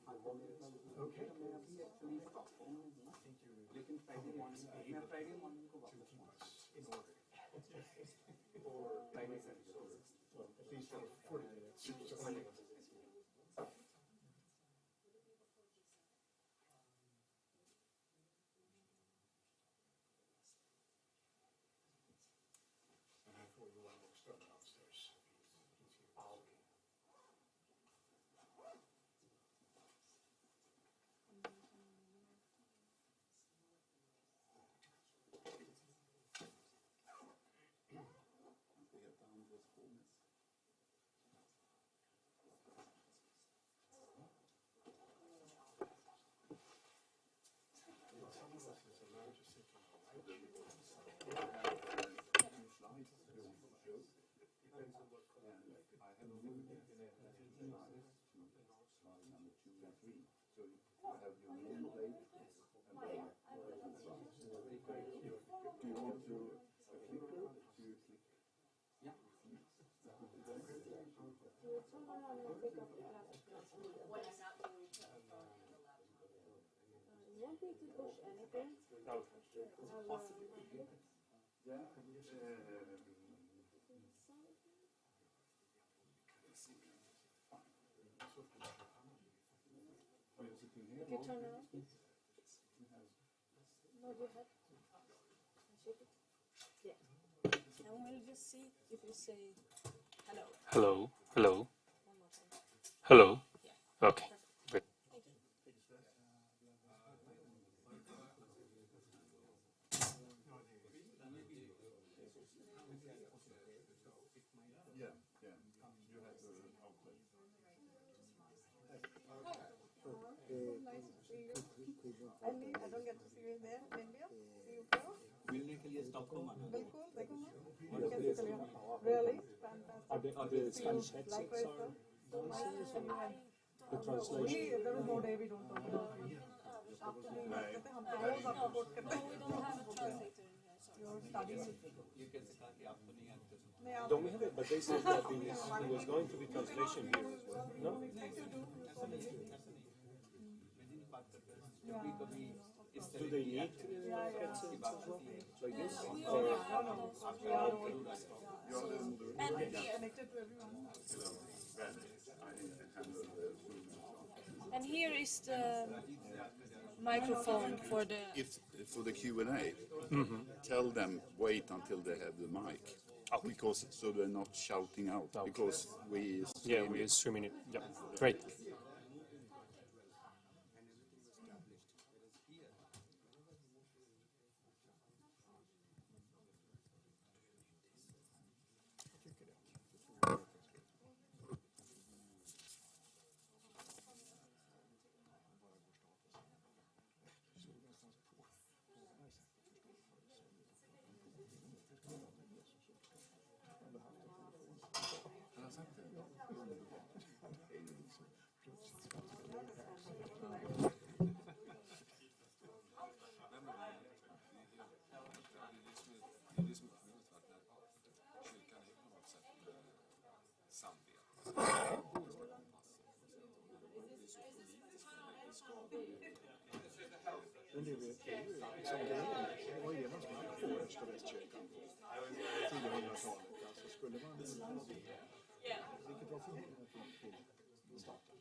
Okay. Actually, Stockholm. लेकिन Friday morning मैं Friday morning को वापस in order. Or Friday Saturday. Well, at least for 40 minutes. And I thought you were start downstairs. You want me to push anything? No. You can turn around, please. No, you have. Shake it. Yeah. And we'll just see if you say hello. Hello. Hello. One more time. Hello. Yeah. Okay. Good. Thank you. Yeah. You have the outlet. Nice to see you. I don't get to see you there in India. See you too. मिलने के लिए Stockholm आना है। बिल्कुल देखूंगा। कैसे चलेगा? Really? Fantastic. Are the Spanish headsets Likewise, sir. So nice to meet you. the translation? There is no day we don't talk about it. After we कहते हैं हम रोज आपको quote करते हैं. We don't have a translator in here, sorry. Your studies. ये कैसे कहा कि आपको नहीं आते? नहीं आप. Don't we have it? But they said that it was going to be translation here as well. No? Yeah. Do they need headsets as well? Like this? We Or all have those. And here. Connected to everyone. And here is the microphone for the... If for the Q&A, tell them wait until they have the mic, because so they're not shouting out. Okay. Because we Yeah, we're streaming it. Yeah. Great. Men det är liksom grejen. Det var ju det man skulle få översta västkyrkan på 1000-talet. Alltså skulle man vilket var förhållandet till staten.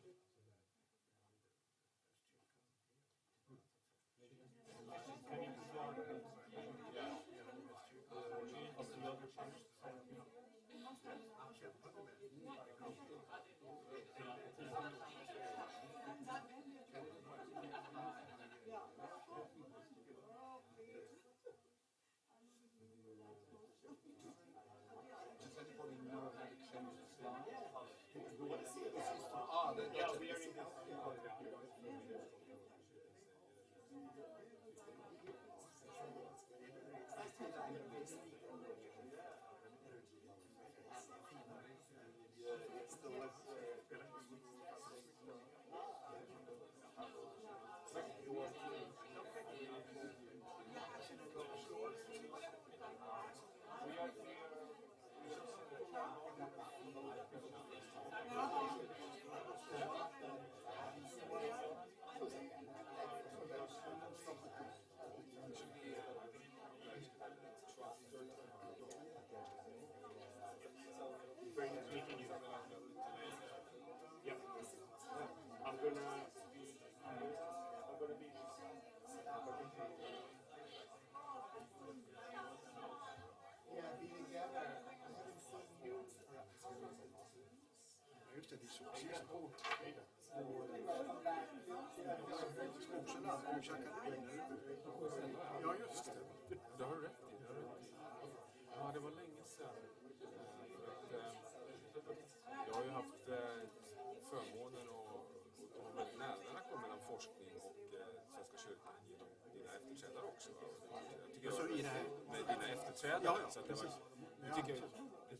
Yeah, we just det, vi såg sist. Också Lantbruksakademin. Ja, just det. Det har du rätt i. Ja, det var länge sedan. Jag har ju haft förmånen och väldigt nära relation mellan forskning och Svenska kyrkan genom dina efterträdare också. Jag tycker Så i det här? Med dina efterträdare. Ja, så att det tycker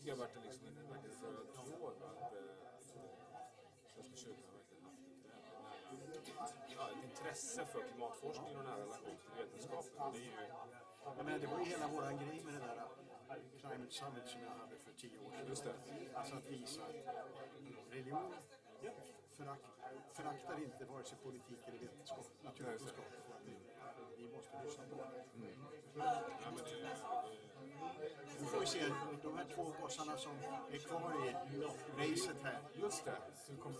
jag har varit liksom en verkligen röd tråd att Svenska kyrkan har verkligen haft ett intresse för klimatforskning och nära relation till vetenskapen. Det är ju... Men det var ju hela våran grej med det där Climate Summit som jag hade för 10 år sedan. Just det. Alltså att visa att religion föraktar inte vare sig politik eller vetenskap, naturvetenskap. Vi måste lyssna på det. Nu får vi se de här två gossarna som är kvar i racet här. Just det. Så kommer...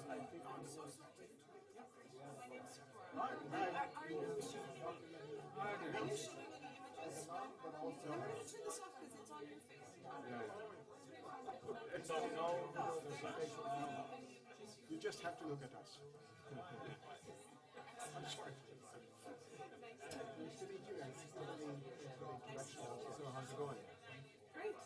You just have to look at us. Nice to meet you. So how's it going? Great.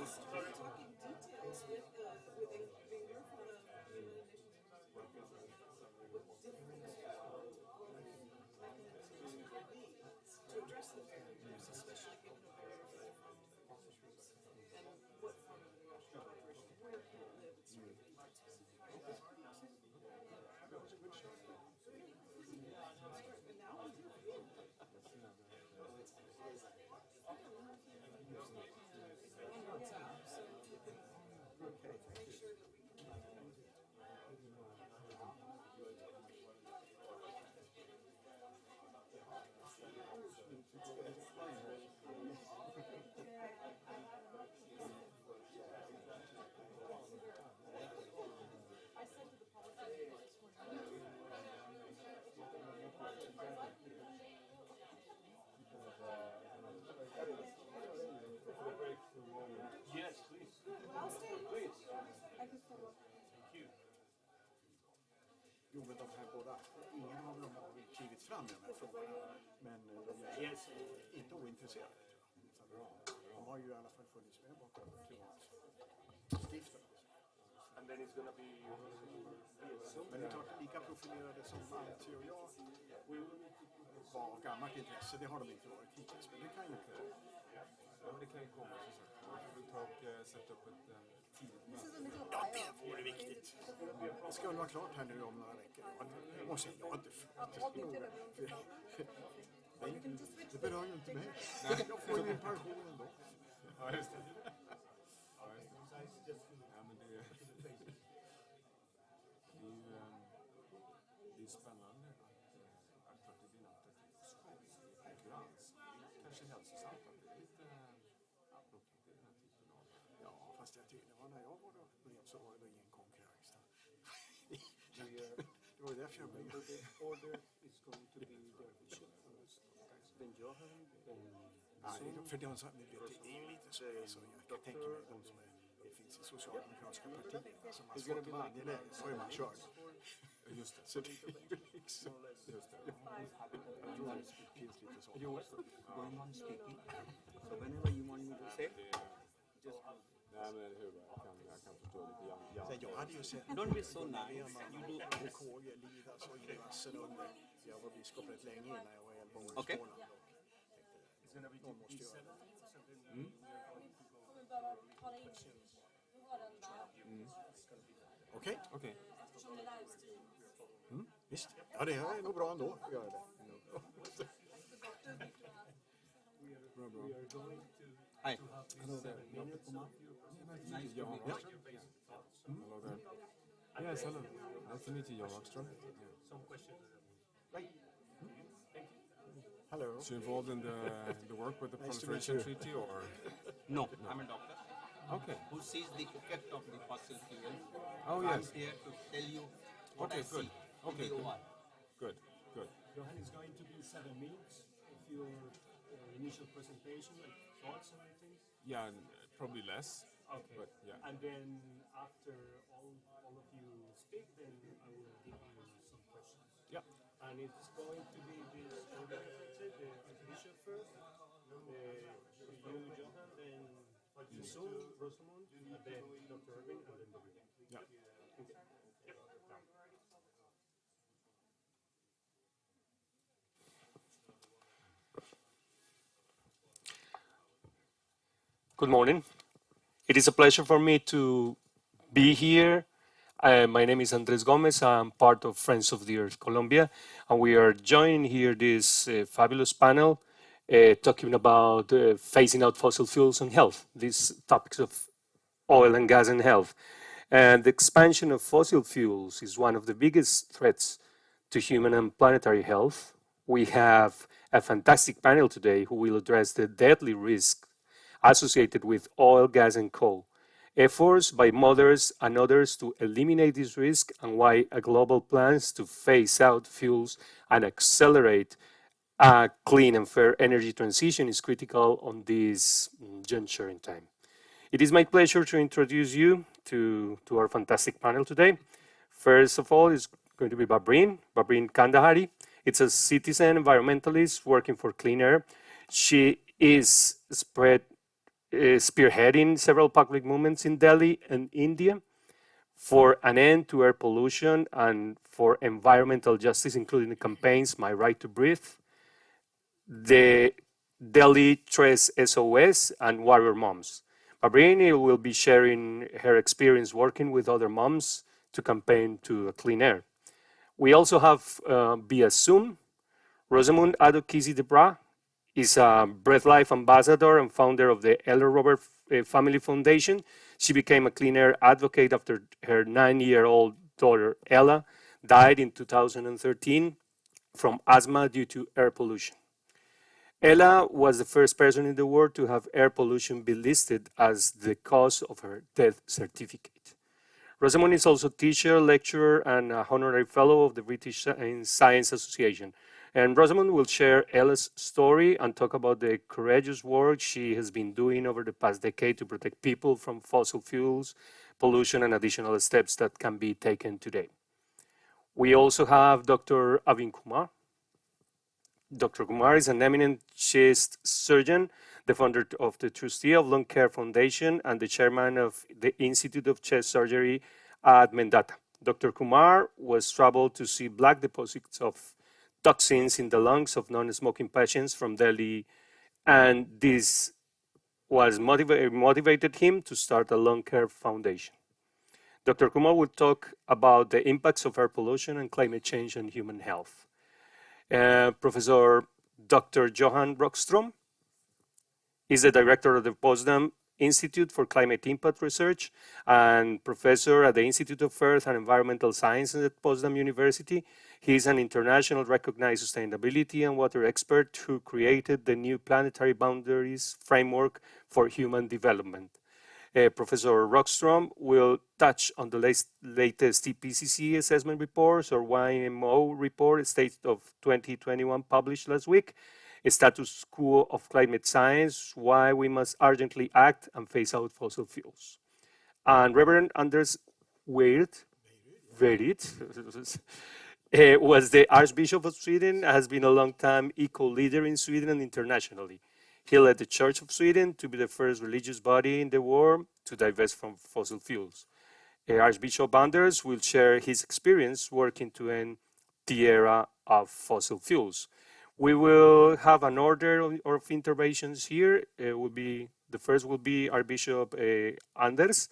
Started talking details with Ingrid from the initiative what different mechanisms could be to address the barriers, especially given the barriers from trees and what form of cooperation, where people live, it's really quite specific. That was a good start. And now we do. Yes, please. I'll stay. Please. I can follow up. Thank you. Jo, men de här båda, ingen av dem har klivit fram i de här frågorna. Men de är inte ointresserade, tror jag. De har ju i alla fall funnits med bakom klimatstiften. And then it's going to be... Men det är klart, lika profilerade som Antti och jag var gammalt intresse. Det har de inte varit hittills, men det kan ju komma. Ja, men det kan ju komma som sagt. Vi får ta och sätta upp ett tidigt This is möte. a little Ja, det vore viktigt. Det ska vara klart här nu om några veckor. Och sen, jag har inte I'll be to everyone. Or you can just switch. det berör ju inte mig. Jag får ju min pension ändå. Ja, just det. Ja, men det är ju spännande att det blir något konkurrens. Kanske hälsosamt att det är lite brockigt i den här typen av... Ja, fast jag tyckte det var när jag var då så var det ingen konkurrens. Det var därför jag blev... The order is going to be the Archbishop first, then Johan, then... Nej, för de som, det är lite så jag tänker mig de som det finns i socialdemokratiska partiet som har svårt i varje läge så är man körd. Just det. Så det är ju liksom... Just det. Jag tror det finns lite så. Going on speaking. So whenever you want me to say, just Nej, men hur? Jag kan förstå lite grann. Så jag hade ju sett... don't be so nice. You do. KG lidas och i vassen under. Jag var biskop rätt länge innan jag var i Älvången i Okej. Småland. Någon måste göra det. Kommer behöva tala in. Du har den där. Okej, Okej. Eftersom det är livestream. visst. Ja, det är nog bra ändå att göra det. Hi. Hello there. Nice to meet you. Hello there. Yes, hello. Nice to meet you, Jan Markström. Hello. So you involved in the work with the Nice to Proliferation meet you. Treaty, or? No, I'm a doctor Okay. who sees the effect of the fossil fuels. Oh, I'm yes. here to tell you what Okay, I good. see Okay, in the good. OR. Good. Good. Johan, is going to be 7 minutes of your initial presentation, like thoughts and things. Yeah, probably less. Okay. But yeah. And then after all of you speak, then I will give you some questions. Yeah. And it's going to be this order, as I said, the Archbishop first, you, Johan, then Soon, Rosamund, and then Dr. Irving, and then Maria. Yeah. Okay. Yep. Done. Good morning. It is a pleasure for me to be here. My name is Andres Gomez. I'm part of Friends of the Earth Colombia, and we are joining here this fabulous panel talking about phasing out fossil fuels and health, these topics of oil and gas and health. And the expansion of fossil fuels is one of the biggest threats to human and planetary health. We have a fantastic panel today who will address the deadly risk associated with oil, gas, and coal, efforts by mothers and others to eliminate this risk, and why a global plans to phase out fuels and accelerate a clean and fair energy transition is critical on this juncture in time. It is my pleasure to introduce you to our fantastic panel today. First of all is going to be Babrin Kandahari. It's a citizen environmentalist working for clean air. She is spearheading several public movements in Delhi and India for an end to air pollution and for environmental justice, including the campaigns My Right to Breathe, the Delhi Tres SOS, and Warrior Moms. Babrini will be sharing her experience working with other moms to campaign to clean air. We also have via Zoom, Rosamund Adokisi Debra is a Breath Life ambassador and founder of the Eller Robert Family Foundation. She became a clean air advocate after her 9-year-old daughter, Ella, died in 2013 from asthma due to air pollution. Ella was the first person in the world to have air pollution be listed as the cause of her death certificate. Rosamund is also teacher, lecturer, and a honorary fellow of the British Science Association. And Rosamund will share Ella's story and talk about the courageous work she has been doing over the past decade to protect people from fossil fuels, pollution, and additional steps that can be taken today. We also have Dr. Avin Kumar. Dr. Kumar is an eminent chest surgeon, the founder of the trustee of Lung Care Foundation, and the chairman of the Institute of Chest Surgery at Mendata. Dr. Kumar was troubled to see black deposits of toxins in the lungs of non-smoking patients from Delhi, and this was motivated him to start a lung care foundation. Dr. Kumar will talk about the impacts of air pollution and climate change on human health. Professor Dr. Johan Rockström is the director of the Potsdam Institute for Climate Impact Research and professor at the Institute of Earth and Environmental Sciences at Potsdam University. He is an international recognized sustainability and water expert who created the new planetary boundaries framework for human development. Professor Rockström will touch on the latest IPCC assessment reports or YMO report, State of 2021, published last week, a status quo of climate science, why we must urgently act and phase out fossil fuels. And Reverend Anders Weird was the Archbishop of Sweden, has been a long-time eco-leader in Sweden and internationally. He led the Church of Sweden to be the first religious body in the world to divest from fossil fuels. Archbishop Anders will share his experience working to end the era of fossil fuels. We will have an order of interventions here. The first will be Archbishop Anders,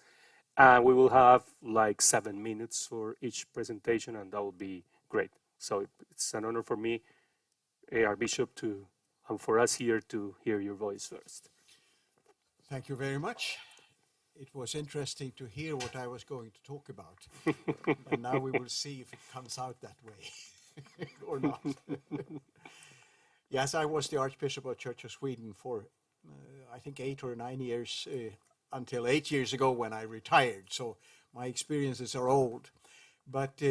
and we will have like 7 minutes for each presentation, and that will be great. So it's an honor for me, Archbishop, and for us here to hear your voice first. Thank you very much. It was interesting to hear what I was going to talk about. And now we will see if it comes out that way or not. Yes, I was the Archbishop of Church of Sweden for, I think, 8 or 9 years, until 8 years ago when I retired. So my experiences are old. But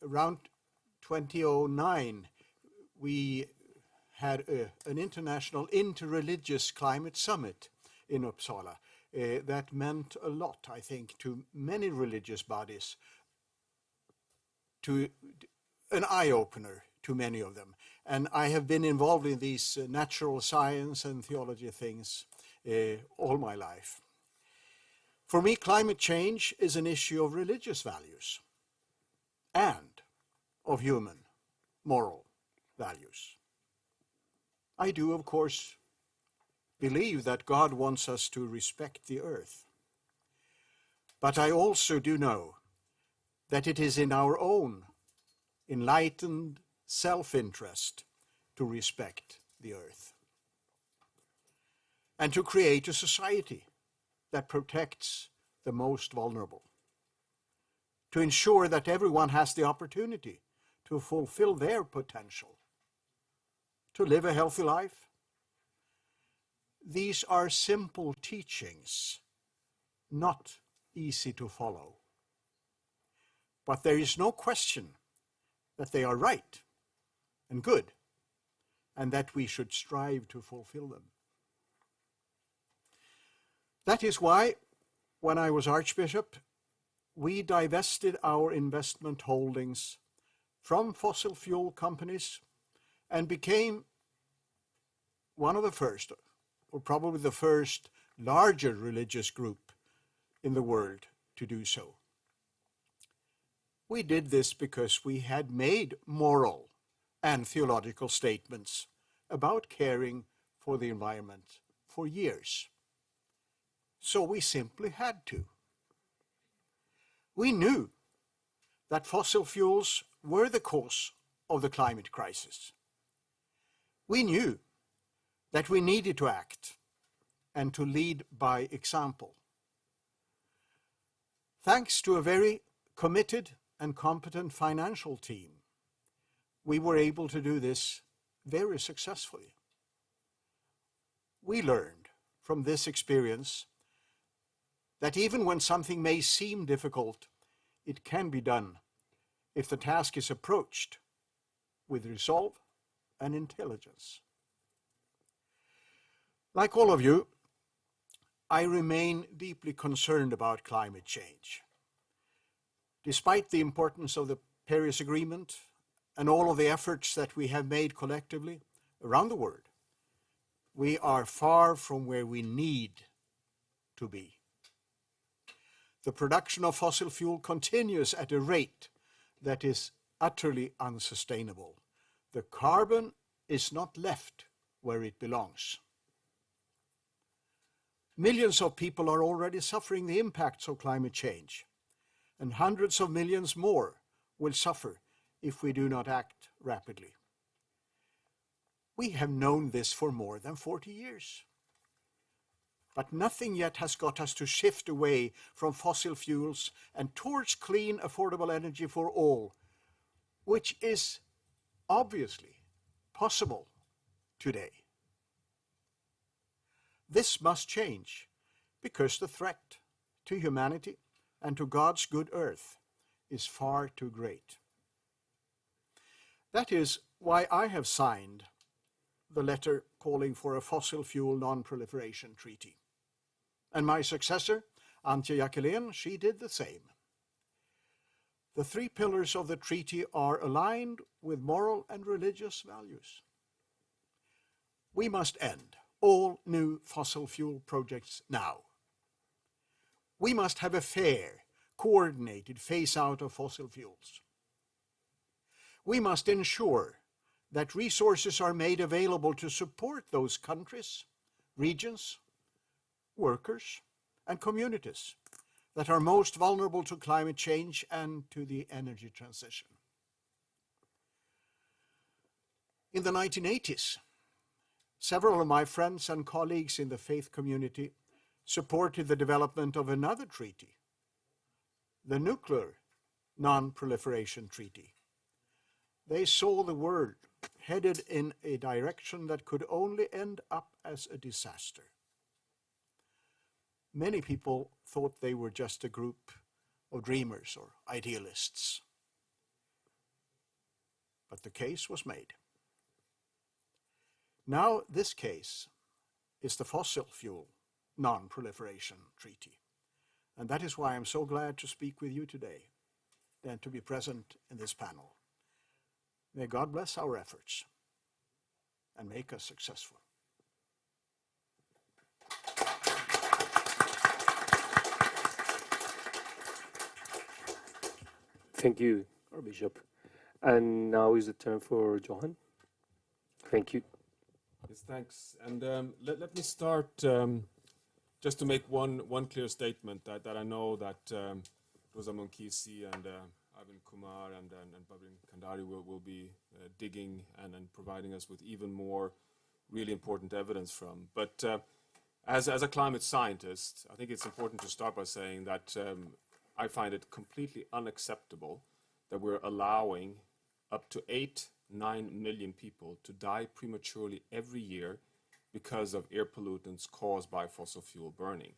around 2009, we had an international interreligious climate summit in Uppsala. That meant a lot, I think, to many religious bodies, to an eye-opener to many of them. And I have been involved in these natural science and theology things all my life. For me, climate change is an issue of religious values and of human moral values. I do, of course, believe that God wants us to respect the earth. But I also do know that it is in our own enlightened self-interest to respect the earth and to create a society that protects the most vulnerable, to ensure that everyone has the opportunity to fulfill their potential, to live a healthy life. These are simple teachings, not easy to follow. But there is no question that they are right and good, and that we should strive to fulfill them. That is why, when I was Archbishop, we divested our investment holdings from fossil fuel companies and became one of the first, or probably the first larger religious group in the world to do so. We did this because we had made moral and theological statements about caring for the environment for years. So we simply had to. We knew that fossil fuels were the cause of the climate crisis. We knew that we needed to act and to lead by example. Thanks to a very committed and competent financial team, we were able to do this very successfully. We learned from this experience that even when something may seem difficult, it can be done if the task is approached with resolve and intelligence. Like all of you, I remain deeply concerned about climate change. Despite the importance of the Paris Agreement and all of the efforts that we have made collectively around the world, we are far from where we need to be. The production of fossil fuel continues at a rate that is utterly unsustainable. The carbon is not left where it belongs. Millions of people are already suffering the impacts of climate change, and hundreds of millions more will suffer if we do not act rapidly. We have known this for more than 40 years. But nothing yet has got us to shift away from fossil fuels and towards clean, affordable energy for all, which is obviously possible today. This must change because the threat to humanity and to God's good earth is far too great. That is why I have signed the letter calling for a fossil fuel non-proliferation treaty. And my successor, Antje Jackelén, she did the same. The three pillars of the treaty are aligned with moral and religious values. We must end all new fossil fuel projects now. We must have a fair, coordinated phase-out of fossil fuels. We must ensure that resources are made available to support those countries, regions, workers, and communities that are most vulnerable to climate change and to the energy transition. In the 1980s, several of my friends and colleagues in the faith community supported the development of another treaty, the Nuclear Non-Proliferation Treaty. They saw the world headed in a direction that could only end up as a disaster. Many people thought they were just a group of dreamers or idealists. But the case was made. Now this case is the Fossil Fuel Non-Proliferation Treaty. And that is why I'm so glad to speak with you today and to be present in this panel. May God bless our efforts and make us successful. Thank you, Archbishop. And now is the turn for Johan. Thank you. Yes, thanks. And let me start just to make one clear statement that I know that Rosa Monkisi and Ivan Kumar and Babin Kandari will be digging and providing us with even more really important evidence from. But as a climate scientist, I think it's important to start by saying that I find it completely unacceptable that we're allowing up to 8-9 million people to die prematurely every year because of air pollutants caused by fossil fuel burning.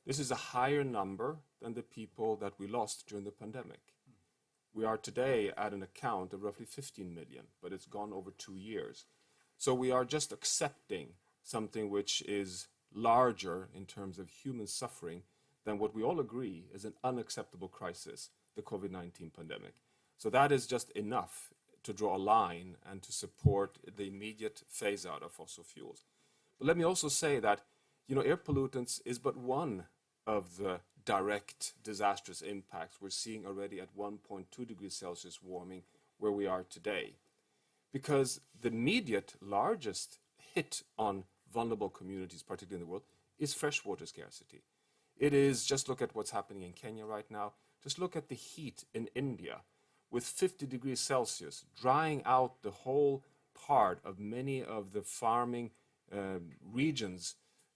This is a higher number than the people that we lost during the pandemic. We are today at an account of roughly 15 million, but it's gone over 2 years. So we are just accepting something which is larger in terms of human suffering than what we all agree is an unacceptable crisis, the COVID-19 pandemic. So that is just enough to draw a line and to support the immediate phase out of fossil fuels. But let me also say that, air pollutants is but one of the direct disastrous impacts we're seeing already at 1.2 degrees Celsius warming where we are today. Because the immediate largest hit on vulnerable communities, particularly in the world, is freshwater scarcity. It is, just look at what's happening in Kenya right now. Just look at the heat in India with 50 degrees Celsius, drying out the whole part of many of the farming regions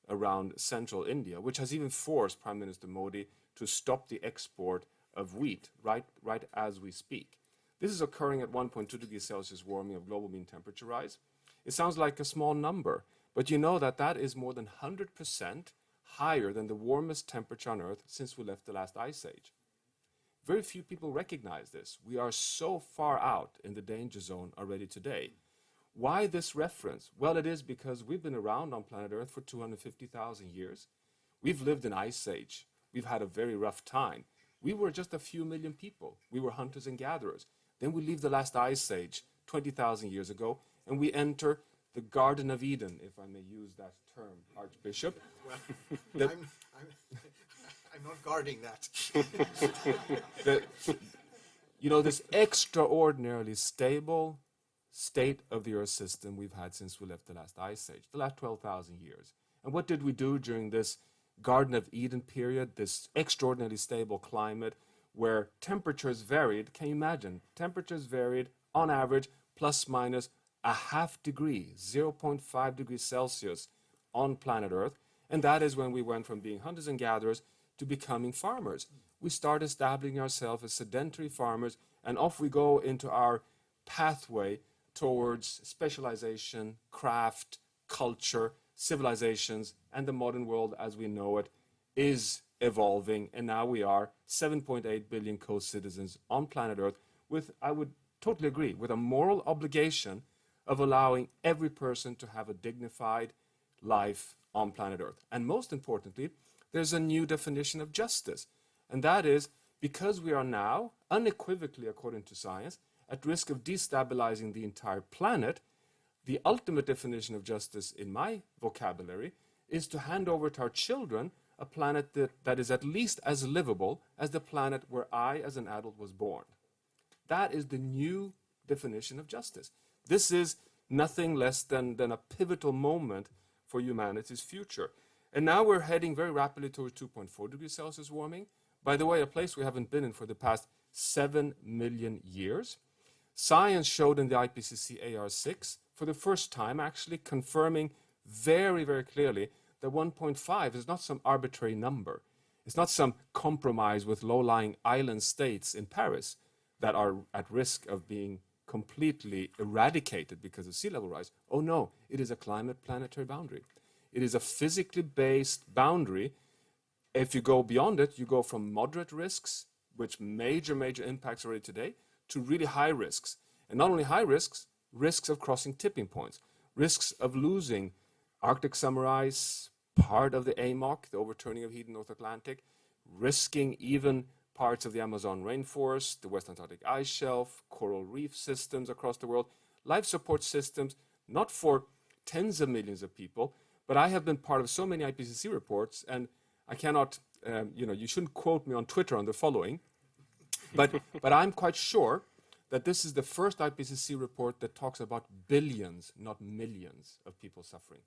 around central India, which has even forced Prime Minister Modi to stop the export of wheat right as we speak. This is occurring at 1.2 degrees Celsius warming of global mean temperature rise. It sounds like a small number, but you know that is more than 100% higher than the warmest temperature on Earth since we left the last ice age. Very few people recognize this. We are so far out in the danger zone already today. Why this reference? Well, it is because we've been around on planet Earth for 250,000 years. We've lived in ice age. We've had a very rough time. We were just a few million people. We were hunters and gatherers. Then we leave the last ice age 20,000 years ago, and we enter the Garden of Eden, if I may use that term, Archbishop. Well, I'm not guarding that. This extraordinarily stable state of the Earth system we've had since we left the last ice age, the last 12,000 years. And what did we do during this Garden of Eden period, this extraordinarily stable climate where temperatures varied? Can you imagine? Temperatures varied on average plus minus a half degree, 0.5 degrees Celsius on planet Earth. And that is when we went from being hunters and gatherers to becoming farmers. We start establishing ourselves as sedentary farmers, and off we go into our pathway towards specialization, craft, culture, civilizations, and the modern world as we know it is evolving. And now we are 7.8 billion co-citizens on planet Earth with, I would totally agree, with a moral obligation of allowing every person to have a dignified life on planet Earth. And most importantly, there's a new definition of justice. And that is, because we are now, unequivocally according to science, at risk of destabilizing the entire planet, the ultimate definition of justice in my vocabulary is to hand over to our children a planet that is at least as livable as the planet where I, as an adult, was born. That is the new definition of justice. This is nothing less than a pivotal moment for humanity's future. And now we're heading very rapidly towards 2.4 degrees Celsius warming. By the way, a place we haven't been in for the past 7 million years. Science showed in the IPCC AR6, for the first time, actually confirming very, very clearly that 1.5 is not some arbitrary number. It's not some compromise with low-lying island states in Paris that are at risk of being completely eradicated because of sea level rise. Oh no, it is a climate planetary boundary. It is a physically based boundary. If you go beyond it, you go from moderate risks, which major impacts already today, to really high risks. And not only high risks, risks of crossing tipping points, risks of losing Arctic summer ice, part of the AMOC, the overturning of heat in North Atlantic, risking even parts of the Amazon rainforest, the West Antarctic ice shelf, coral reef systems across the world, life support systems, not for tens of millions of people, but I have been part of so many IPCC reports, and I cannot, you shouldn't quote me on Twitter on the following, but I'm quite sure that this is the first IPCC report that talks about billions, not millions, of people suffering.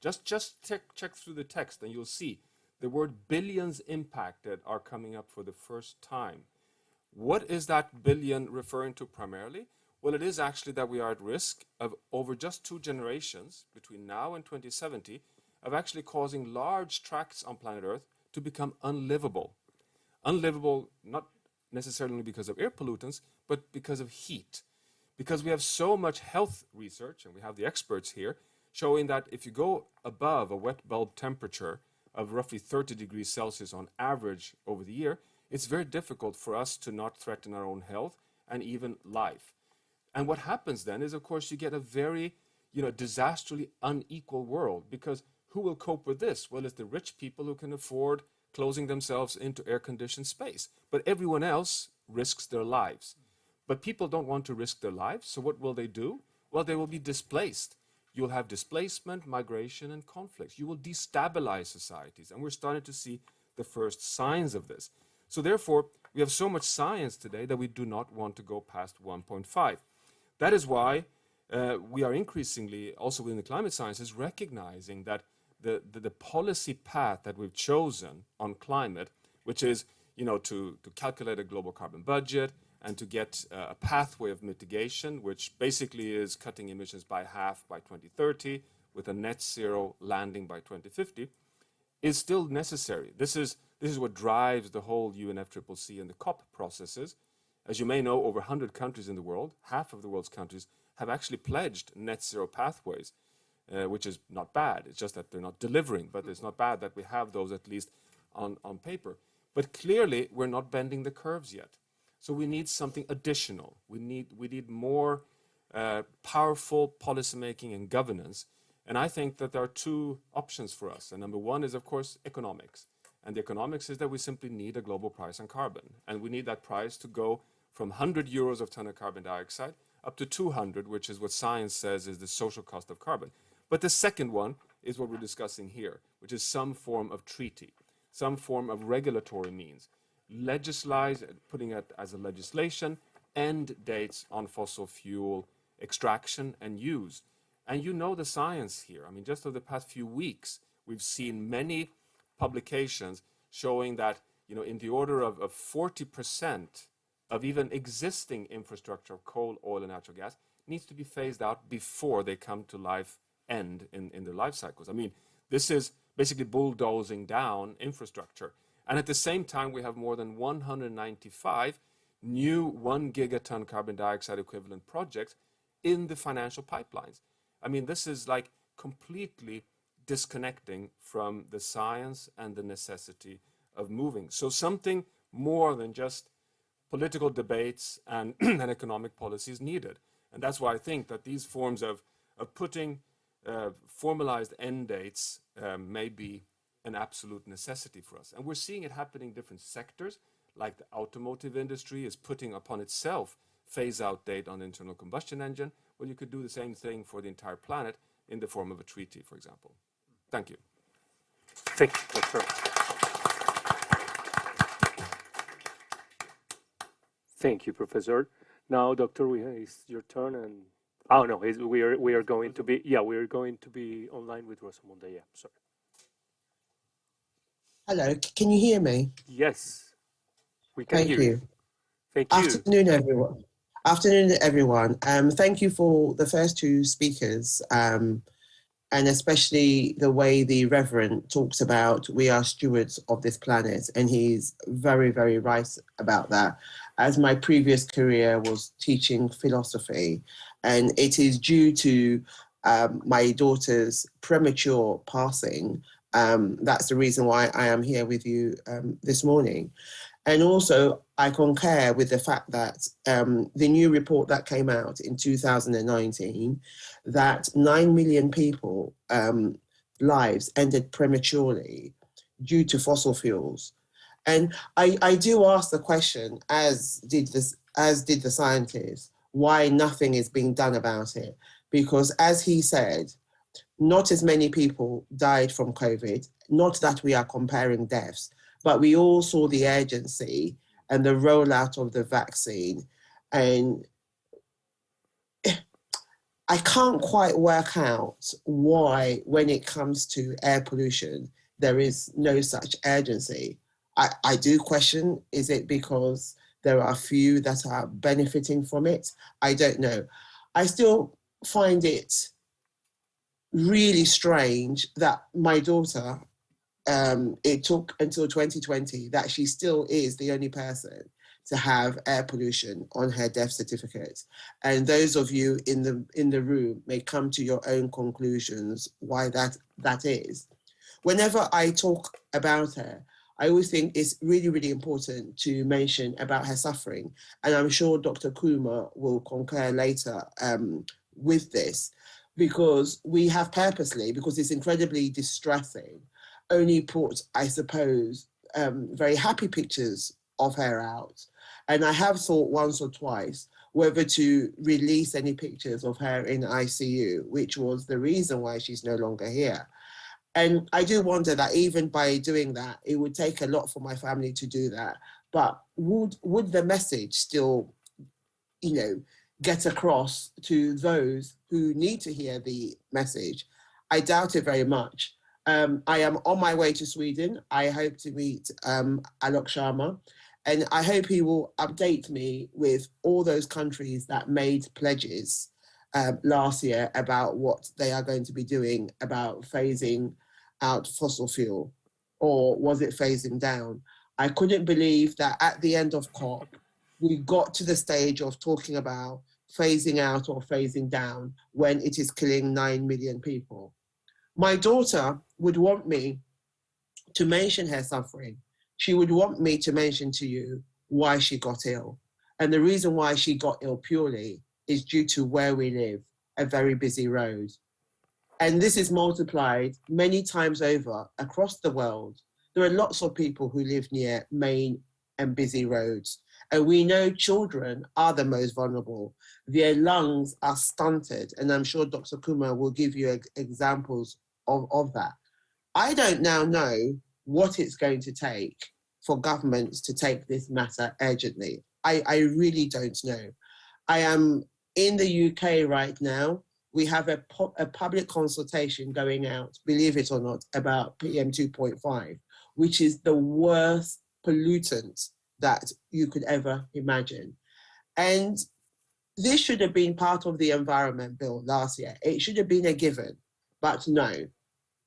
Just check through the text and you'll see the word billions impacted are coming up for the first time. What is that billion referring to primarily? Well, it is actually that we are at risk of, over just 2 generations, between now and 2070, of actually causing large tracts on planet Earth to become unlivable. Unlivable, not necessarily because of air pollutants, but because of heat. Because we have so much health research, and we have the experts here, showing that if you go above a wet bulb temperature of roughly 30 degrees Celsius on average over the year, it's very difficult for us to not threaten our own health and even life. And what happens then is, of course, you get a very, disastrously unequal world, because who will cope with this? Well, it's the rich people who can afford closing themselves into air-conditioned space. But everyone else risks their lives. But people don't want to risk their lives, so what will they do? Well, they will be displaced. You'll have displacement, migration, and conflicts. You will destabilize societies, and we're starting to see the first signs of this. So therefore, we have so much science today that we do not want to go past 1.5. That is why we are increasingly, also within the climate sciences, recognizing that the policy path that we've chosen on climate, which is to calculate a global carbon budget and to get a pathway of mitigation, which basically is cutting emissions by half by 2030 with a net zero landing by 2050, is still necessary. This is what drives the whole UNFCCC and the COP processes. As you may know, over 100 countries in the world, half of the world's countries, have actually pledged net zero pathways, which is not bad. It's just that they're not delivering, but it's not bad that we have those at least on paper. But clearly, we're not bending the curves yet. So we need something additional. We need more powerful policymaking and governance. And I think that there are 2 options for us. And number 1 is, of course, economics. And the economics is that we simply need a global price on carbon. And we need that price to go from 100 euros of ton of carbon dioxide up to 200, which is what science says is the social cost of carbon. But the second one is what we're discussing here, which is some form of treaty, some form of regulatory means. Legislate, putting it as a legislation, end dates on fossil fuel extraction and use. And you know the science here. I mean, just over the past few weeks, we've seen many publications showing that, in the order of 40% of even existing infrastructure of coal, oil, and natural gas needs to be phased out before they come to life end in their life cycles. I mean, this is basically bulldozing down infrastructure. And at the same time, we have more than 195 new 1 gigaton carbon dioxide equivalent projects in the financial pipelines. I mean, this is like completely disconnecting from the science and the necessity of moving. So something more than just political debates and economic policy is needed. And that's why I think that these forms of putting formalized end dates may be an absolute necessity for us. And we're seeing it happening in different sectors, like the automotive industry is putting upon itself phase-out date on the internal combustion engine. Well, you could do the same thing for the entire planet in the form of a treaty, for example. Thank you. Thank you, Doctor. Thank you, Professor. Now, Doctor, it's your turn, and we are going to be online with Rosamunde. Yeah, sorry. Hello, can you hear me? Yes, we can hear you. Thank you. Afternoon, everyone. Afternoon, everyone. Thank you for the first 2 speakers, and especially the way the Reverend talks about we are stewards of this planet, and he's very, very right about that. As my previous career was teaching philosophy, and it is due to my daughter's premature passing. That's the reason why I am here with you this morning. And also, I concur with the fact that the new report that came out in 2019, that 9 million people lives ended prematurely due to fossil fuels. And I do ask the question, as did the scientists, why nothing is being done about it. Because as he said, not as many people died from COVID, not that we are comparing deaths, but we all saw the urgency and the rollout of the vaccine. And I can't quite work out why, when it comes to air pollution, there is no such urgency. I do question, is it because there are few that are benefiting from it? I don't know. I still find it really strange that my daughter, it took until 2020 that she still is the only person to have air pollution on her death certificate. And those of you in the room may come to your own conclusions why that is. Whenever I talk about her, I always think it's really, really important to mention about her suffering. And I'm sure Dr. Kuma will concur later with this, because we have purposely, because it's incredibly distressing, only put, I suppose, very happy pictures of her out. And I have thought once or twice whether to release any pictures of her in ICU, which was the reason why she's no longer here. And I do wonder that even by doing that, it would take a lot for my family to do that. But would the message still, get across to those who need to hear the message? I doubt it very much. I am on my way to Sweden. I hope to meet Alok Sharma, and I hope he will update me with all those countries that made pledges last year about what they are going to be doing about phasing out fossil fuel, or was it phasing down? I couldn't believe that at the end of COP, we got to the stage of talking about phasing out or phasing down when it is killing 9 million people. My daughter would want me to mention her suffering. She would want me to mention to you why she got ill. And the reason why she got ill purely is due to where we live, a very busy road. And this is multiplied many times over across the world. There are lots of people who live near main and busy roads. And we know children are the most vulnerable. Their lungs are stunted. And I'm sure Dr. Kumar will give you examples of that. I don't now know what it's going to take for governments to take this matter urgently. I really don't know. I am in the UK right now. We have a public consultation going out, believe it or not, about PM 2.5, which is the worst pollutant that you could ever imagine. And this should have been part of the Environment Bill last year. It should have been a given, but no.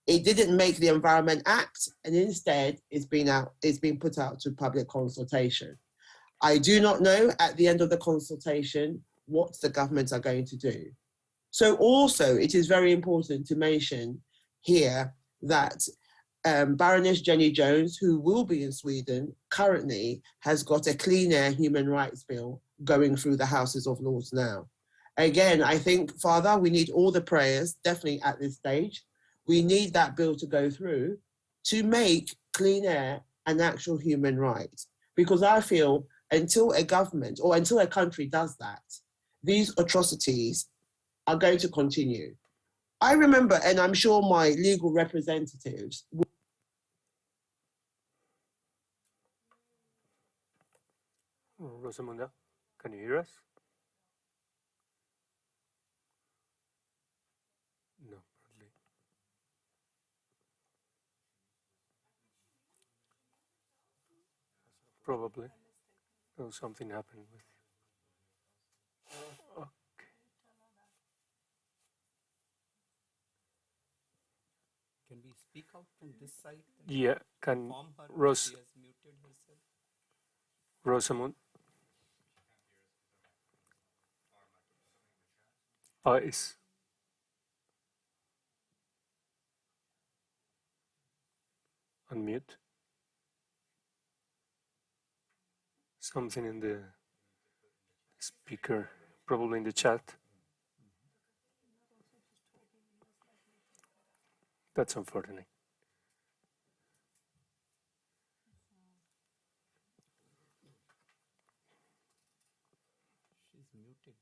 It didn't make the Environment Act, and instead it's been put out to public consultation. I do not know at the end of the consultation what the governments are going to do. So also, it is very important to mention here that Baroness Jenny Jones, who will be in Sweden, currently has got a clean air human rights bill going through the Houses of Lords now. Again, I think, Father, we need all the prayers, definitely at this stage. We need that bill to go through to make clean air an actual human right. Because I feel until a government or until a country does that, these atrocities are going to continue. I remember, and I'm sure my legal representatives Rosamunda, can you hear us? No, probably. Oh, something happened with. Okay. Can we speak out from this side? Yeah, can Rosamund? Is unmute. something in the speaker, probably in the chat. That's unfortunate. She's muted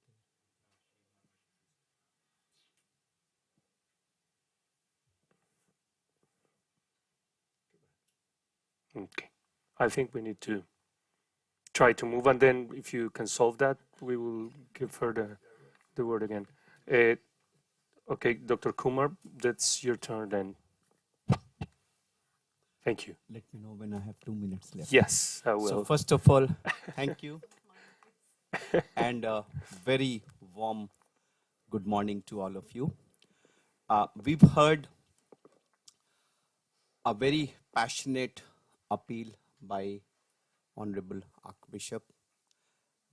there. Okay. I think we need to try to move, and then if you can solve that, we will give her the word again. Okay, Dr. Kumar, that's your turn then. Thank you. Let me know when I have 2 minutes left. Yes, I will. So first of all, thank you. And a very warm good morning to all of you. We've heard a very passionate appeal by Honorable Archbishop.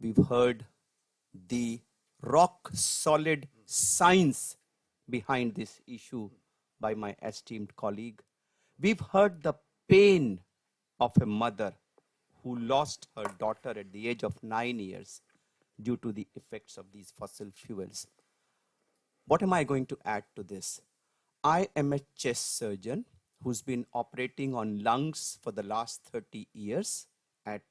We've heard the rock solid science behind this issue by my esteemed colleague. We've heard the pain of a mother who lost her daughter at the age of 9 years due to the effects of these fossil fuels. What am I going to add to this? I am a chest surgeon who's been operating on lungs for the last 30 years at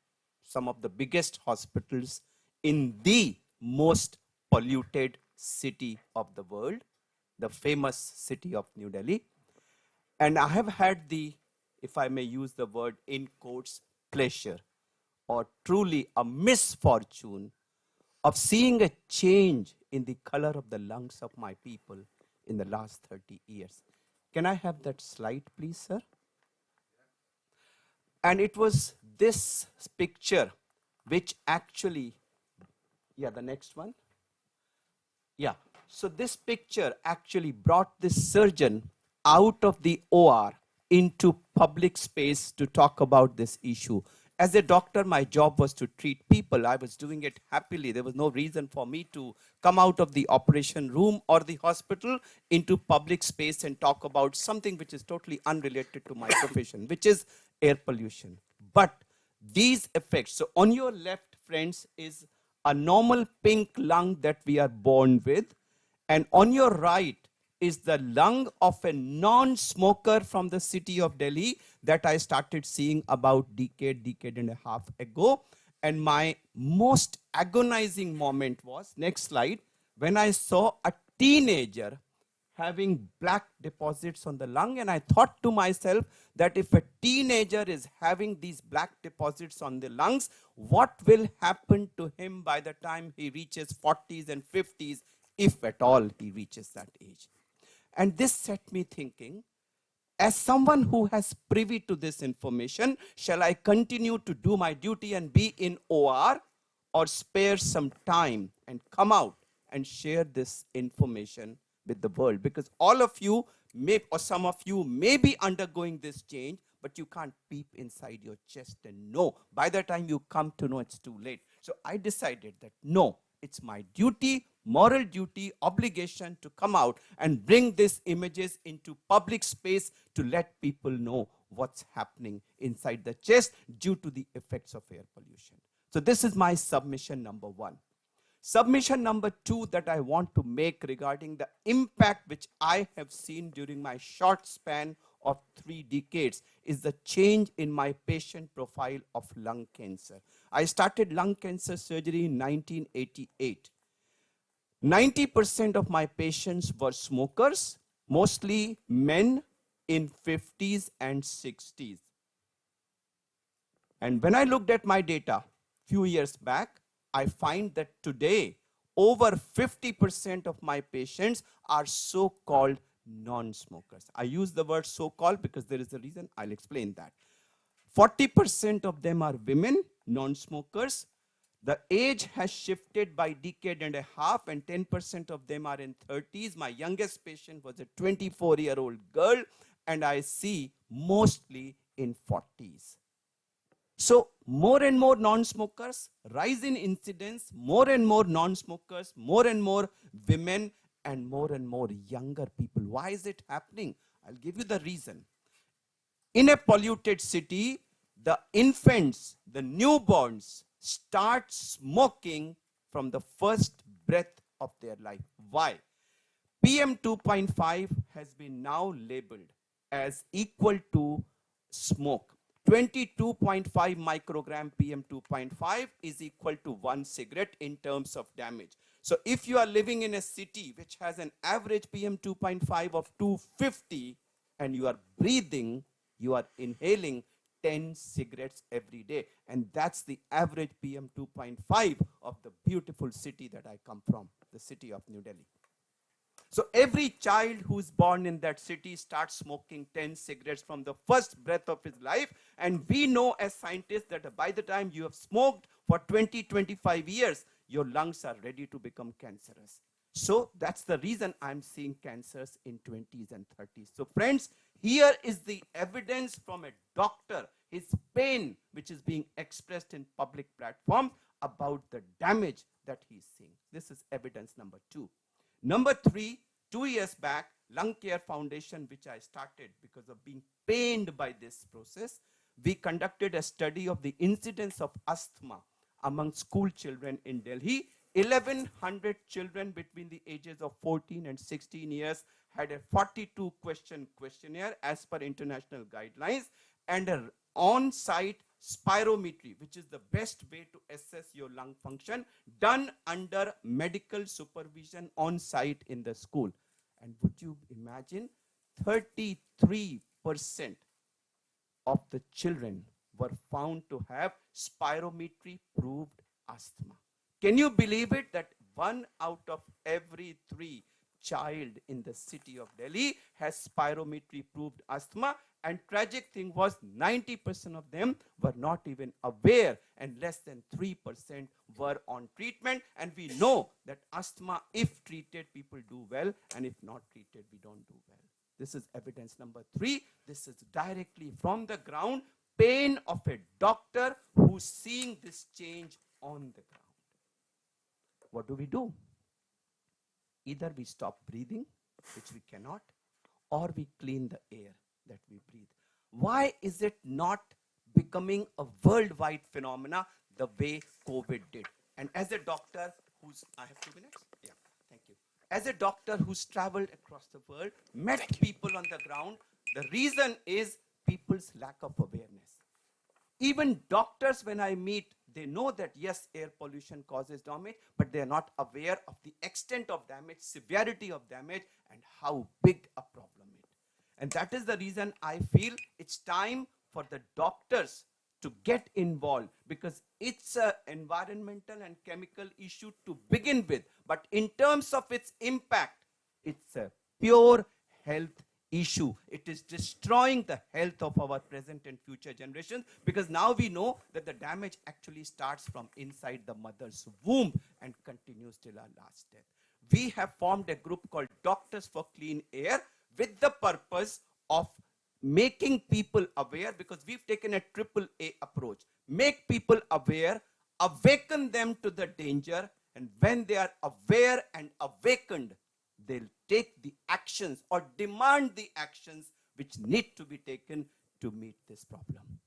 some of the biggest hospitals in the most polluted city of the world, the famous city of New Delhi. And I have had the, if I may use the word in quotes, pleasure or truly a misfortune of seeing a change in the color of the lungs of my people in the last 30 years. Can I have that slide, please, sir? And it was this picture which actually, yeah, the next one. Yeah, so this picture actually brought this surgeon out of the OR into public space to talk about this issue. As a doctor, my job was to treat people. I was doing it happily. There was no reason for me to come out of the operation room or the hospital into public space and talk about something which is totally unrelated to my profession, which is air pollution. But these effects, so on your left, friends, is a normal pink lung that we are born with. And on your right is the lung of a non-smoker from the city of Delhi that I started seeing about decade and a half ago. And my most agonizing moment was, next slide, when I saw a teenager having black deposits on the lung. And I thought to myself that if a teenager is having these black deposits on the lungs, what will happen to him by the time he reaches 40s and 50s, if at all he reaches that age? And this set me thinking, as someone who has privy to this information, shall I continue to do my duty and be in OR, or spare some time and come out and share this information with the world? Because all of you may, or some of you may be undergoing this change, but you can't peep inside your chest and know. By the time you come to know, it's too late. So I decided that no, it's my duty, moral duty, obligation to come out and bring these images into public space to let people know what's happening inside the chest due to the effects of air pollution. So this is my submission number 1. Submission number 2 that I want to make regarding the impact which I have seen during my short span of 3 decades is the change in my patient profile of lung cancer. I started lung cancer surgery in 1988. 90% of my patients were smokers, mostly men in 50s and 60s. And when I looked at my data few years back, I find that today over 50% of my patients are so-called non-smokers. I use the word so-called because there is a reason. I'll explain that. 40% of them are women, non-smokers. The age has shifted by decade and a half, and 10% of them are in 30s. My youngest patient was a 24-year-old girl, and I see mostly in 40s. So more and more non-smokers, rise in incidence, more and more non-smokers, more and more women, and more younger people. Why is it happening? I'll give you the reason. In a polluted city, the infants, the newborns, start smoking from the first breath of their life. Why? PM 2.5 has been now labeled as equal to smoke. 22.5 microgram PM 2.5 is equal to 1 cigarette in terms of damage. So if you are living in a city which has an average PM 2.5 of 250 and you are breathing, you are inhaling 10 cigarettes every day. And that's the average PM 2.5 of the beautiful city that I come from, the city of New Delhi. So every child who's born in that city starts smoking 10 cigarettes from the first breath of his life. And we know as scientists that by the time you have smoked for 20, 25 years, your lungs are ready to become cancerous. So that's the reason I'm seeing cancers in 20s and 30s. So friends, here is the evidence from a doctor, his pain, which is being expressed in public platform about the damage that he's seeing. This is evidence number 2. Number 3, 2 years back, Lung Care Foundation, which I started because of being pained by this process, we conducted a study of the incidence of asthma among school children in Delhi. 1,100 children between the ages of 14 and 16 years had a 42-question questionnaire as per international guidelines and an on-site spirometry, which is the best way to assess your lung function, done under medical supervision on site in the school. And would you imagine 33% of the children were found to have spirometry proved asthma. Can you believe it that 1 out of every 3 child in the city of Delhi has spirometry proved asthma? And tragic thing was 90% of them were not even aware and less than 3% were on treatment. And we know that asthma, if treated, people do well, and if not treated, we don't do well. This is evidence number 3. This is directly from the ground, pain of a doctor who's seeing this change on the ground. What do? Either we stop breathing, which we cannot, or we clean the air that we breathe. Why is it not becoming a worldwide phenomena the way COVID did? And as a doctor who's, I have 2 minutes? Yeah, thank you. As a doctor who's traveled across the world, met people on the ground, the reason is people's lack of awareness. Even doctors, when I meet, they know that yes, air pollution causes damage, but they are not aware of the extent of damage, severity of damage, and how big a problem it is. And that is the reason I feel it's time for the doctors to get involved, because it's an environmental and chemical issue to begin with. But in terms of its impact, it's a pure health issue. It is destroying the health of our present and future generations, because now we know that the damage actually starts from inside the mother's womb and continues till our last death. We have formed a group called Doctors for Clean Air with the purpose of making people aware, because we've taken a AAA approach. Make people aware, awaken them to the danger, and when they are aware and awakened, they'll take the actions or demand the actions which need to be taken to meet this problem.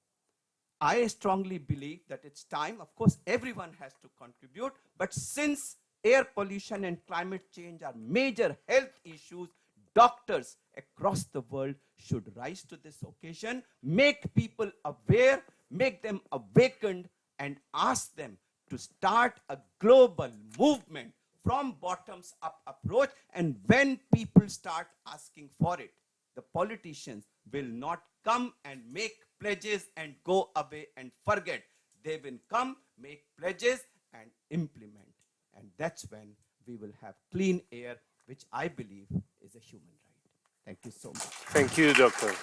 I strongly believe that it's time. Of course, everyone has to contribute, but since air pollution and climate change are major health issues, doctors across the world should rise to this occasion, make people aware, make them awakened, and ask them to start a global movement from bottoms up approach. And when people start asking for it, the politicians will not come and make pledges and go away and forget. They will come, make pledges, and implement. And that's when we will have clean air, which I believe is a human right. Thank you so much. Thank you, Doctor.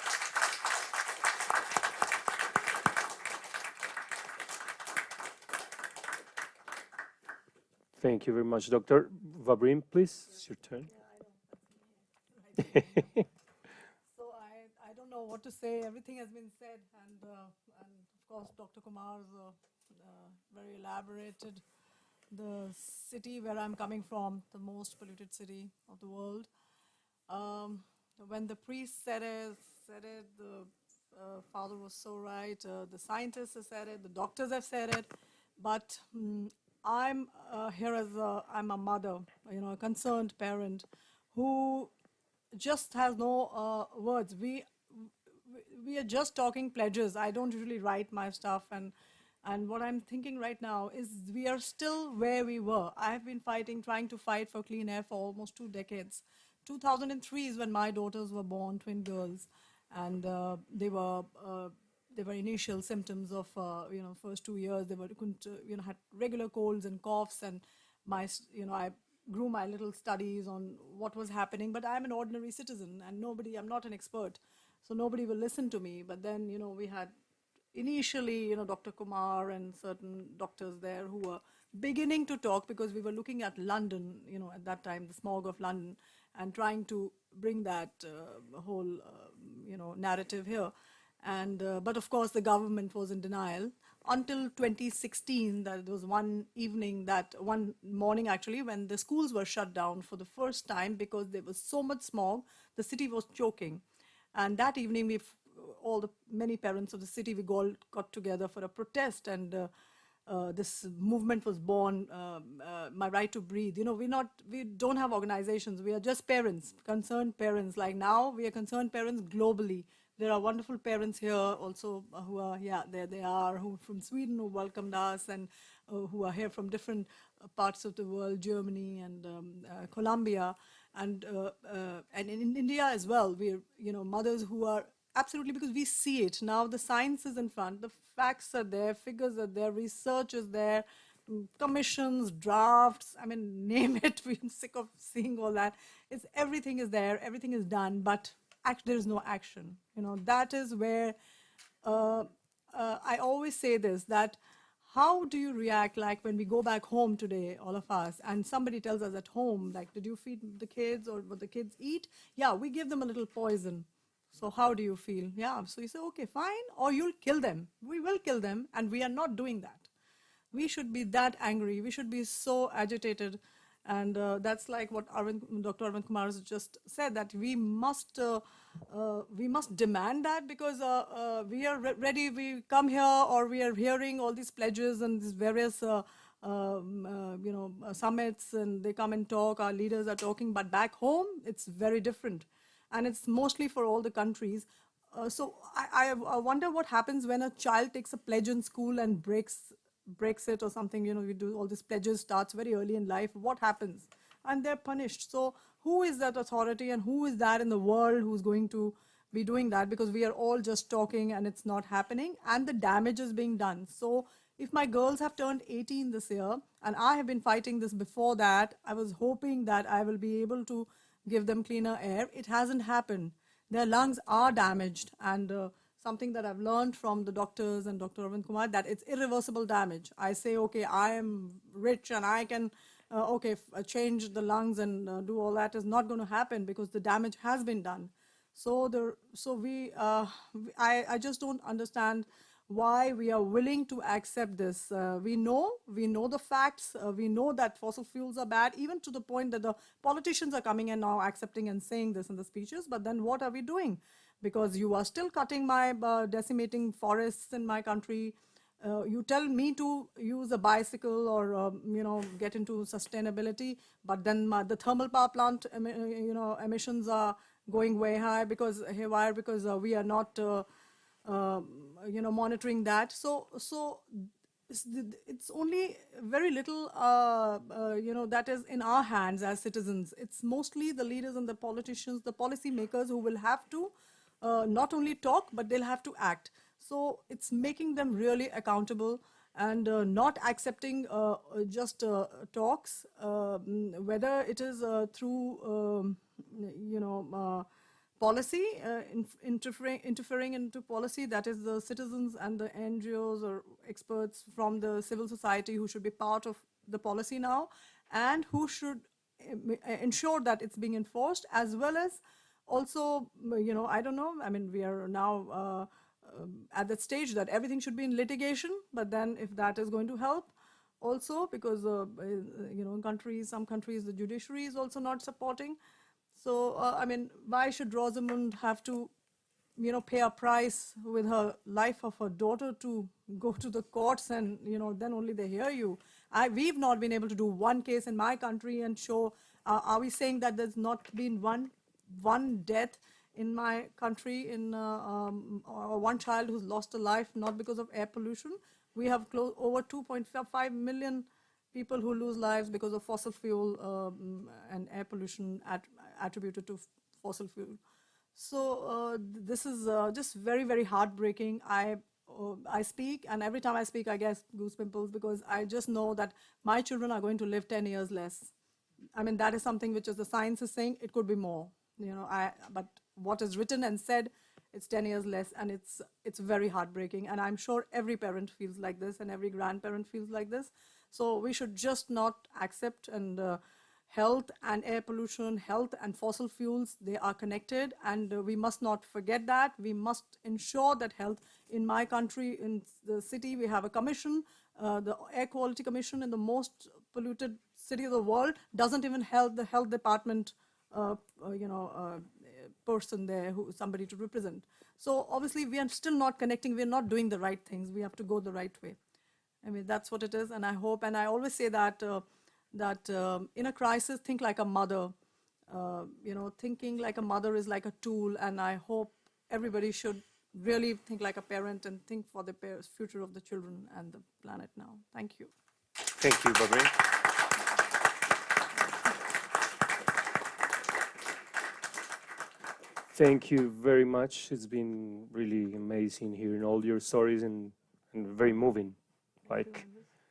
Thank you very much, Dr. Vabrim, please. It's your turn. So I don't know what to say. Everything has been said, and of course, Dr. Kumar's very elaborated. The city where I'm coming from, the most polluted city of the world. When the priest said it, the father was so right. The scientists have said it. The doctors have said it. but I'm here as I'm a mother, a concerned parent who just has no words. We are just talking pledges. I don't usually write my stuff, and what I'm thinking right now is we are still where we were. I have been trying to fight for clean air for almost 2 decades. 2003 is when my daughters were born, twin girls, and they were initial symptoms of first 2 years. They couldn't had regular colds and coughs, and I grew my little studies on what was happening. But I'm an ordinary citizen, and I'm not an expert, so nobody will listen to me. But then we had initially Dr. Kumar and certain doctors there who were beginning to talk, because we were looking at London, at that time, the smog of London, and trying to bring that whole narrative here. And but of course the government was in denial until 2016. That there was one morning actually, when the schools were shut down for the first time because there was so much smog, the city was choking. And that evening many parents of the city, we all got together for a protest, and this movement was born, My Right to Breathe. We don't have organizations. We are just parents, concerned parents. Like now, we are concerned parents globally. There are wonderful parents here also who are, there they are, who from Sweden, who welcomed us, and who are here from different parts of the world, Germany and Colombia, and in India as well. We're, mothers who are absolutely, because we see it now. The science is in front, the facts are there, figures are there, research is there, commissions, drafts, I mean, name it. We're sick of seeing all that. Everything is there, everything is done, but there is no action. That is where I always say this, that how do you react, like when we go back home today, all of us, and somebody tells us at home, like, did you feed the kids, or what the kids eat? Yeah, we give them a little poison. So how do you feel? Yeah, so you say, okay, fine, or you'll kill them. We will kill them, and we are not doing that. We should be that angry. We should be so agitated. And that's like what Dr. Arvind Kumar has just said, that we must demand that, because we are ready. We come here, or we are hearing all these pledges and these various summits, and they come and talk. Our leaders are talking, but back home, it's very different. And it's mostly for all the countries. So I wonder what happens when a child takes a pledge in school and breaks it or something. We do all these pledges, starts very early in life. What happens? And they're punished. So who is that authority, and who is that in the world who's going to be doing that? Because we are all just talking and it's not happening, and the damage is being done. So if my girls have turned 18 this year, and I have been fighting this before that, I was hoping that I will be able to give them cleaner air. It hasn't happened. Their lungs are damaged, and something that I've learned from the doctors and Dr. Arvind Kumar, that it's irreversible damage. I say, okay, I am rich and I can, change the lungs and do all that. Is not going to happen, because the damage has been done. I just don't understand why we are willing to accept this. We know the facts. We know that fossil fuels are bad, even to the point that the politicians are coming and now accepting and saying this in the speeches. But then what are we doing? Because you are still cutting my, decimating forests in my country. You tell me to use a bicycle or, get into sustainability, but then the thermal power plant, emissions are going way high because we are not, monitoring that. So it's only very little, that is in our hands as citizens. It's mostly the leaders and the politicians, the policy makers, who will have to not only talk, but they'll have to act. So it's making them really accountable, and not accepting just talks, whether it is through, policy, interfering into policy, that is the citizens and the NGOs or experts from the civil society who should be part of the policy now, and who should ensure that it's being enforced, as well as also, I don't know, I mean, we are now at that stage that everything should be in litigation, but then if that is going to help also, because, some countries, the judiciary is also not supporting. So, I mean, why should Rosamund have to pay a price with her life of her daughter to go to the courts and, then only they hear you. We've not been able to do one case in my country and show, are we saying that there's not been one death in my country or one child who's lost a life not because of air pollution? We have over 2.5 million people who lose lives because of fossil fuel and air pollution attributed to fossil fuel. So this is just very, very heartbreaking. I speak, and every time I speak, I get goosepimples because I just know that my children are going to live 10 years less. I mean, that is something which is the science is saying it could be more. But what is written and said, it's 10 years less, and it's very heartbreaking. And I'm sure every parent feels like this, and every grandparent feels like this. So we should just not accept, and health and air pollution, health and fossil fuels, they are connected, and we must not forget that. We must ensure that health in my country, in the city, we have a commission, the Air Quality Commission in the most polluted city of the world doesn't even help the health department person there, somebody to represent. So obviously we are still not connecting, we are not doing the right things, we have to go the right way. I mean, that's what it is, and I hope, and I always say that in a crisis, think like a mother. Thinking like a mother is like a tool, and I hope everybody should really think like a parent and think for the future of the children and the planet now. Thank you. Thank you, Babri. Thank you very much. It's been really amazing hearing all your stories and very moving. Like,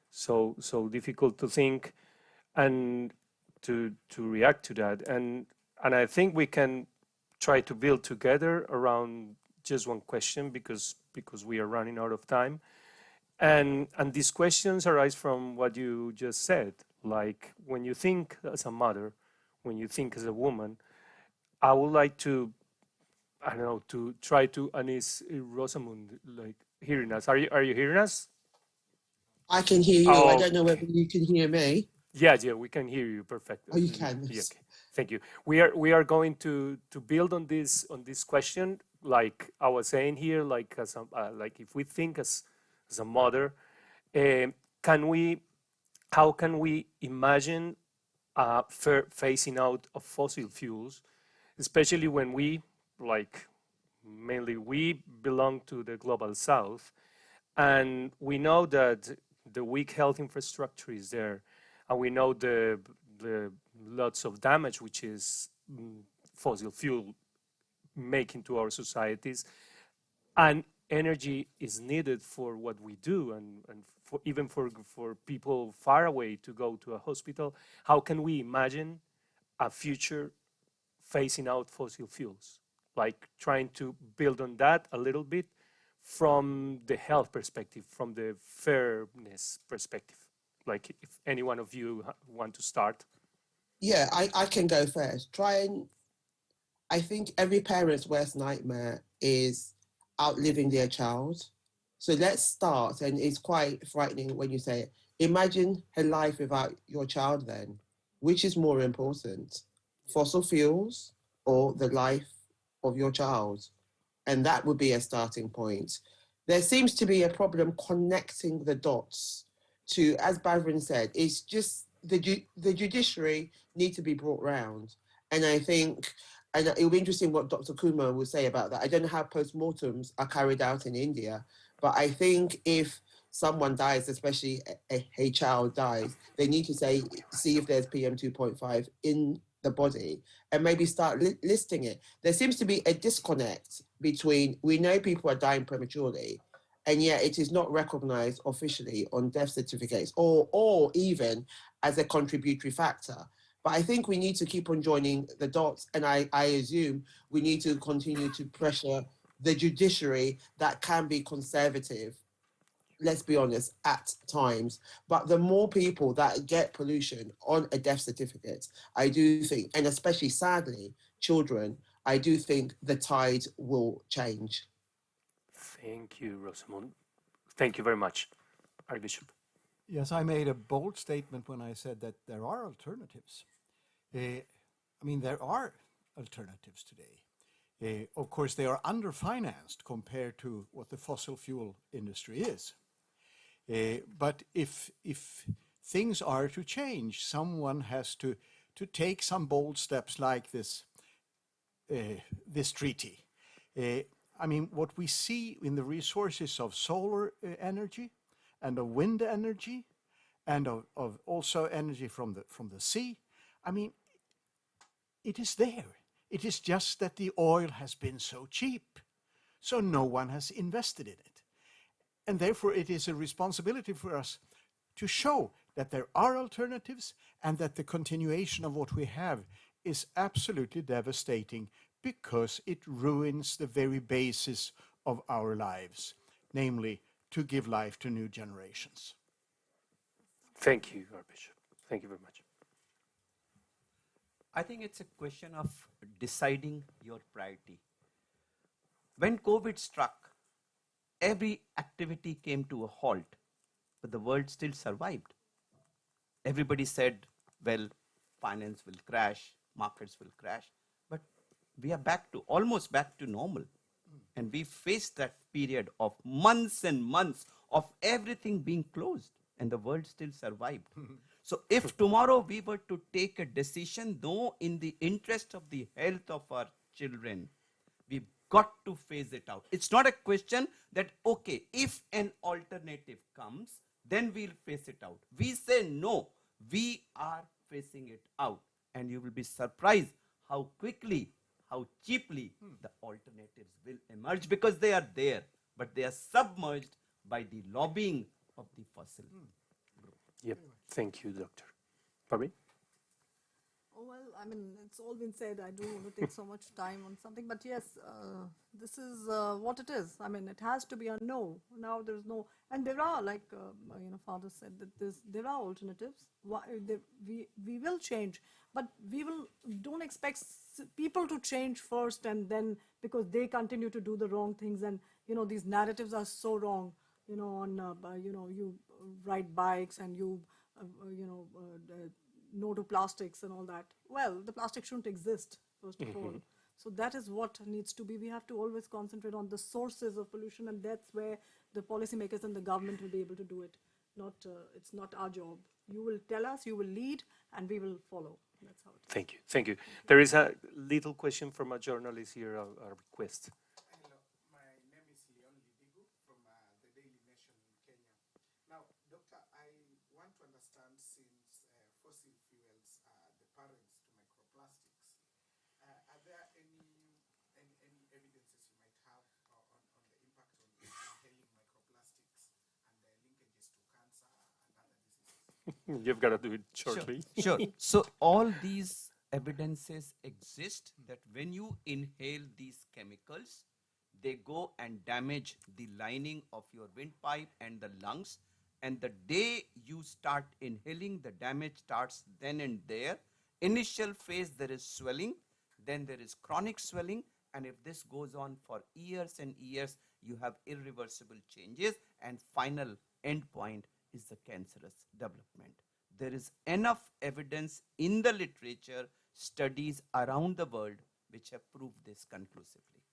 so difficult to think and to react to that. And I think we can try to build together around just one question because we are running out of time. And these questions arise from what you just said. Like, when you think as a mother, when you think as a woman, I would like to, I don't know, to try to, and is Rosamund like hearing us? Are you hearing us? I can hear you. Oh, I don't know whether you can hear me. Yeah, we can hear you perfectly. Oh, you can. Yeah, okay. Thank you. We are going to build on this question. Like I was saying here, like like if we think as a mother, how can we imagine fair phasing out of fossil fuels, especially when we, like mainly we, belong to the global south, and we know that the weak health infrastructure is there, and we know the lots of damage which is fossil fuel making to our societies, and energy is needed for what we do, and for even for people far away to go to a hospital. How can we imagine a future phasing out fossil fuels? Like trying to build on that a little bit from the health perspective, from the fairness perspective. Like if any one of you want to start. Yeah, I can go first. I think every parent's worst nightmare is outliving their child. So let's start, and it's quite frightening when you say it. Imagine a life without your child then. Which is more important, fossil fuels or the life of your child? And that would be a starting point. There seems to be a problem connecting the dots to, as Bavrin said, it's just the judiciary need to be brought round. And I think, and it will be interesting what Dr. Kumar will say about that. I don't know how postmortems are carried out in India, but I think if someone dies, especially a child dies, they need to see if there's PM 2.5 in the body and maybe start listing it. There seems to be a disconnect between, we know people are dying prematurely, and yet it is not recognized officially on death certificates or even as a contributory factor. But I think we need to keep on joining the dots, and I assume we need to continue to pressure the judiciary that can be conservative, let's be honest, at times. But the more people that get pollution on a death certificate, I do think, and especially sadly, children, I do think the tide will change. Thank you, Rosamund. Thank you very much, Archbishop. Yes, I made a bold statement when I said that there are alternatives. I mean, there are alternatives today. Of course, they are underfinanced compared to what the fossil fuel industry is. But if things are to change, someone has to take some bold steps like this treaty. I mean, what we see in the resources of solar energy and of wind energy and of also energy from the sea, I mean, it is there. It is just that the oil has been so cheap, so no one has invested in it. And therefore, it is a responsibility for us to show that there are alternatives and that the continuation of what we have is absolutely devastating because it ruins the very basis of our lives, namely to give life to new generations. Thank you, Archbishop. Thank you very much. I think it's a question of deciding your priority. When COVID struck, every activity came to a halt, but the world still survived. Everybody said, well, finance will crash, markets will crash, but we are almost back to normal. And we faced that period of months and months of everything being closed, and the world still survived. So if tomorrow we were to take a decision, though in the interest of the health of our children, we've got to phase it out. It's not a question that, okay, if an alternative comes, then we'll phase it out. We say no, we are phasing it out. And you will be surprised how quickly, how cheaply the alternatives will emerge, because they are there, but they are submerged by the lobbying of the fossil group. Yep. Thank you, Doctor. Pardon? Oh, well, I mean, it's all been said. I don't want to take so much time on something, but yes, this is what it is. I mean, it has to be a no. Now there's no, and there are, like Father said, that there are alternatives. We will change, but don't expect people to change first, and then because they continue to do the wrong things, and these narratives are so wrong. You ride bikes and no to plastics and all that. Well, the plastic shouldn't exist, first of all. So that is what needs to be. We have to always concentrate on the sources of pollution, and that's where the policymakers and the government will be able to do it. It's not our job. You will tell us, you will lead, and we will follow. That's how it is. Thank you. Thank you. There is a little question from a journalist here, a request. Hello, my name is Leon Lidigu from the Daily Nation in Kenya. Now, Doctor, I want to understand, since fossil fuels are the parents to microplastics, are there any evidences you might have on the impact on inhaling microplastics and the linkages to cancer and other diseases? You've got to do it shortly. Sure. So all these evidences exist that when you inhale these chemicals, they go and damage the lining of your windpipe and the lungs. And the day you start inhaling, the damage starts then and there. Initial phase, there is swelling, then there is chronic swelling. And if this goes on for years and years, you have irreversible changes. And final end point is the cancerous development. There is enough evidence in the literature, studies around the world, which have proved this conclusively.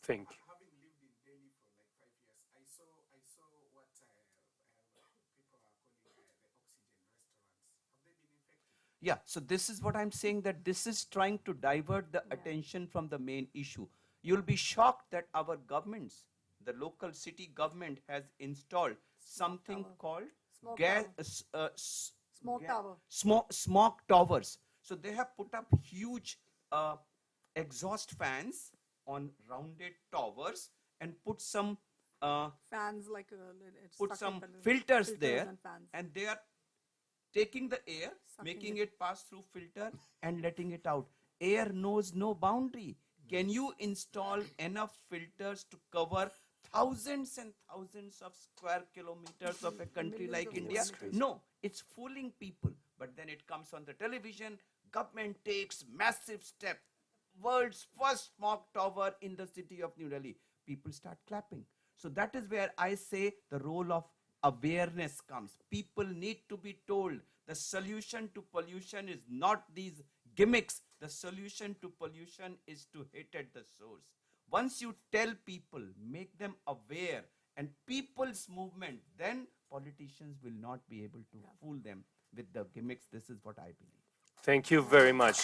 Thank you. Having lived in Delhi for like 5 years, I saw what people are calling the oxygen restaurants. Have they been infected? Yeah, so this is what I'm saying, that this is trying to divert the attention from the main issue. You'll be shocked that our governments, the local city government, has installed something called smoke towers. So they have put up huge exhaust fans on rounded towers and put some fans, like put some filters there, and they are taking the air, making it pass through filter and letting it out. Air knows no boundary. Can you install enough filters to cover thousands and thousands of square kilometers of a country like India? No, it's fooling people. But then it comes on the television, government takes massive step. World's first smoke tower in the city of New Delhi. People start clapping. So that is where I say the role of awareness comes. People need to be told the solution to pollution is not these gimmicks The solution to pollution is to hit at the source. Once you tell people, make them aware, and people's movement, then politicians will not be able to fool them with the gimmicks. This is what I believe. Thank you very much.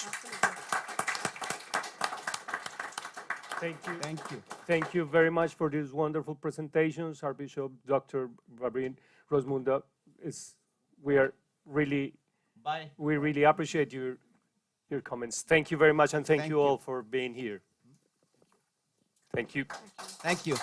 Thank you. Thank you. Thank you very much for these wonderful presentations, Archbishop Dr. Babrin Rosmunda. We really appreciate your comments. Thank you very much, and thank you all for being here. Thank you. Thank you.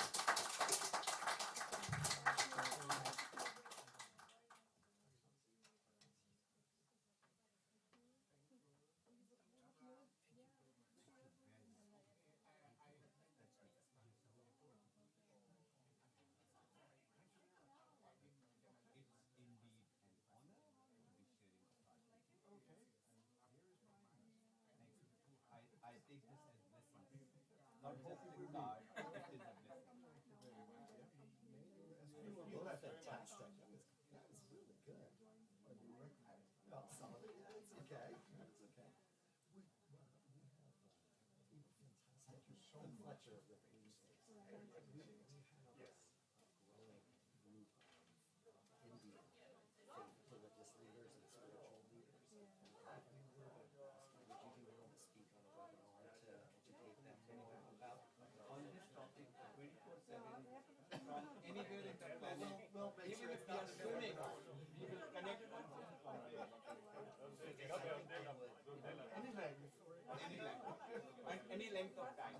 Any length of time.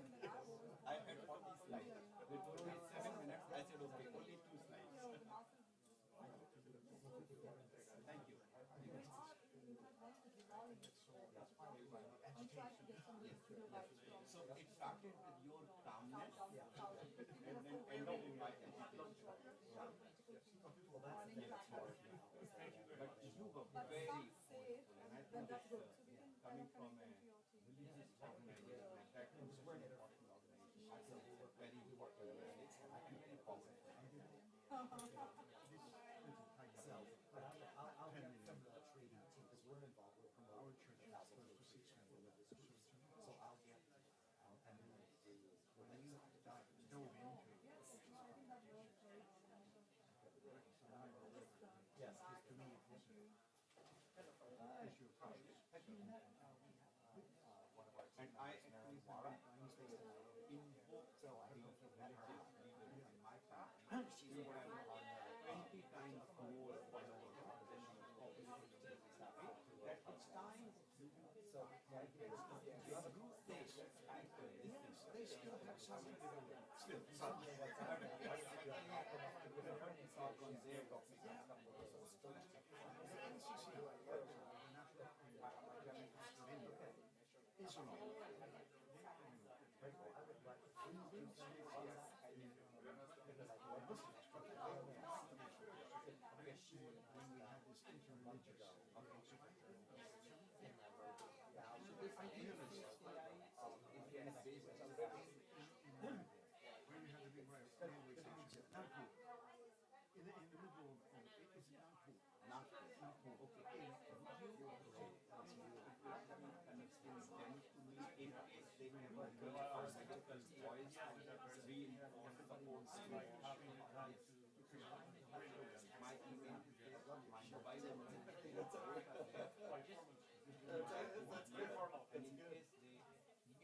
I had 40 slides. They told me 7 minutes. I said, okay, only 2 slides. Thank you. So it started with your calmness and then ended in my education. But you were very forceful, and I think it's coming from a religious organization like that, it's very important organization. I think it's a very important organization. I can very powerful. I'll hand it from the trading team because we're involved with our church has a association of religious churches. So I'll get and then when you dove into it. Yes, because to me it was issue of conscience. And I actually invoke the religious leaders in my family. You have 20 times more followers than the population of this country. That takes time. So, like you say, They still have some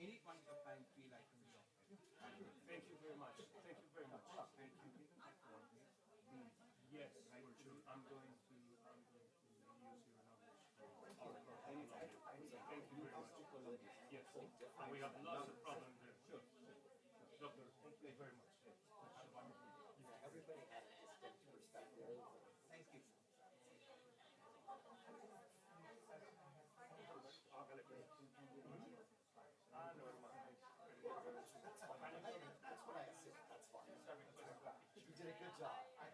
any point of time feel like to be Thank you very much. Thank you very much. Thank you. Yes, for sure. I'm going to use your numbers for our program. Thank you very much. Yes, we have lots of problems there. Sure. Doctor, thank you very much. everybody has a distinct perspective. Thank you. That's what I assume. That's fine. You did a good job. I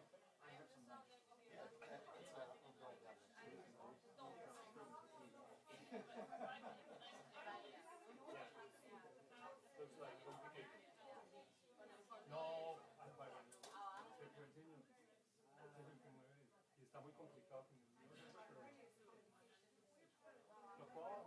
have some. Yeah, that's I'm going down Looks like complicated. No, está muy complicado. Lo puedo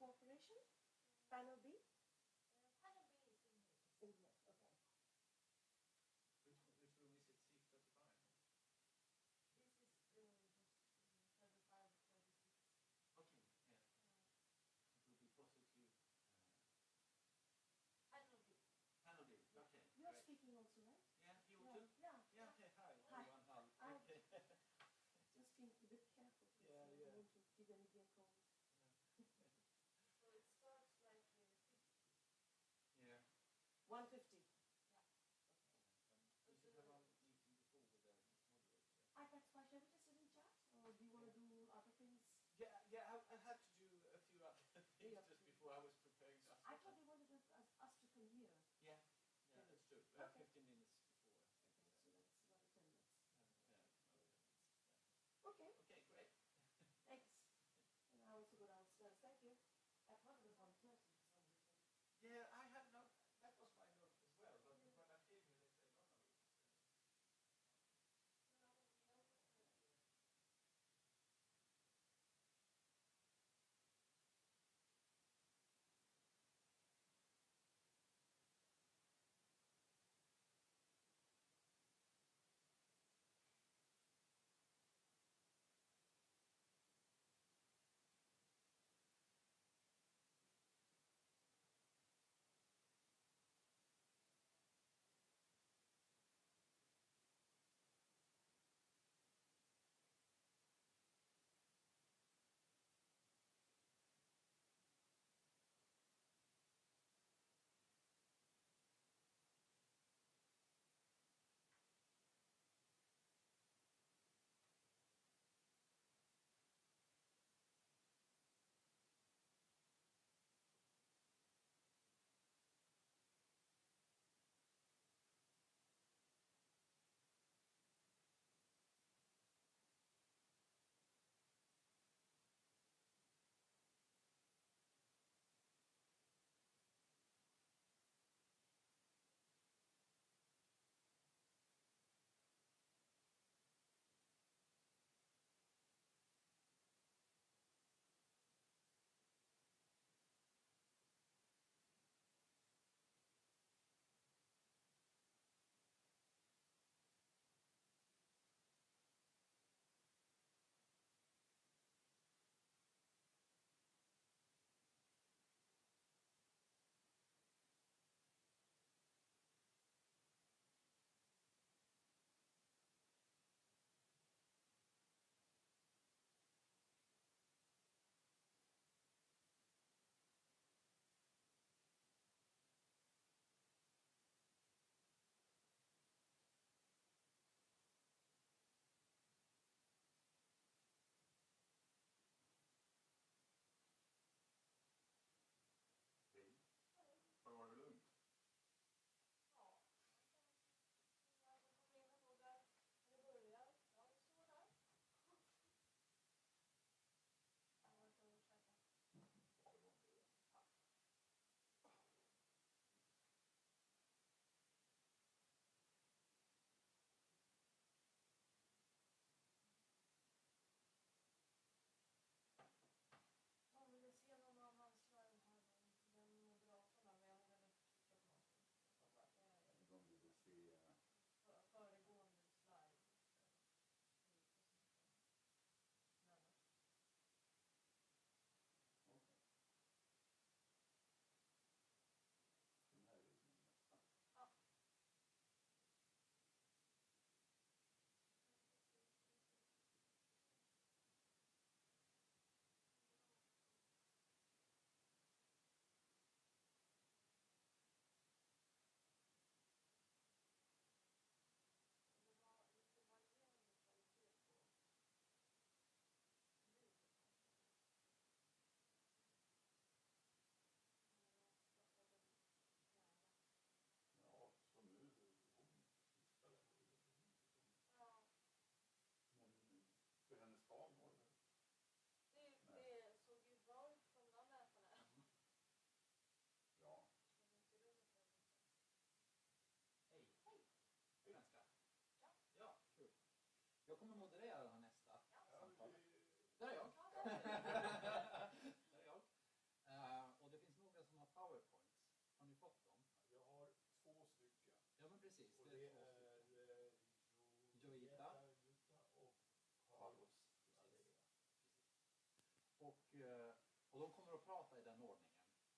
cooperation? Panel B? Panel B is in here. In here, okay. Which room is it? C35? This is just 35, 36. Okay, yeah. It will be closer to Panel B. panel B. Okay, You're great. speaking also, right? Yeah, you Yeah. too? Yeah. Yeah, okay, hi. Hi. Everyone, hi. Hi. Okay. Just being a bit careful. Because Yeah, I yeah. don't want to give any calls. So it starts like 50. Yeah. 150. We should have our meeting before with the moderator. That's why. Shall we just sit and chat? Or do you want to do other things? Yeah, I had to do a few other things just before I was preparing stuff. I thought you wanted us to come here. Yeah, that's true. Okay. 15 minutes before. Okay, so that's another 10 minutes. Yeah, another 10 minutes. Okay, Okay, great. thanks. And I also go downstairs. Thank you. I thought it was 1:30 for some reason. Yeah, I had no. That was my note as well. But when I came here, they said no. Vad var det lugnt? Ja. Jag kommer in och frågar när det börjar. Ja, det står där. Jag var ute och käka. Ja, vi vill se någon av hans slarv här. Den moderaterna med om den inte skickat någonting. Jag sa att det är De vill se... föregående slide. Den här är min nästa. Ja. Det var lite varierande kvalitet på ljudet. Ja, som nu hon sista där. Ja. Men för hennes barn var det... Det såg ju bra ut från de mätarna. Ja. Men inte rummet var det inte. Hej. Hej. Svenska. Ja. Ja, kul. Jag kommer moderera nästa Ja. samtal. Där är jag. Ja, där är du. Där är jag. Och de kommer att prata i den ordningen också.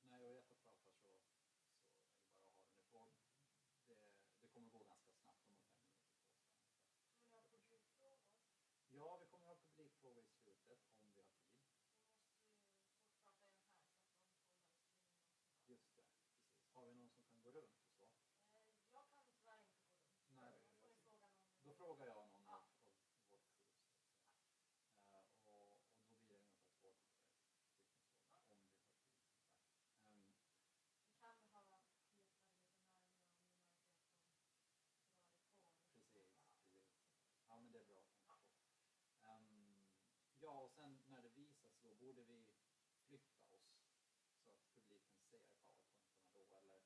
Så när jag vet att pratar så är det bara att ha den i form. Det kommer gå ganska snabbt, om 5 minuter på sig. Kommer ni ha publikfrågor? Ja, vi kommer att ha publikfrågor i slutet om vi har tid. Då måste folk prata i den här så att de får livestreaming också. Just det, precis. Har vi någon som kan gå runt och så? Jag kan tyvärr inte gå runt. Nej, Då får ni fråga någon. då frågar jag någon av vårt crew. Och då blir det ungefär 2 stycken sådana om vi har tid. Vi kan behöva peta lite närmare om ni märker att de drar ifrån. Precis. Ja, men det är bra att tänka på. Ja, och sen när det visas då borde vi flytta oss så att publiken ser powerpointerna då, eller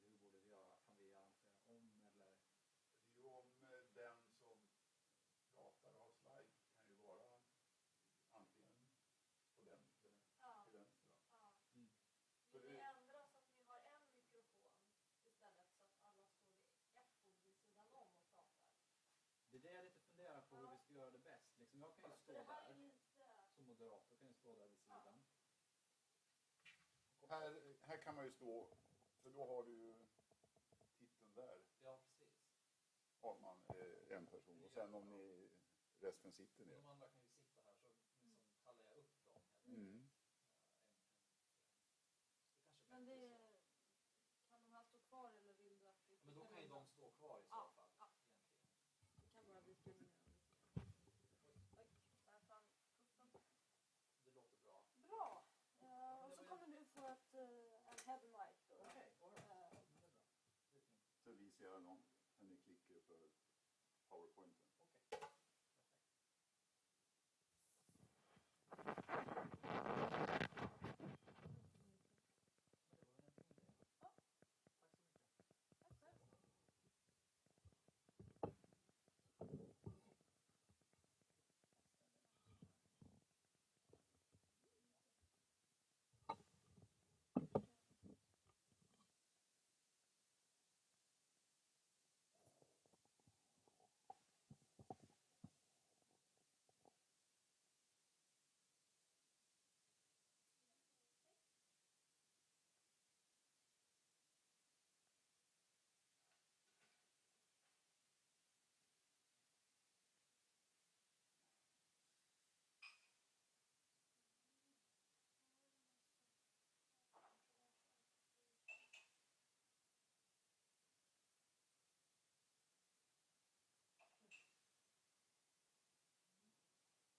hur borde vi göra? Kan vi arrangera om, eller? Det är ju om den som pratar och har slide kan ju vara antingen på den till vänster. Ja. Mm. Så Vill ni ändra så att ni har en mikrofon istället så att alla står vid ett bord vid sidan om och pratar? Det är det jag lite funderar på hur vi ska göra det bäst. Liksom, jag kan ju stå Det här är där lite... som moderator, kan ju stå där vid sidan. Här kan man ju stå, för då har du ju titeln där. Ja, precis. Har man en person och sen om ni resten sitter ner. De andra kan ju sitta här så liksom kallar jag upp dem. Mm. Men det... Kan de här stå kvar eller vill du att vi... Men då kan ju de stå kvar i så fall. Egentligen. Vi kan bara vika ner dem lite. Oj, där fram kuffen. Det låter bra. Bra! Och så kommer du få en headmic då. Okej, all right. Det är bra. Så visar jag någon när ni klickar för powerpointen. Okej.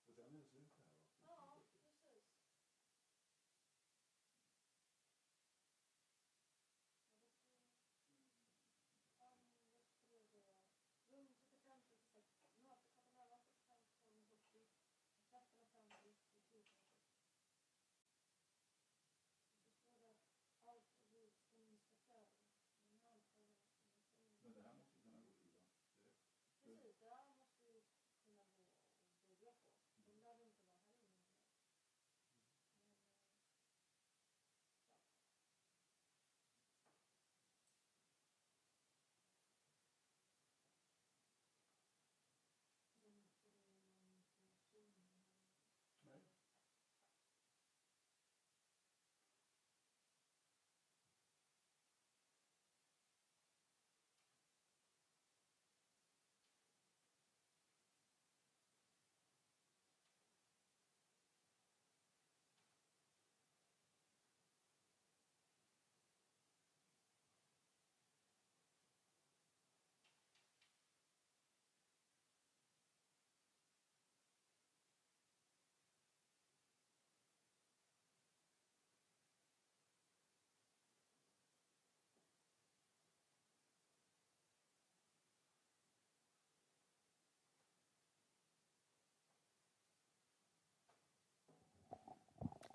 Och sen är det slut här va? Ja, precis. Rum 35, 36, möte klockan 11, 45, 12, 40, 13, 50, 14. Så står det allt utställningsbefäl. Men det här måste kunna gå vidare direkt. Precis, det här måste vi kunna gå och börja på. De lär inte vara här inne. Nej.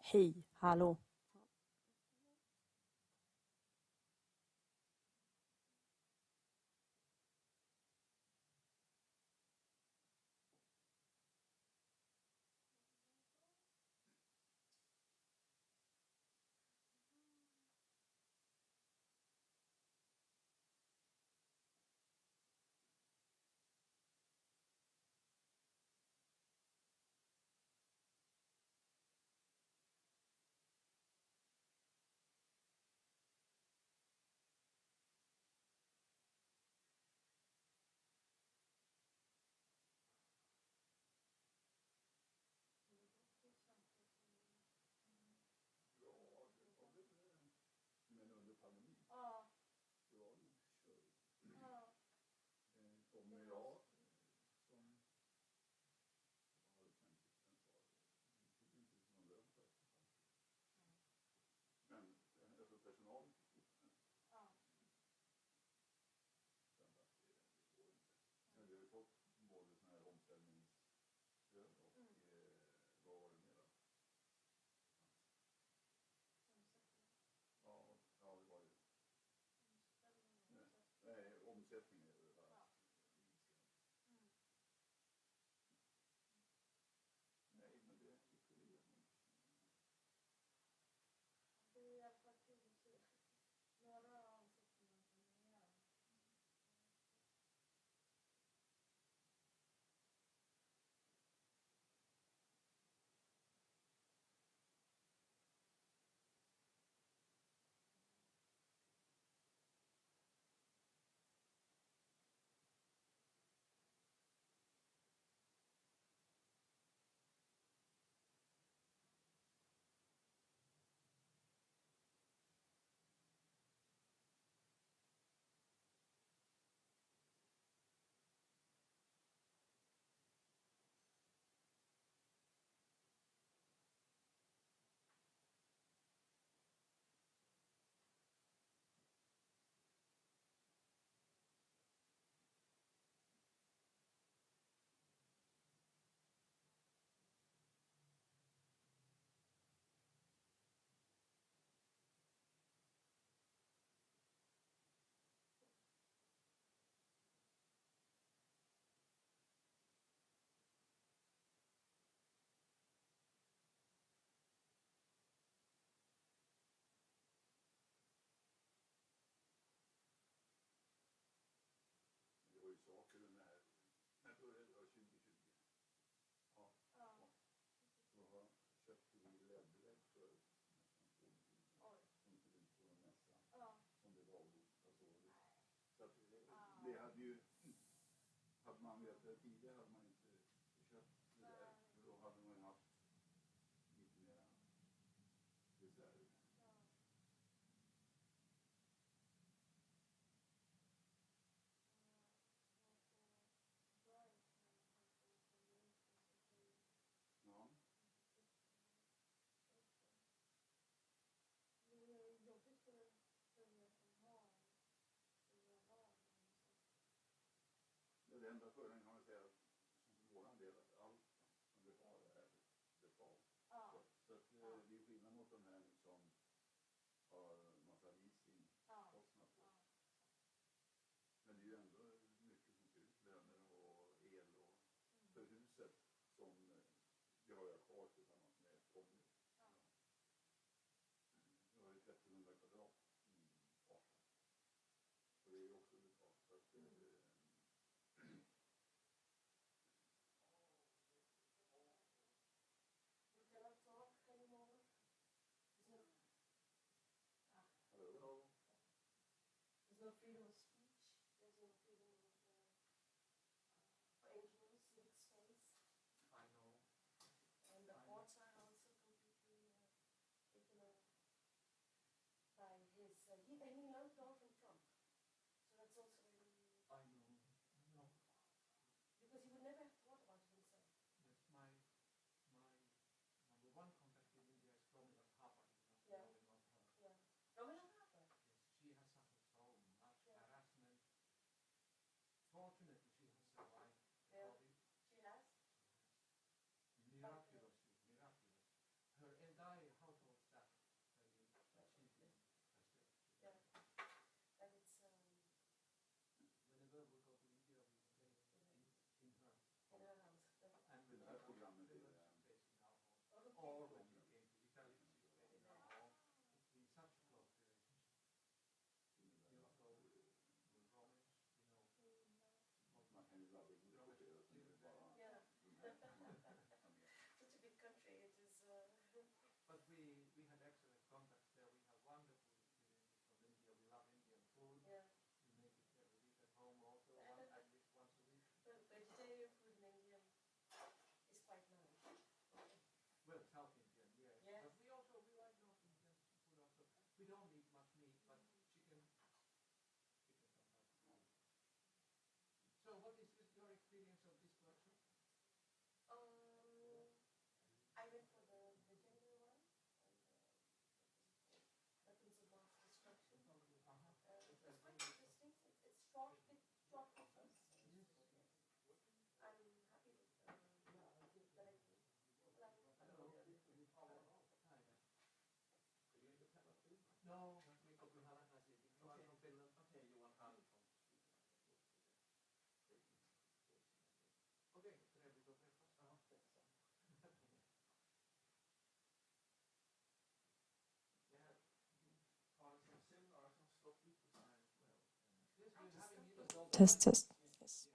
Hej, hallå. målsättningen är att minska. Nej, men det är inte det. Det är i alla fall kul att se några ansikten man känner igen. Det var ju saker när började det 2020. Ja. Då köpte vi lädervägg för nästan 2 miljoner. Som tog ut på en mässa. Som det var så att det hade ju, hade man vetat det tidigare hade man inte köpt det där. För då hade man ju haft lite mer reserv. Ja. Det är jobbigt för er som har stora barn. Det enda fördelen kan man säga att som för våran del att allt som vi har är betalt. Så att det är skillnad mot de här som har massa leasingkostnader på. Men det är ju ändå mycket som ska ut, löner och el och för huset som vi har kvar tillsammans med Tommy. Vi har ju 1300 kvadrat i 18. Och det är ju också betalt. Så att Can I talk anymore? Hello. There's no freedom of speech. There's no freedom of arrangement, civic space. I know. And the courts are also completely taken over by his. And he learned it all from Trump. So that's also very. I know. Because he would never have thought about it himself. Yes, my number one contact in India is Dominic Harper. Yeah. Yeah. Dominic Harper. Yes, she has suffered so much harassment. Fortunately, she has survived the COVID. She has? Miraculously. Her entire household staff tell you that she's been herself. Yeah. And it's whenever we go to India, we stay in her house. And det här programmet är stays in our home. Or when she came to Italy, she stayed in our home. It's been such a close relationship. You also with Romesh, you know. man kan ju bli importerad som det bara. Yeah. Such a big country, it is. But we had excellent contacts there. We have wonderful experiences from India. We love Indian food. Yeah. We make it every week at home also, at least once a week. Well, vegetarian food in India is quite nice. Well, South Indian, yes. Yes. But we like North Indian food also. We don't eat much meat, but chicken sometimes. So what is your experience of this workshop? I went for the gender one, and weapons of mass destruction. It was quite interesting. It's short pictures. I'm happy with that. No, Test, test. Yes.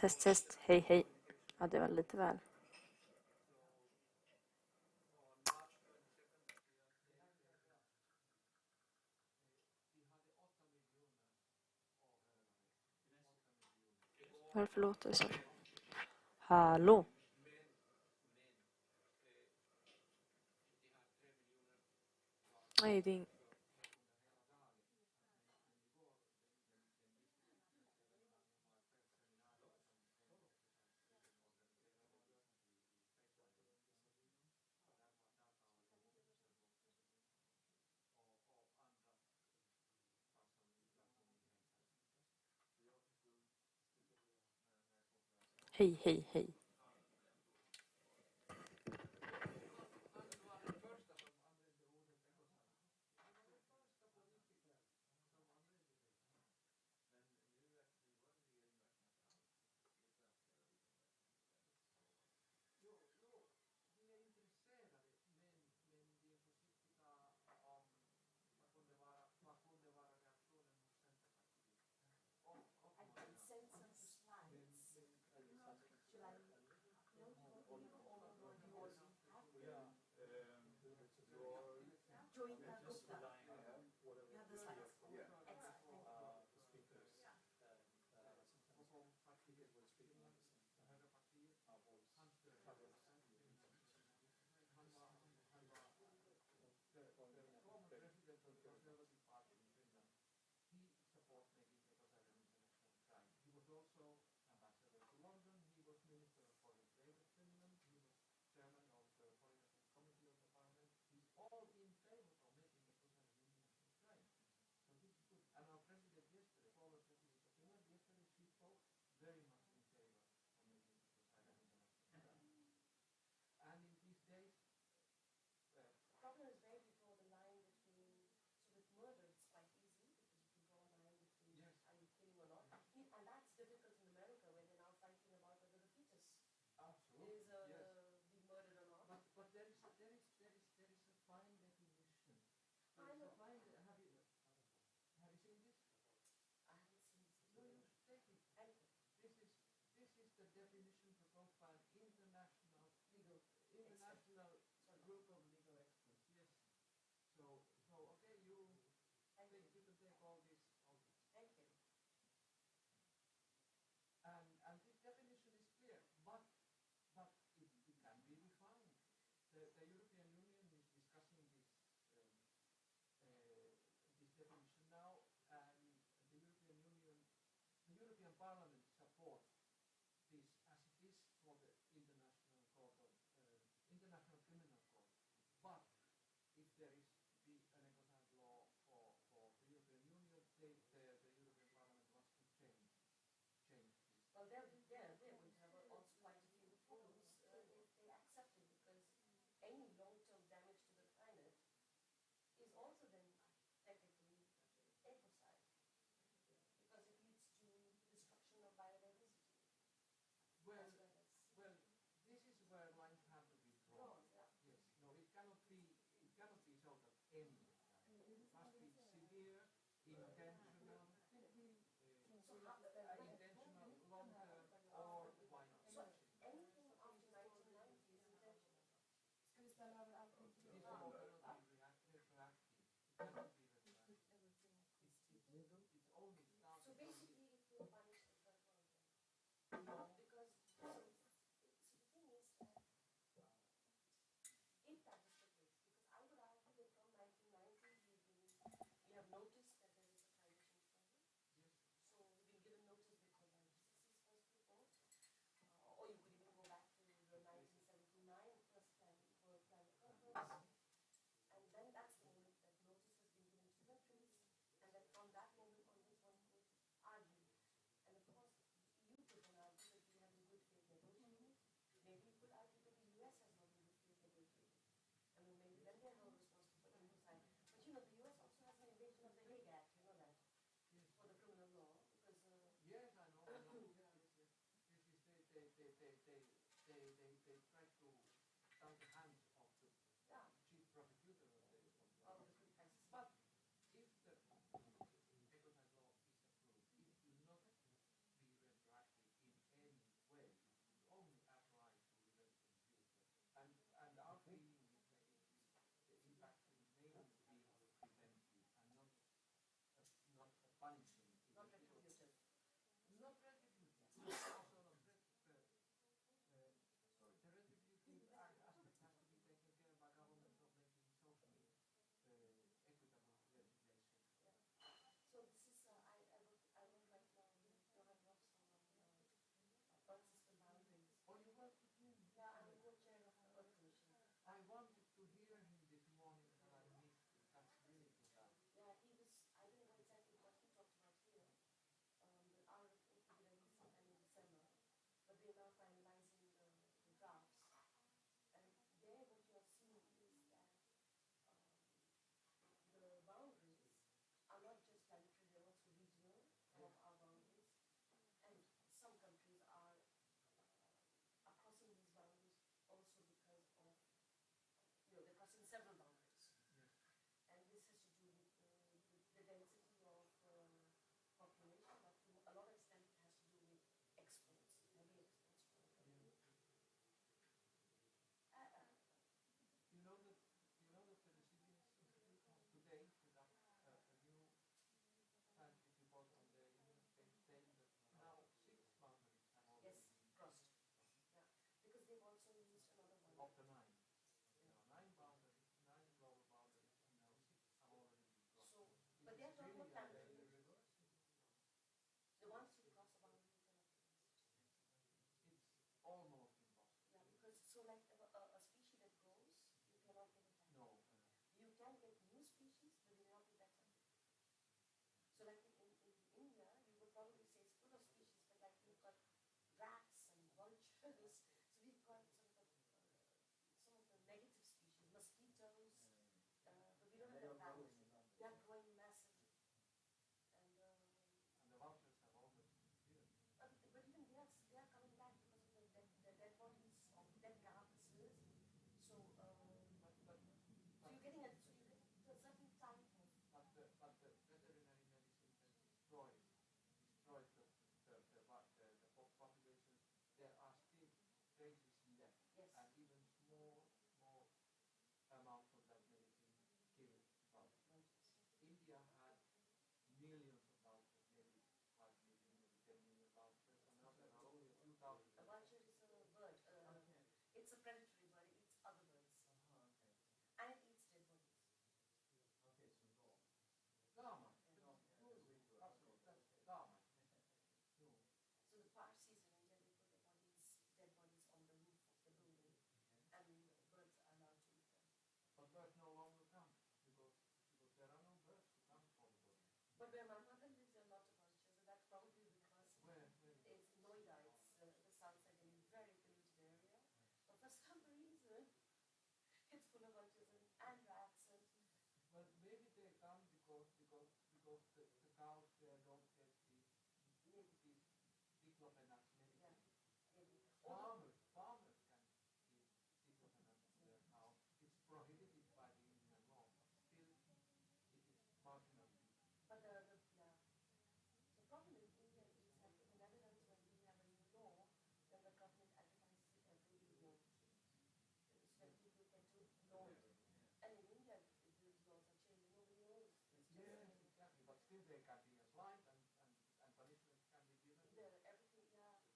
Test, test. Hej, hej. Ja, det var lite väl. Varför låter det så? Hallå? Nej, det är hej, hej, hej. they try to tie the hands of the chief prosecutor of the but if the economic law is approved, it will not be retroactive in any way. It will only apply to events in the future. And our feeling is that the impact will mainly be preventive and not a punishing. Not retributive. Not retributive. Also not the retributive aspect has to be taken care by governments of making socially equitable legislation. So this is, I would like to have worked on earth system boundaries. Oh, you work with him? Yeah, I'm the co-chair of the Earth Commission. I wanted to hear him this morning, but I missed it. That's really too bad. Yeah, he was, I don't know exactly what he talked about here, but our evidence sometime in December, but they're now finalizing the drafts. And there what you are seeing is that the boundaries are not just planetary, they're also regional, some of our boundaries. And some countries are crossing these boundaries also because of, they're crossing several boundaries. Yes. And this has to do with the density of population, but to a lot of extent it has to do with exports, heavy exports from the country. You know that the Resilience Institute has today put up a new scientific report on the United States saying that now 6 boundaries have already Yes, crossed. Yeah, because they've also used another one. of the 9. You know, 9 boundaries, 9 global boundaries, and now 6 have already been crossed. So, but they're talking about planetary. The ones who cross the boundary cannot be crossed. It's almost impossible. Yeah, because so like a species that goes, you cannot get it back. No. You can get new species, but they may not be better. So like in India, you would probably say it's full of species, but like we've got rats and vultures, so we've got some of the negative species, mosquitoes, but we don't have that balance. They are growing massively. And the vultures have almost disappeared. but even they are coming back because of the dead bodies of dead carcasses. So so you're getting to a certain type of. But the veterinary medicine has destroyed the populations. There are still traces left, Yes. and even small amounts of that medicine kill vultures. India had millions of vultures, maybe 5 million, maybe 10 million vultures, and now there are only a few thousand. A vulture is a bird. It's a predatory bird. It eats other birds. And it eats dead bodies. Okay, so Dharma. Absolutely, that's Dharma. So the Parsis in India, they put dead bodies on the roof of the building, and birds are allowed to eat them. But birds no longer come because there are no birds to come for the body. But where my mother lives, there are lots of vultures, and that's probably because it's Noida, it's the south side, in a very polluted area. But for some reason, it's full of vultures and rats. Well, maybe they come because the cows there don't get these diclofenac medicine. Farmers can give diclofenac to their cows. It's prohibited by the Indian law, but still it is marginal. But the problem in India is that in the Netherlands, when we have a new law, then the government advertises it every evening, so that people get to know it. And in India, these laws are changing. Nobody knows. Yes, exactly. But still, they can be applied, and punishments can be given. Everything, yeah.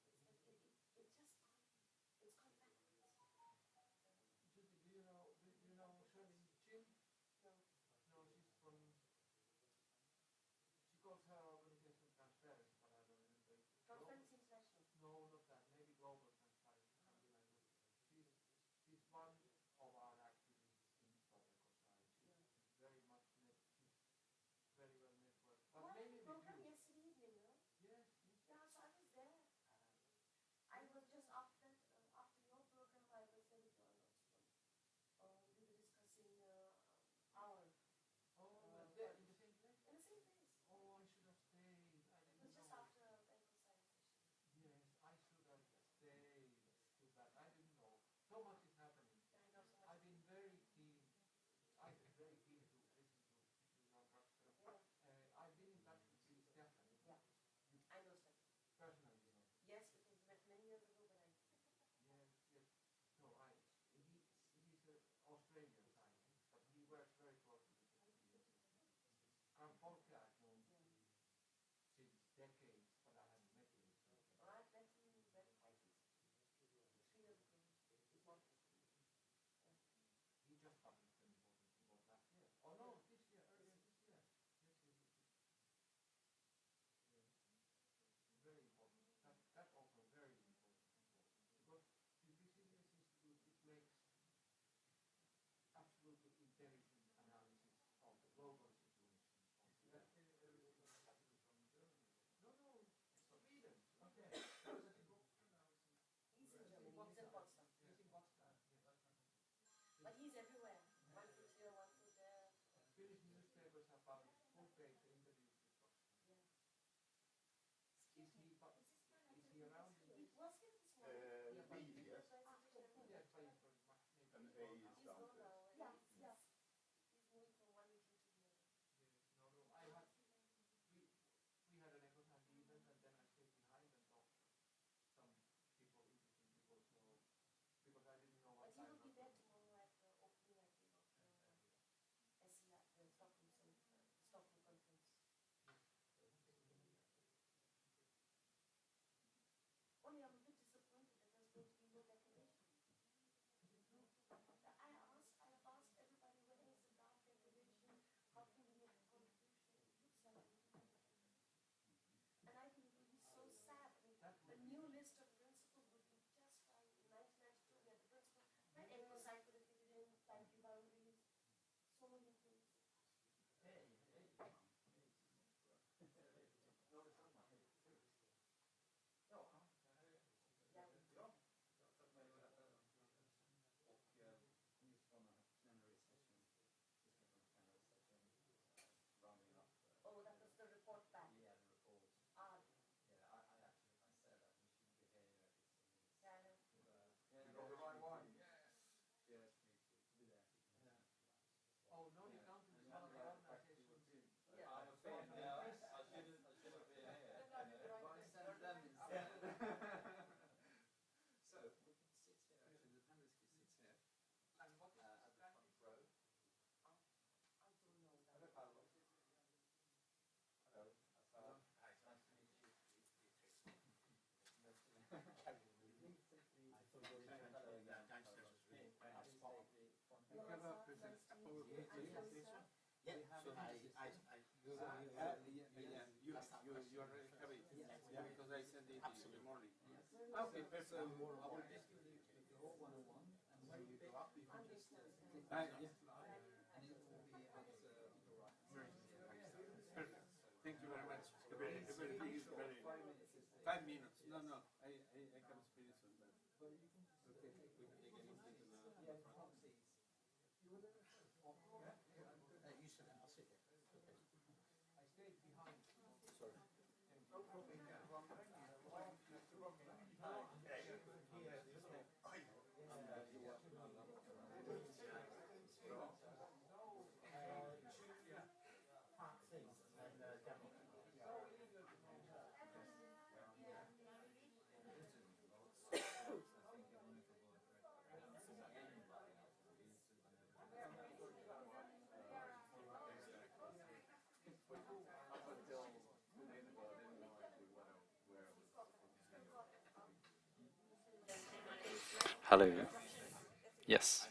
about who created the interview with Dr. Is he around? It was here this morning. Yes. Yeah, by maybe. And A is down there. Yes, yes. He's moving from one meeting to the other. No, I had we had an echo time event, and then I stayed behind and talked some people, interesting people, so because I didn't know what But he time. will be there tomorrow at the opening, I think, of the SEI, the Stockholm conference. Only I'm a bit disappointed that there's going to be no declaration. I have asked everybody, when is the draft declaration? How can we make a contribution? It looks like we don't have it. And I think it will be so sad. I mean, the new list of principles would be just fine. In 1992, we had the principle, right? Ecocide could have fitted in, planetary boundaries, so many things. Oh, that was the report back. Yeah, the report. Ah, Yeah, I actually said that he shouldn't be here. yeah, I know. You got the right one. Yes, me too. To be there. Oh, no, you can't do this one of the organizations. Yeah. I was saying, I shouldn't be here. Why send them instead? So, we can sit here, actually, the panelists can sit here. And what is at the front row? I don't know that. Hello, Paolo. Hello. Hello. Hi, nice to meet you. You can present a PowerPoint presentation. Yeah, So you are ready to have it? Yeah, because I sent it in the morning. Okay, perfect. I will just give you the whole 101, and when you go up, you can just click Yeah. and it will be at your right. Perfect. Thank you very much. Everything is very. 5 minutes is 5 minutes. No, I can speak on that. But you can Okay, we can take it into the. yeah, proxies. You sit down, I'll sit here. I stayed behind. Sorry. Hello. Yes.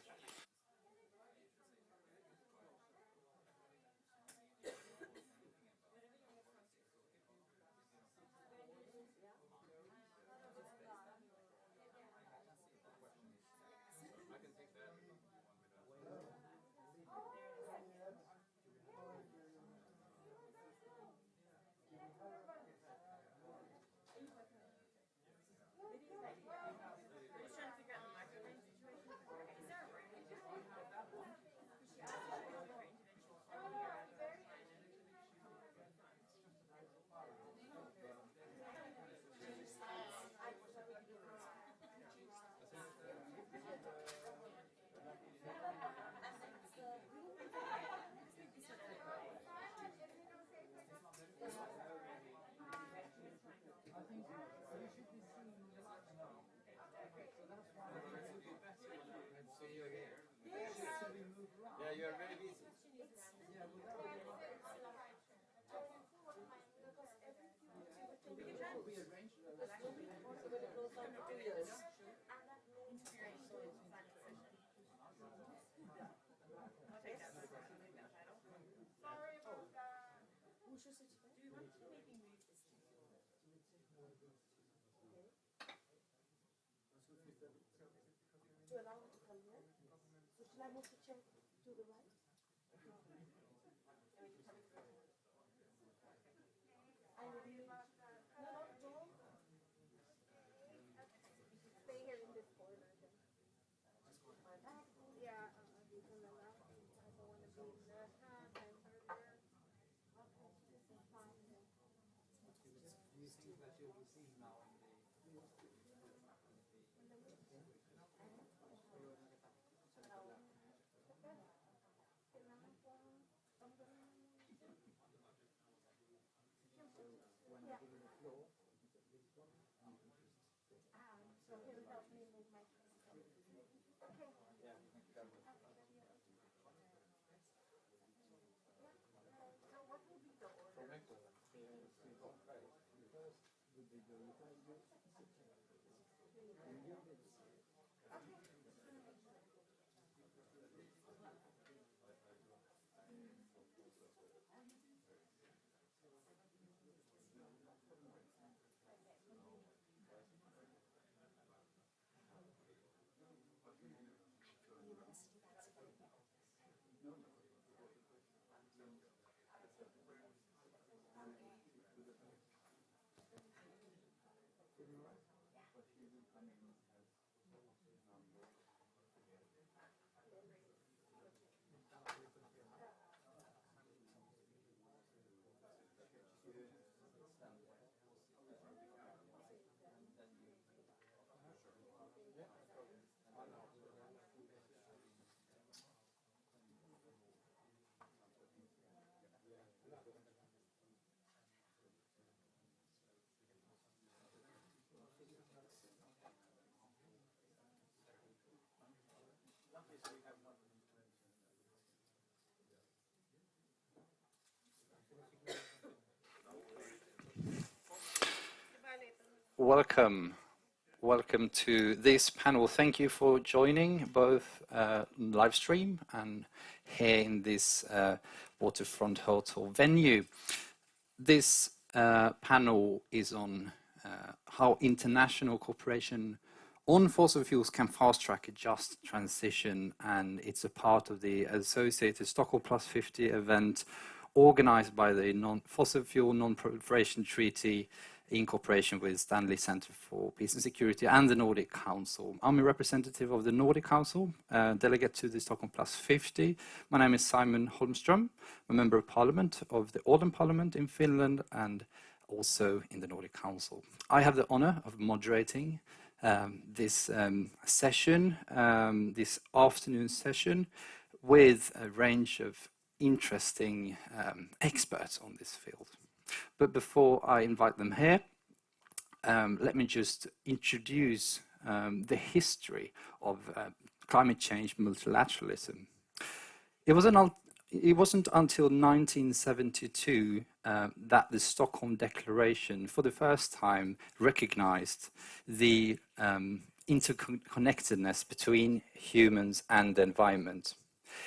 Yeah, you're very busy. To allow him to come here. So should I move the chair to the right? I will be. No, don't. Stay here in this corner then. Just put my back. Yeah, you can allow. I don't want to be in the hand and earlier. Welcome. Welcome to this panel. Thank you for joining both live stream and here in this waterfront hotel venue. This panel is on how international cooperation on fossil fuels can fast-track a just transition, and it's a part of the associated Stockholm+50 event organized by the Fossil Fuel Non-Proliferation Treaty in cooperation with Stanley Center for Peace and Security and the Nordic Council. I'm a representative of the Nordic Council, delegate to the Stockholm+50. My name is Simon Holmström. I'm a member of Parliament of the Åland Parliament in Finland and also in the Nordic Council. I have the honor of moderating this session, this afternoon session, with a range of interesting experts on this field. But before I invite them here, let me just introduce the history of climate change multilateralism. It wasn't until 1972 that the Stockholm Declaration, for the first time, recognized the interconnectedness between humans and the environment.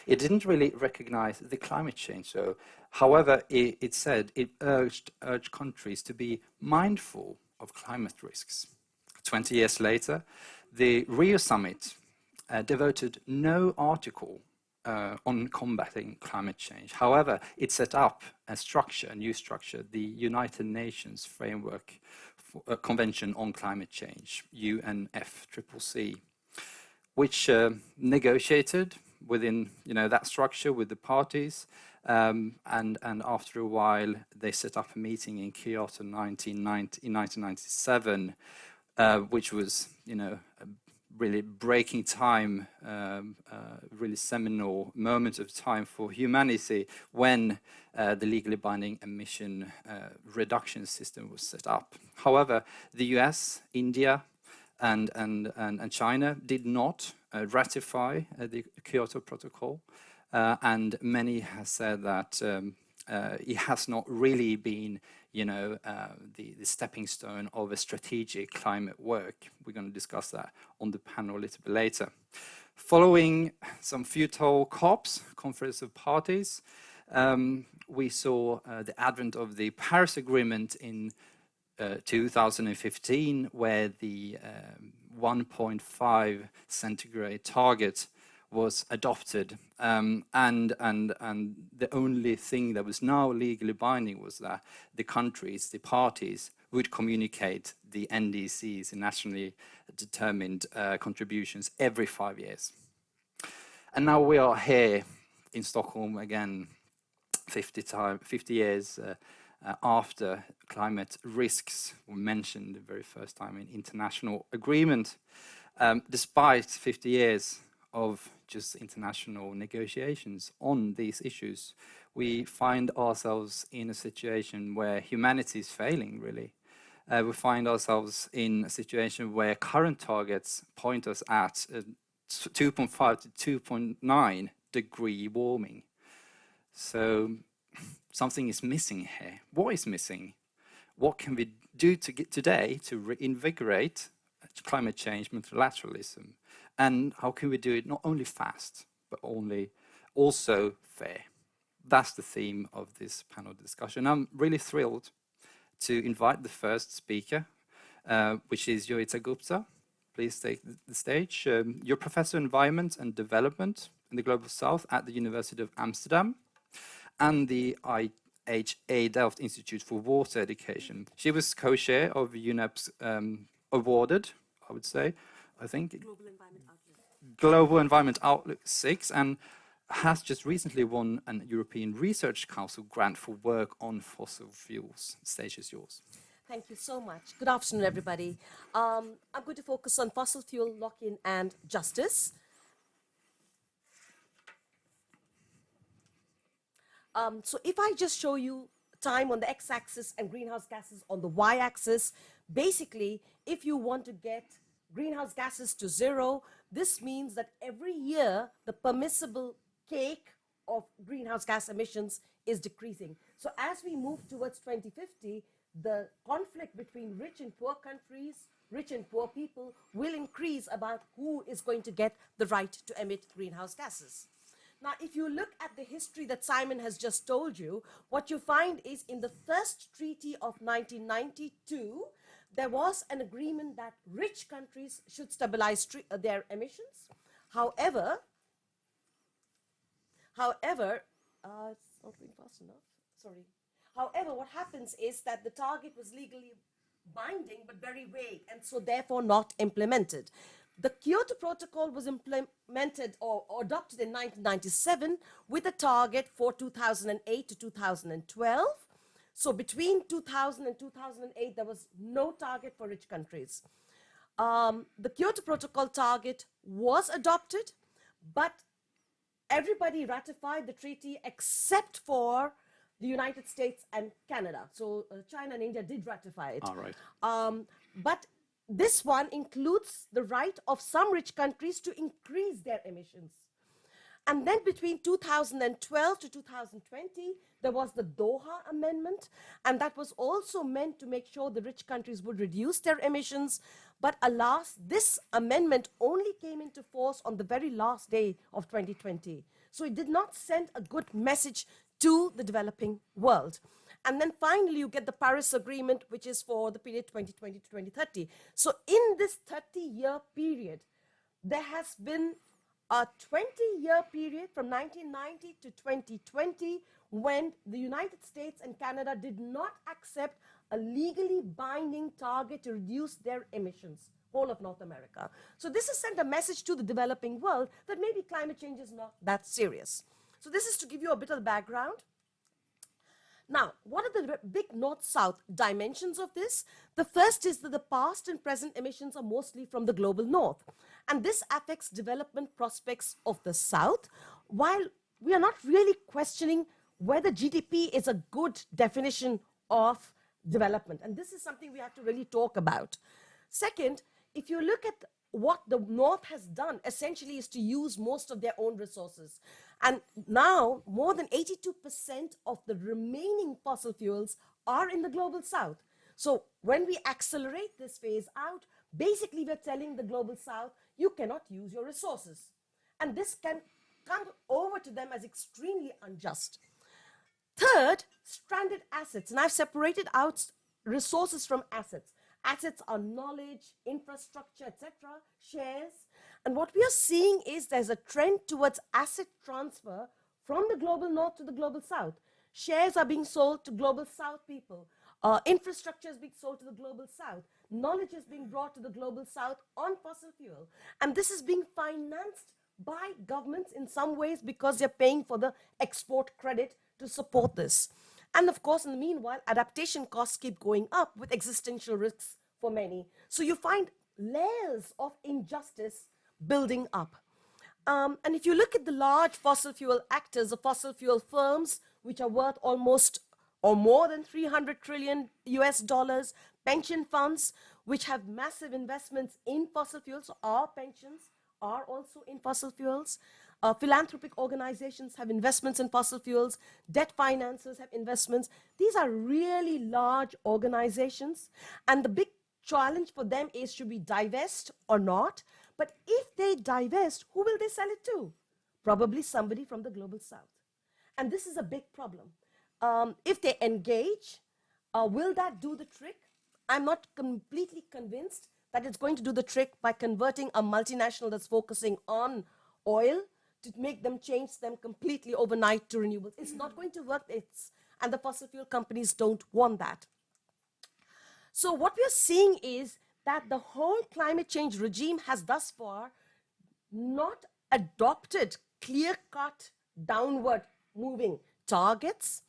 It didn't really recognize the climate change, though. However, it said it urged countries to be mindful of climate risks. 20 years later, the Rio Summit devoted no article on combating climate change. However, it set up a new structure, the United Nations Framework Convention on Climate Change, UNFCCC, which negotiated within that structure with the parties, and after a while they set up a meeting in Kyoto in 1997, which was a really breaking time, really seminal moment of time for humanity when the legally binding emission reduction system was set up. However, the US, India, and China did not ratify the Kyoto Protocol, and many have said that it has not really been, the stepping stone of a strategic climate work. We're going to discuss that on the panel a little bit later. Following some futile COPs, Conference of Parties, we saw the advent of the Paris Agreement in 2015, where the 1.5 centigrade target was adopted, and the only thing that was now legally binding was that the countries, the parties, would communicate the NDCs, the nationally determined contributions, every 5 years. And now we are here in Stockholm again, 50 years after climate risks were mentioned the very first time in international agreement. Despite 50 years of just international negotiations on these issues, we find ourselves in a situation where humanity is failing, really. We find ourselves in a situation where current targets point us at 2.5 to 2.9 degree warming. So something is missing here. What is missing? What can we do today to reinvigorate climate change multilateralism? And how can we do it not only fast, but also fair? That's the theme of this panel discussion. I'm really thrilled to invite the first speaker, which is Yoita Gupta. Please take the stage. You're Professor of Environment and Development in the Global South at the University of Amsterdam and the IHA Delft Institute for Water Education. She was co-chair of UNEP's awarded, I would say, I think, Global Environment Outlook 6, and has just recently won an European Research Council grant for work on fossil fuels. The stage is yours. Thank you so much. Good afternoon, everybody. I'm going to focus on fossil fuel lock-in and justice. So if I just show you time on the x-axis and greenhouse gases on the y-axis, basically, if you want to get greenhouse gases to zero, this means that every year the permissible cake of greenhouse gas emissions is decreasing. So as we move towards 2050, the conflict between rich and poor countries, rich and poor people, will increase about who is going to get the right to emit greenhouse gases. Now, if you look at the history that Simon has just told you, what you find is in the first treaty of 1992, there was an agreement that rich countries should stabilize their emissions. However, it's not going fast enough, sorry. However, what happens is that the target was legally binding but very vague and so therefore not implemented. The Kyoto Protocol was implemented or adopted in 1997 with a target for 2008 to 2012. So between 2000 and 2008, there was no target for rich countries. The Kyoto Protocol target was adopted, but everybody ratified the treaty except for the United States and Canada. So China and India did ratify it. All right. But this one includes the right of some rich countries to increase their emissions. And then between 2012 to 2020, there was the Doha Amendment, and that was also meant to make sure the rich countries would reduce their emissions. But alas, this amendment only came into force on the very last day of 2020. So it did not send a good message to the developing world. And then finally, you get the Paris Agreement, which is for the period 2020 to 2030. So in this 30-year period, there has been a 20-year period from 1990 to 2020 when the United States and Canada did not accept a legally binding target to reduce their emissions, whole of North America. So this has sent a message to the developing world that maybe climate change is not that serious. So this is to give you a bit of the background. Now, what are the big north-south dimensions of this? The first is that the past and present emissions are mostly from the global north. And this affects development prospects of the south, while we are not really questioning whether GDP is a good definition of development. And this is something we have to really talk about. Second, if you look at what the north has done, essentially is to use most of their own resources. And now, more than 82% of the remaining fossil fuels are in the global south. So when we accelerate this phase out, basically we're telling the global south, you cannot use your resources. And this can come over to them as extremely unjust. Third, stranded assets. And I've separated out resources from assets. Assets are knowledge, infrastructure, etc., shares. And what we are seeing is there's a trend towards asset transfer from the global north to the global south. Shares are being sold to global south people. Infrastructure is being sold to the global south. Knowledge is being brought to the global south on fossil fuel. And this is being financed by governments in some ways because they're paying for the export credit to support this. And of course, in the meanwhile, adaptation costs keep going up with existential risks for many. So you find layers of injustice building up. And if you look at the large fossil fuel actors, the fossil fuel firms, which are worth almost or more than 300 trillion US dollars, pension funds, which have massive investments in fossil fuels, so our pensions are also in fossil fuels. Philanthropic organizations have investments in fossil fuels. Debt financiers have investments. These are really large organizations. And the big challenge for them is, should we divest or not? But if they divest, who will they sell it to? Probably somebody from the global south. And this is a big problem. If they engage, will that do the trick? I'm not completely convinced that it's going to do the trick by converting a multinational that's focusing on oil to make them change them completely overnight to renewables. It's not going to work, and the fossil fuel companies don't want that. So what we're seeing is that the whole climate change regime has thus far not adopted clear-cut downward moving targets,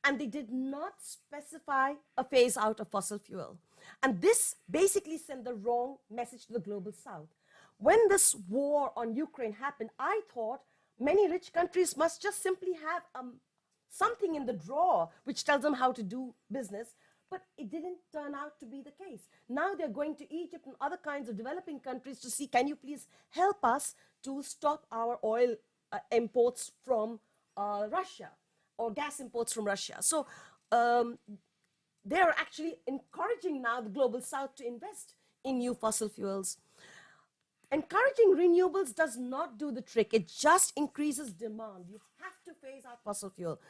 and they did not specify a phase out of fossil fuel. And this basically sent the wrong message to the global south. When this war on Ukraine happened, I thought many rich countries must just simply have something in the drawer which tells them how to do business, but it didn't turn out to be the case. Now they're going to Egypt and other kinds of developing countries to see, can you please help us to stop our oil imports from Russia, or gas imports from Russia. So they're actually encouraging now the global south to invest in new fossil fuels. Encouraging renewables does not do the trick. It just increases demand. You have to phase out fossil fuel.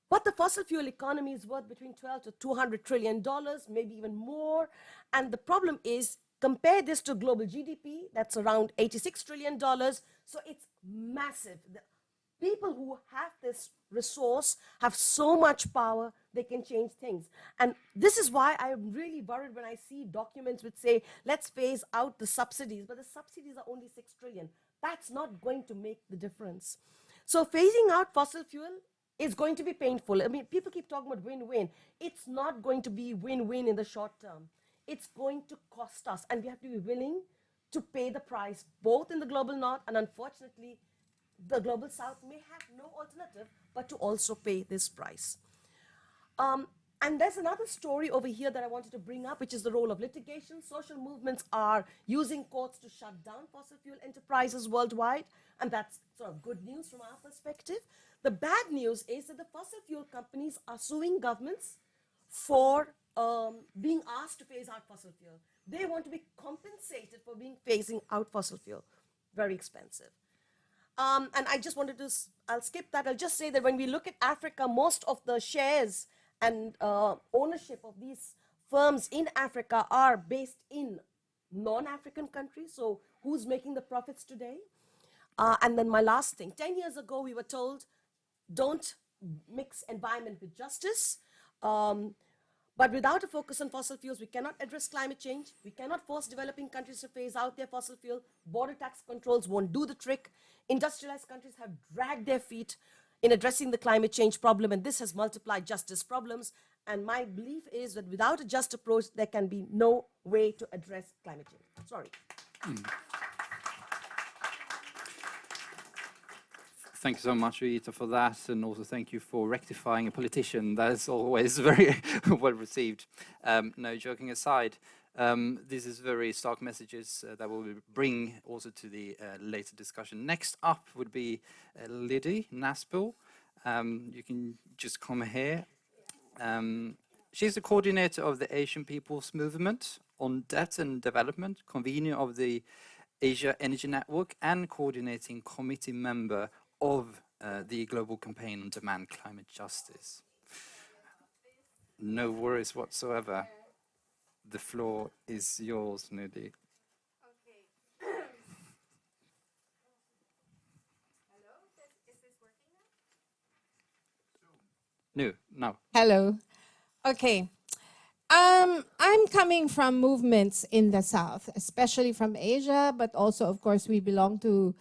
But the fossil fuel economy is worth between $12 to $200 trillion, maybe even more. And the problem is, compare this to global GDP, that's around $86 trillion. So it's massive. The people who have this resource have so much power, they can change things. And this is why I'm really worried when I see documents which say, let's phase out the subsidies, but the subsidies are only 6 trillion. That's not going to make the difference. So phasing out fossil fuel is going to be painful. I mean, people keep talking about win-win. It's not going to be win-win in the short term. It's going to cost us, and we have to be willing to pay the price, both in the global north, and unfortunately, the global south may have no alternative but to also pay this price. And there's another story over here that I wanted to bring up, which is the role of litigation. Social movements are using courts to shut down fossil fuel enterprises worldwide, and that's sort of good news from our perspective. The bad news is that the fossil fuel companies are suing governments for being asked to phase out fossil fuel. They want to be compensated for phasing out fossil fuel. Very expensive. And I just wanted to, I'll skip that. I'll just say that when we look at Africa, most of the shares and ownership of these firms in Africa are based in non-African countries. So who's making the profits today? And then my last thing, 10 years ago, we were told, don't mix environment with justice. But without a focus on fossil fuels, we cannot address climate change. We cannot force developing countries to phase out their fossil fuel. Border tax controls won't do the trick. Industrialized countries have dragged their feet in addressing the climate change problem, and this has multiplied justice problems. And my belief is that without a just approach, there can be no way to address climate change. Sorry. Thank you so much, Rita, for that, and also thank you for rectifying a politician. That is always very well received. No, joking aside, this is very stark messages that we will bring also to the later discussion. Next up would be Lydie Naspel. You can just come here. She's the coordinator of the Asian People's Movement on Debt and Development, convener of the Asia Energy Network, and coordinating committee member of the Global Campaign on Demand Climate Justice. No worries whatsoever. The floor is yours, Lydie. Okay. Hello, is this working now? No. Hello. Okay. I'm coming from movements in the South, especially from Asia, but also, of course, we belong to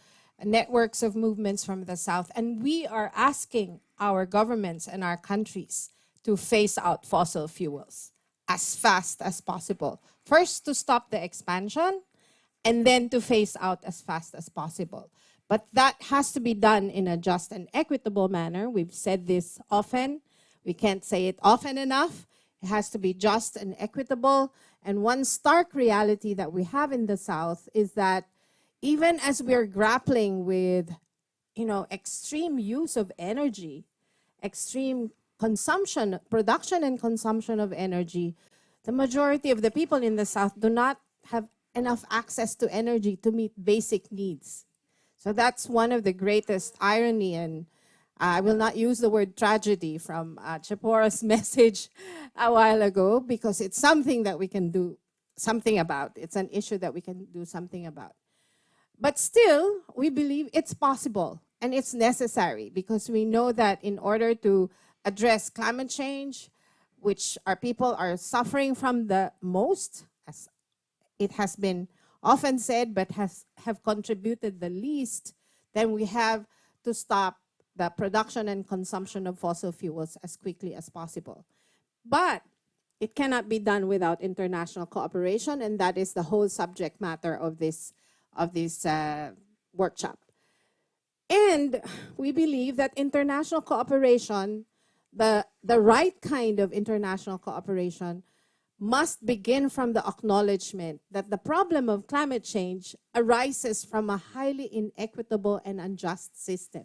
networks of movements from the South, and we are asking our governments and our countries to phase out fossil fuels as fast as possible. First, to stop the expansion, and then to phase out as fast as possible. But that has to be done in a just and equitable manner. We've said this often. We can't say it often enough. It has to be just and equitable. And one stark reality that we have in the South is that even as we're grappling with, extreme use of energy, extreme consumption, production and consumption of energy, the majority of the people in the South do not have enough access to energy to meet basic needs. So that's one of the greatest irony, and I will not use the word tragedy from Chipora's message a while ago, because it's something that we can do something about. It's an issue that we can do something about. But still, we believe it's possible and it's necessary, because we know that in order to address climate change, which our people are suffering from the most, as it has been often said, but have contributed the least, then we have to stop the production and consumption of fossil fuels as quickly as possible. But it cannot be done without international cooperation, and that is the whole subject matter of this workshop. And we believe that international cooperation, the right kind of international cooperation, must begin from the acknowledgement that the problem of climate change arises from a highly inequitable and unjust system.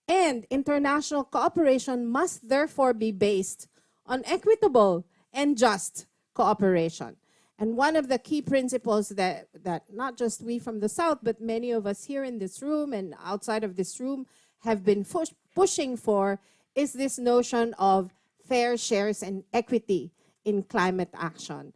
And international cooperation must therefore be based on equitable and just cooperation. And one of the key principles that not just we from the South, but many of us here in this room and outside of this room have been pushing for is this notion of fair shares and equity in climate action.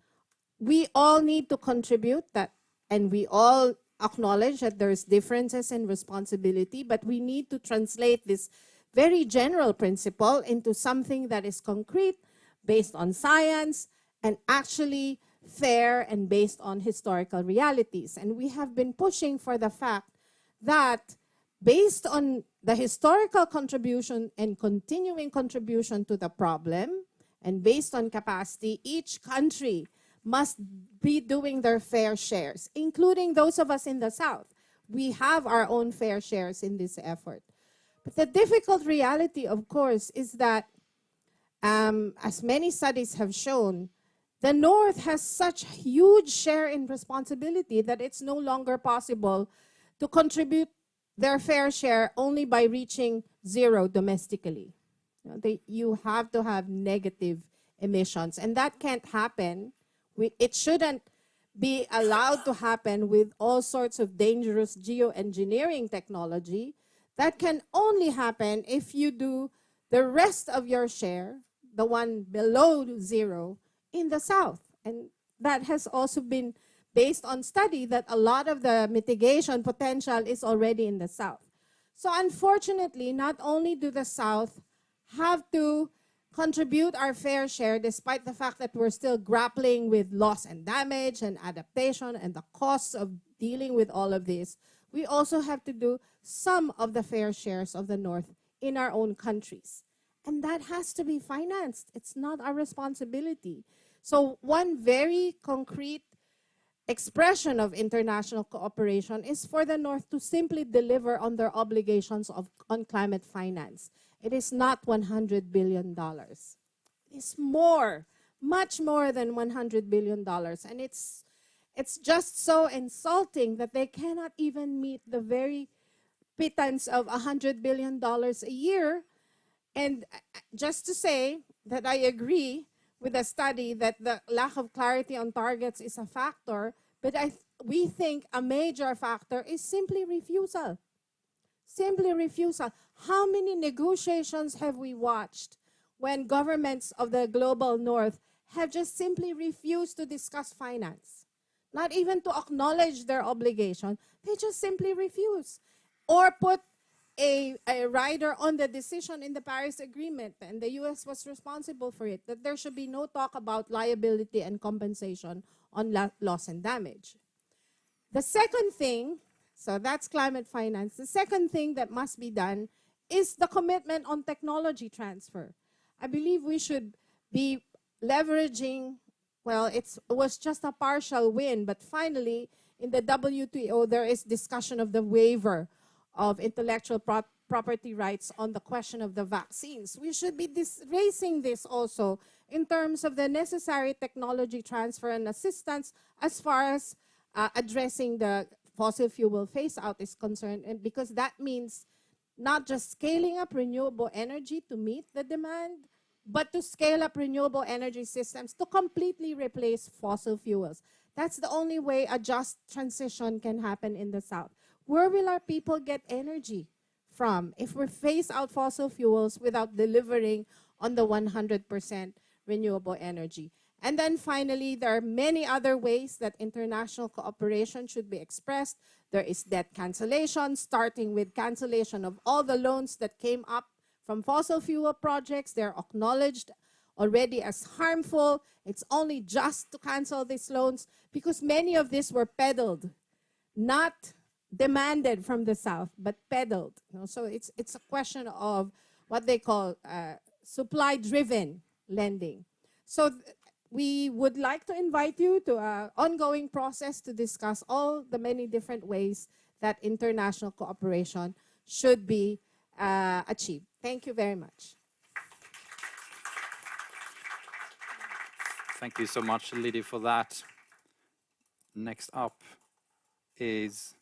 We all need to contribute that, and we all acknowledge that there's differences in responsibility, but we need to translate this very general principle into something that is concrete, based on science, and actually fair and based on historical realities. And we have been pushing for the fact that based on the historical contribution and continuing contribution to the problem, and based on capacity, each country must be doing their fair shares, including those of us in the South. We have our own fair shares in this effort. But the difficult reality, of course, is that, as many studies have shown, the North has such a huge share in responsibility that it's no longer possible to contribute their fair share only by reaching zero domestically. You have to have negative emissions, and that can't happen. It shouldn't be allowed to happen with all sorts of dangerous geoengineering technology. That can only happen if you do the rest of your share, the one below zero, in the South. And that has also been based on study that a lot of the mitigation potential is already in the South. So unfortunately, not only do the South have to contribute our fair share, despite the fact that we're still grappling with loss and damage and adaptation and the costs of dealing with all of this, we also have to do some of the fair shares of the North in our own countries. And that has to be financed. It's not our responsibility. So one very concrete expression of international cooperation is for the North to simply deliver on their obligations on climate finance. It is not $100 billion. It's more, much more than $100 billion. And it's just so insulting that they cannot even meet the very pittance of $100 billion a year. And just to say that I agree with the study that the lack of clarity on targets is a factor, but we think a major factor is simply refusal. Simply refusal. How many negotiations have we watched when governments of the global North have just simply refused to discuss finance? Not even to acknowledge their obligation. They just simply refuse. Or put a rider on the decision in the Paris Agreement, and the US was responsible for it, that there should be no talk about liability and compensation on loss and damage. The second thing, so that's climate finance. The second thing that must be done is the commitment on technology transfer. I believe we should be leveraging, well, it was just a partial win, but finally, in the WTO, there is discussion of the waiver of intellectual property rights on the question of the vaccines. We should be raising this also in terms of the necessary technology transfer and assistance as far as addressing the fossil fuel phase out is concerned, and because that means not just scaling up renewable energy to meet the demand, but to scale up renewable energy systems to completely replace fossil fuels. That's the only way a just transition can happen in the South. Where will our people get energy from if we phase out fossil fuels without delivering on the 100% renewable energy? And then finally, there are many other ways that international cooperation should be expressed. There is debt cancellation, starting with cancellation of all the loans that came up from fossil fuel projects. They're acknowledged already as harmful. It's only just to cancel these loans because many of these were peddled, not demanded from the South, but peddled. So it's a question of what they call supply-driven lending. So we would like to invite you to an ongoing process to discuss all the many different ways that international cooperation should be achieved. Thank you very much. Thank you so much, Lydie, for that. Next up is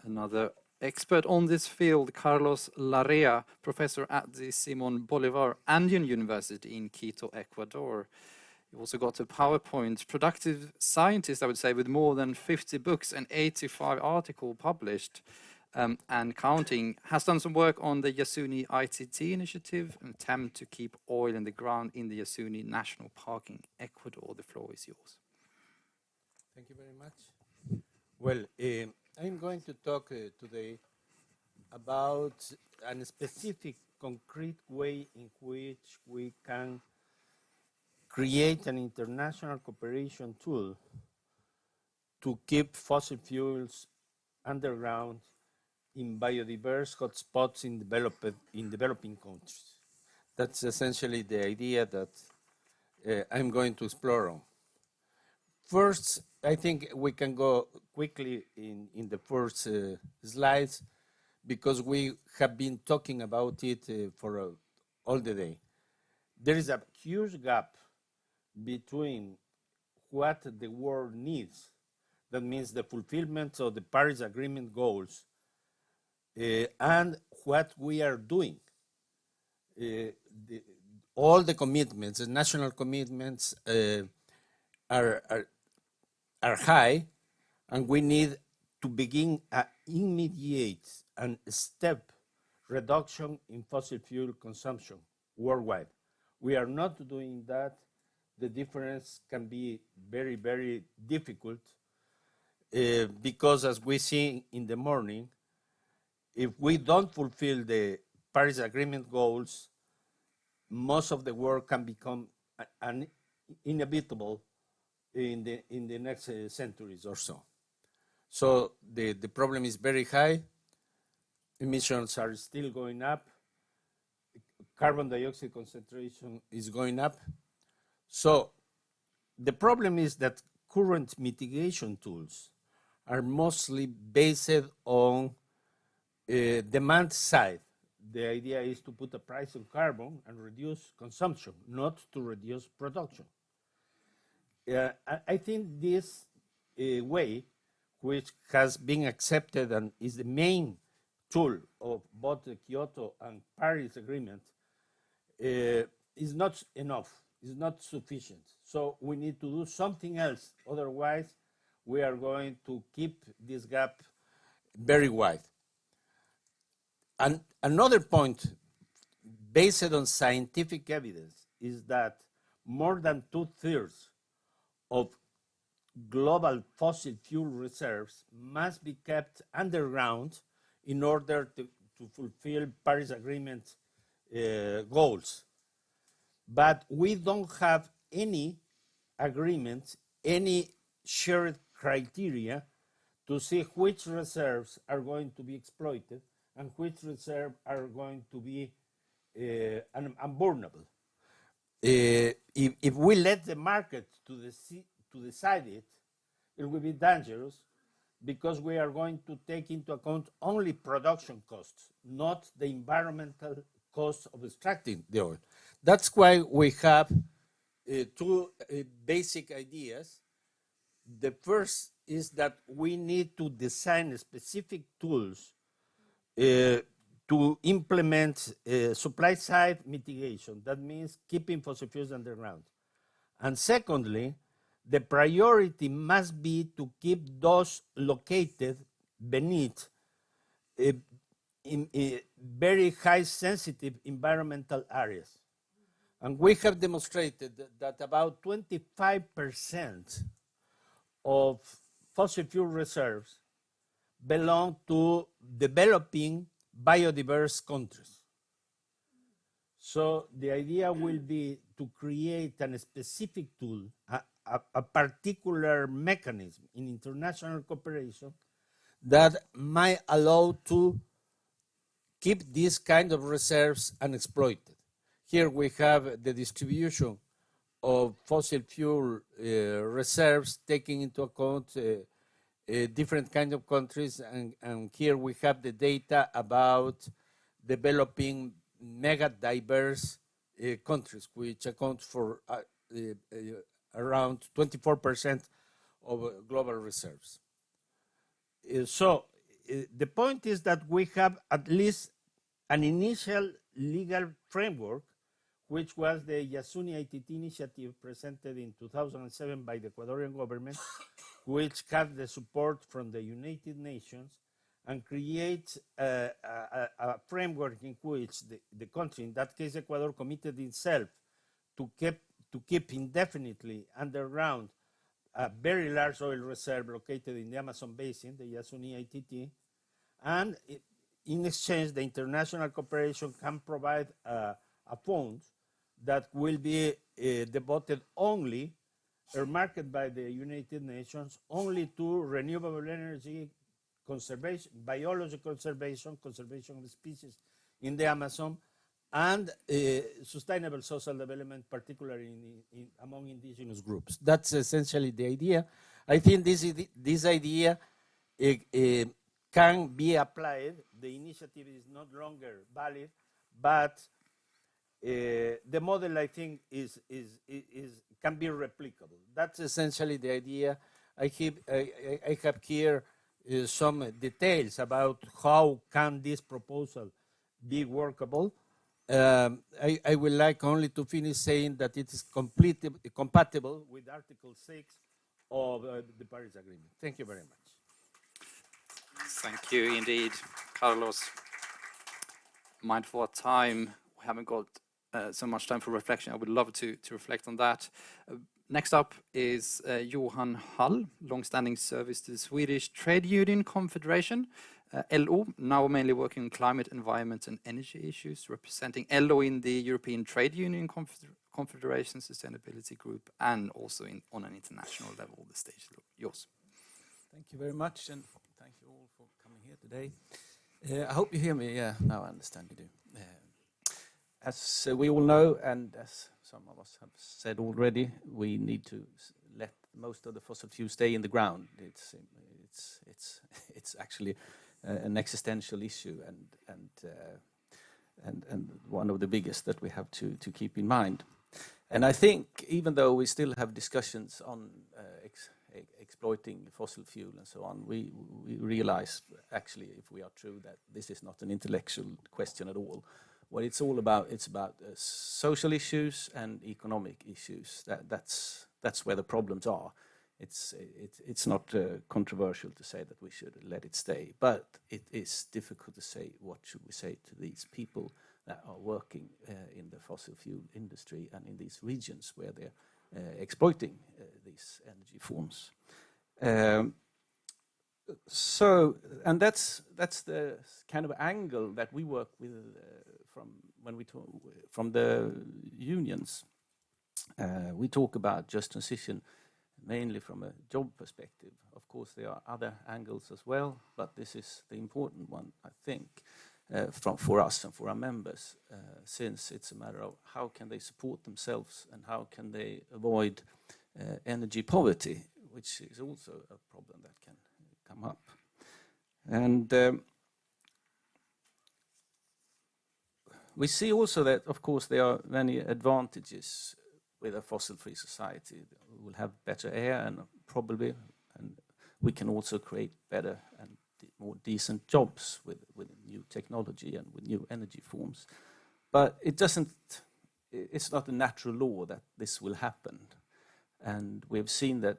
another expert on this field, Carlos Larrea, professor at the Simon Bolivar Andean University in Quito, Ecuador. He also got a PowerPoint. Productive scientist, I would say, with more than 50 books and 85 articles published and counting. Has done some work on the Yasuni ITT initiative, an attempt to keep oil in the ground in the Yasuni National Park in Ecuador. The floor is yours. Thank you very much. Well, I'm going to talk today about a specific, concrete way in which we can create an international cooperation tool to keep fossil fuels underground in biodiverse hotspots in developing countries. That's essentially the idea that I'm going to explore on. First, I think we can go quickly in the first slides because we have been talking about it for all the day. There is a huge gap between what the world needs, that means the fulfillment of the Paris Agreement goals, and what we are doing. All the commitments, the national commitments are high, and we need to begin an immediate and step reduction in fossil fuel consumption worldwide. We are not doing that. The difference can be very, very difficult because, as we see in the morning, if we don't fulfill the Paris Agreement goals, most of the world can become inhabitable in the next centuries or so. So the problem is very high. Emissions are still going up. Carbon dioxide concentration is going up. So the problem is that current mitigation tools are mostly based on demand side. The idea is to put a price on carbon and reduce consumption, not to reduce production. I think this way, which has been accepted and is the main tool of both the Kyoto and Paris Agreement, is not enough, is not sufficient. So we need to do something else. Otherwise, we are going to keep this gap very wide. And another point, based on scientific evidence, is that more than 2/3 of global fossil fuel reserves must be kept underground in order to fulfill Paris Agreement goals. But we don't have any agreement, any shared criteria to see which reserves are going to be exploited and which reserves are going to be unburnable. If we let the market to decide it, it will be dangerous because we are going to take into account only production costs, not the environmental costs of extracting the oil. That's why we have two basic ideas. The first is that we need to design specific tools to implement supply side mitigation. That means keeping fossil fuels underground. And secondly, the priority must be to keep those located beneath in very high sensitive environmental areas. And we have demonstrated that about 25% of fossil fuel reserves belong to developing biodiverse countries. So the idea will be to create a specific tool, a particular mechanism in international cooperation that might allow to keep these kind of reserves unexploited. Here we have the distribution of fossil fuel reserves taking into account different kind of countries, and here we have the data about developing mega diverse countries, which account for around 24% of global reserves. So the point is that we have at least an initial legal framework, which was the Yasuni ITT initiative presented in 2007 by the Ecuadorian government, which had the support from the United Nations and creates a framework in which the country, in that case Ecuador, committed itself to keep indefinitely underground a very large oil reserve located in the Amazon basin, the Yasuni ITT, and in exchange the international cooperation can provide a fund that will be devoted only, earmarked by the United Nations, only to renewable energy conservation, biology conservation, conservation of species in the Amazon, and sustainable social development, particularly among indigenous groups. That's essentially the idea. I think this idea can be applied. The initiative is no longer valid, but the model, I think, can be replicable. That's essentially the idea. I have here some details about how can this proposal be workable. I would like only to finish saying that it is completely compatible with Article 6 of the Paris Agreement. Thank you very much. Thank you indeed, Carlos. Mindful of time, we haven't got so much time for reflection. I would love to reflect on that. Next up is Johan Hall, long-standing service to the Swedish Trade Union Confederation, LO, now mainly working on climate, environment and energy issues, representing LO in the European Trade Union Confederation Sustainability Group, and also on an international level. The stage is yours. Thank you very much, and thank you all for coming here today. I hope you hear me. Yeah, now I understand you do. As we all know, and as some of us have said already, we need to let most of the fossil fuels stay in the ground. It's actually an existential issue and one of the biggest that we have to keep in mind. And I think even though we still have discussions on exploiting fossil fuel and so on, we realize actually, if we are true, that this is not an intellectual question at all. What it's all about, it's about social issues and economic issues. That's where the problems are. It's not controversial to say that we should let it stay, but it is difficult to say what should we say to these people that are working in the fossil fuel industry and in these regions where they're exploiting these energy forms. So, and that's the kind of angle that we work with from when we talk from the unions. We talk about just transition mainly from a job perspective. Of course, there are other angles as well, but this is the important one, I think. for us and for our members, since it's a matter of how can they support themselves and how can they avoid energy poverty, which is also a problem that can come up. And we see also that, of course, there are many advantages with a fossil-free society. We will have better air and probably, and we can also create better and more decent jobs with new technology and with new energy forms. But it's not a natural law that this will happen. And we've seen that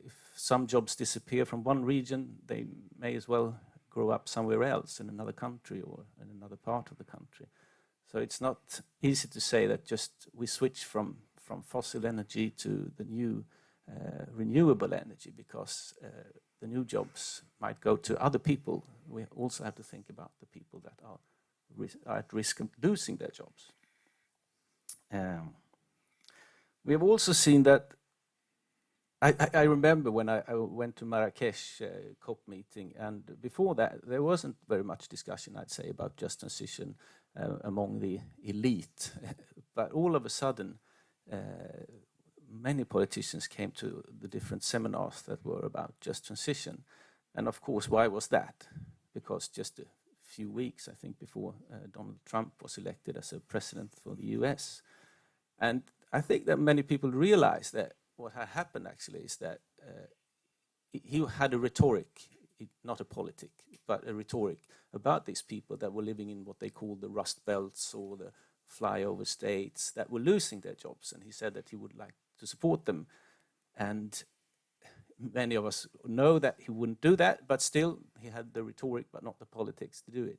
if some jobs disappear from one region, they may as well grow up somewhere else in another country or in another part of the country. So it's not easy to say that just we switch from fossil energy to the new renewable energy, because the new jobs might go to other people. We also have to think about the people that are at risk of losing their jobs. We have also seen that, I remember when I went to Marrakesh COP meeting, and before that there wasn't very much discussion, I'd say, about just transition among the elite. But all of a sudden, many politicians came to the different seminars that were about just transition. And of course, why was that? Because just a few weeks, I think, before Donald Trump was elected as a president for the US. And I think that many people realize that what had happened actually is that he had a rhetoric, not a politic, but a rhetoric about these people that were living in what they call the Rust Belts or the flyover states that were losing their jobs. And he said that he would like to support them. And many of us know that he wouldn't do that, but still he had the rhetoric but not the politics to do it.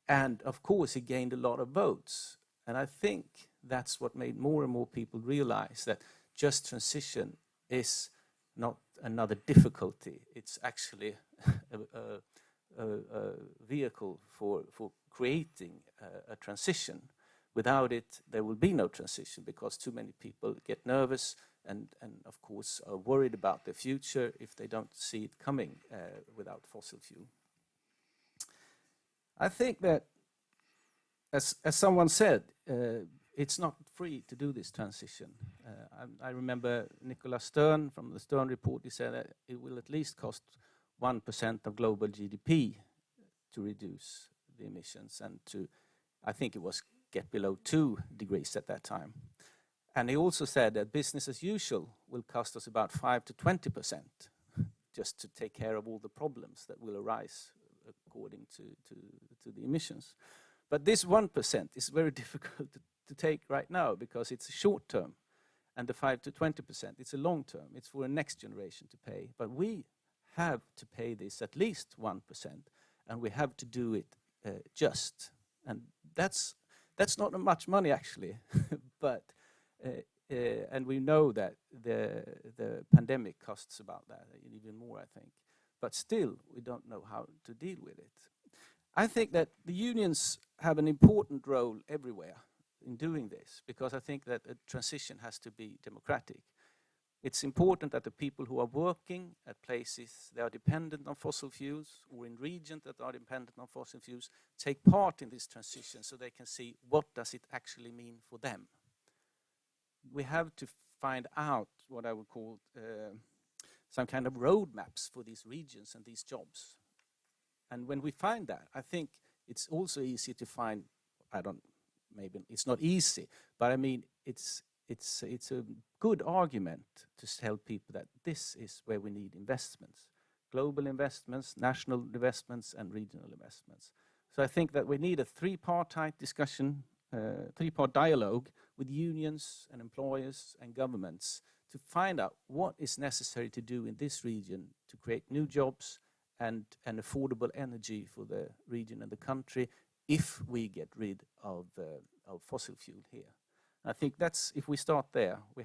And of course he gained a lot of votes. And I think that's what made more and more people realize that just transition is not another difficulty. It's actually a vehicle for creating a transition. Without it, there will be no transition, because too many people get nervous and of course are worried about the future if they don't see it coming without fossil fuel. I think that, as someone said, it's not free to do this transition. I remember Nicholas Stern from the Stern report. He said that it will at least cost 1% of global GDP to reduce the emissions and to, I think it was, get below 2 degrees at that time. And he also said that business as usual will cost us about 5 to 20% just to take care of all the problems that will arise according to the emissions. But this 1% is very difficult to take right now, because it's short term, and the 5 to 20%, it's a long term. It's for a next generation to pay. But we have to pay this at least 1%, and we have to do it just. And that's not much money actually, but and we know that the pandemic costs about that, even more, I think. But still, we don't know how to deal with it. I think that the unions have an important role everywhere in doing this, because I think that a transition has to be democratic. It's important that the people who are working at places that are dependent on fossil fuels, or in regions that are dependent on fossil fuels, take part in this transition so they can see what does it actually mean for them. We have to find out what I would call some kind of roadmaps for these regions and these jobs. And when we find that, I think it's also easy to find, maybe it's not easy, but I mean, it's a good argument to tell people that this is where we need investments. Global investments, national investments, and regional investments. So I think that we need a three-part discussion, three-part dialogue with unions and employers and governments to find out what is necessary to do in this region to create new jobs and affordable energy for the region and the country if we get rid of fossil fuel here. I think that's, if we start there, we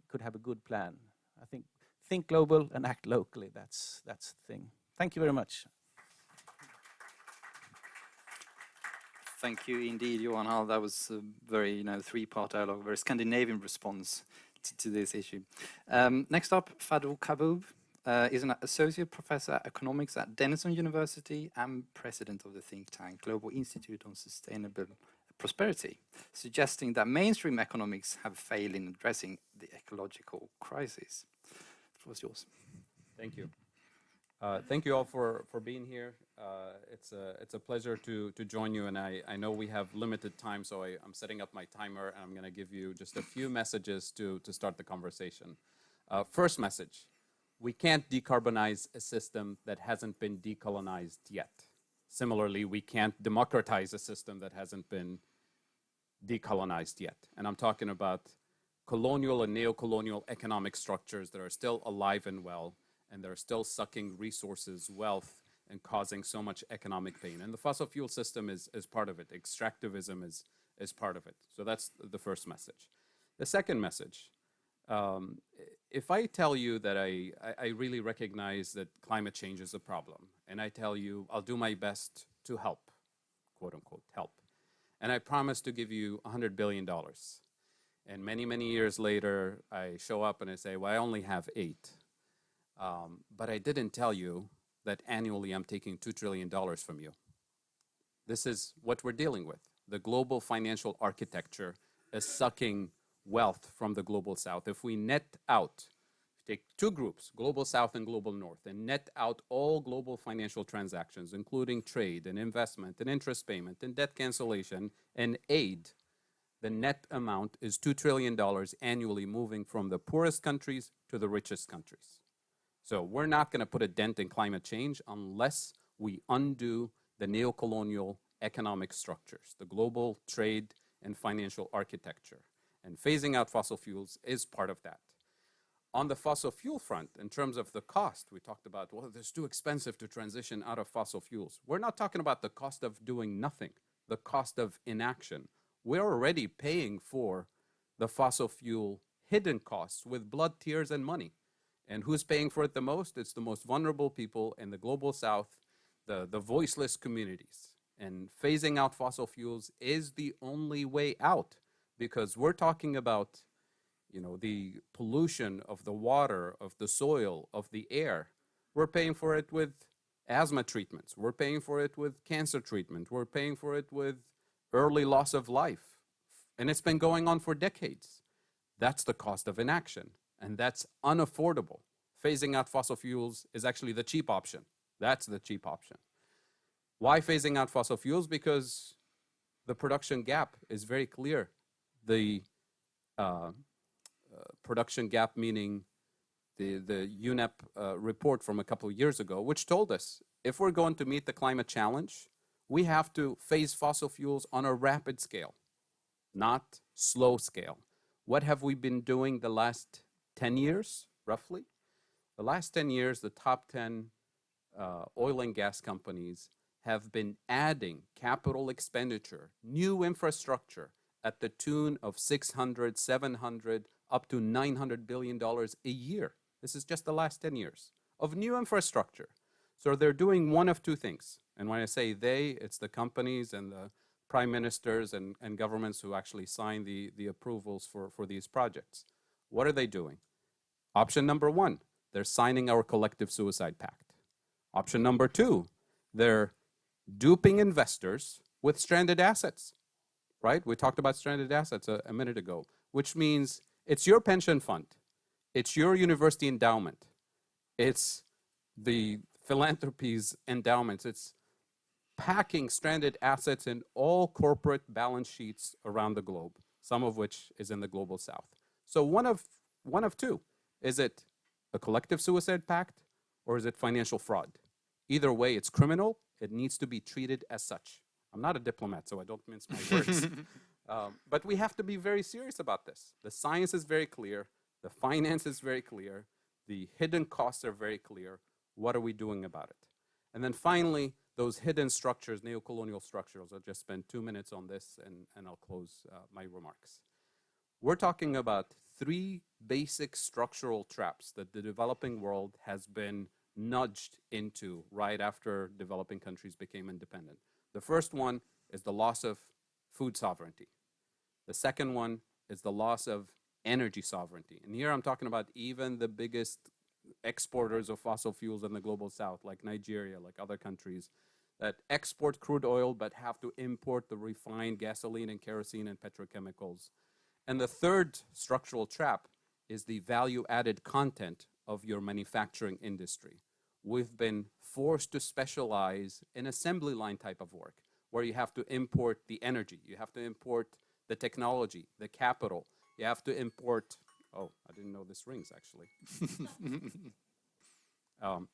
could have a good plan. I think global and act locally. That's the thing. Thank you very much. Thank you indeed, Johan Hall. That was a very, three-part dialogue, very Scandinavian response to this issue. Next up, Fadul Kaboub, is an associate professor of economics at Denison University and president of the think tank Global Institute on Sustainable Prosperity, suggesting that mainstream economics have failed in addressing the ecological crisis. The floor is yours. Thank you. Thank you all for being here. It's a pleasure to join you, and I know we have limited time, so I'm setting up my timer, and I'm going to give you just a few messages to start the conversation. First message, we can't decarbonize a system that hasn't been decolonized yet. Similarly, we can't democratize a system that hasn't been decolonized yet. And I'm talking about colonial and neo-colonial economic structures that are still alive and well, and they're still sucking resources, wealth, and causing so much economic pain. And the fossil fuel system is part of it. Extractivism is part of it. So that's the first message. The second message, if I tell you that I really recognize that climate change is a problem, and I tell you I'll do my best to help, quote unquote, help, and I promise to give you $100 billion, and many, many years later, I show up and I say, well, I only have 8. But I didn't tell you that annually I'm taking $2 trillion from you. This is what we're dealing with. The global financial architecture is sucking wealth from the global south. If we net out, take 2 groups, global south and global north, and net out all global financial transactions, including trade and investment and interest payment and debt cancellation and aid, the net amount is $2 trillion annually moving from the poorest countries to the richest countries. So we're not going to put a dent in climate change unless we undo the neocolonial economic structures, the global trade and financial architecture. And phasing out fossil fuels is part of that. On the fossil fuel front, in terms of the cost, we talked about, well, it's too expensive to transition out of fossil fuels. We're not talking about the cost of doing nothing, the cost of inaction. We're already paying for the fossil fuel hidden costs with blood, tears, and money. And who's paying for it the most? It's the most vulnerable people in the global south, the voiceless communities. And phasing out fossil fuels is the only way out, because we're talking about, you know, the pollution of the water, of the soil, of the air. We're paying for it with asthma treatments. We're paying for it with cancer treatment. We're paying for it with early loss of life. And it's been going on for decades. That's the cost of inaction. And that's unaffordable. Phasing out fossil fuels is actually the cheap option. That's the cheap option. Why phasing out fossil fuels? Because the production gap is very clear. The production gap, meaning the UNEP report from a couple of years ago, which told us if we're going to meet the climate challenge, we have to phase fossil fuels on a rapid scale, not slow scale. What have we been doing the last 10 years, roughly? The last 10 years, the top 10 oil and gas companies have been adding capital expenditure, new infrastructure at the tune of $600, $700, up to $900 billion a year. This is just the last 10 years of new infrastructure. So they're doing one of 2 things. And when I say they, it's the companies and the prime ministers and governments who actually sign the approvals for these projects. What are they doing? Option number 1, they're signing our collective suicide pact. Option number 2, they're duping investors with stranded assets, right? We talked about stranded assets a minute ago, which means it's your pension fund, it's your university endowment, it's the philanthropies endowments, it's packing stranded assets in all corporate balance sheets around the globe, some of which is in the global south. So one of 2. Is it a collective suicide pact or is it financial fraud? Either way, it's criminal. It needs to be treated as such. I'm not a diplomat, so I don't mince my words. But we have to be very serious about this. The science is very clear. The finance is very clear. The hidden costs are very clear. What are we doing about it? And then finally, those hidden structures, neocolonial structures. I'll just spend 2 minutes on this and I'll close my remarks. We're talking about 3 basic structural traps that the developing world has been nudged into right after developing countries became independent. The first one is the loss of food sovereignty. The second one is the loss of energy sovereignty. And here I'm talking about even the biggest exporters of fossil fuels in the global south, like Nigeria, like other countries, that export crude oil but have to import the refined gasoline and kerosene and petrochemicals. And the third structural trap is the value-added content of your manufacturing industry. We've been forced to specialize in assembly line type of work, where you have to import the energy, you have to import the technology, the capital, you have to import, oh, I didn't know this rings actually.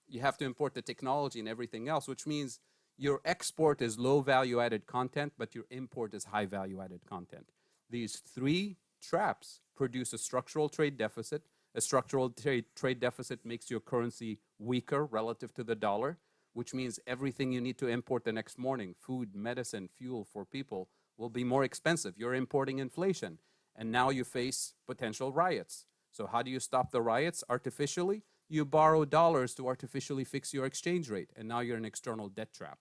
You have to import the technology and everything else, which means your export is low value-added content, but your import is high value-added content. These three traps produce a structural trade deficit. A structural trade deficit makes your currency weaker relative to the dollar, which means everything you need to import the next morning, food, medicine, fuel for people, will be more expensive. You're importing inflation, and now you face potential riots. So how do you stop the riots artificially? You borrow dollars to artificially fix your exchange rate, and now you're in an external debt trap.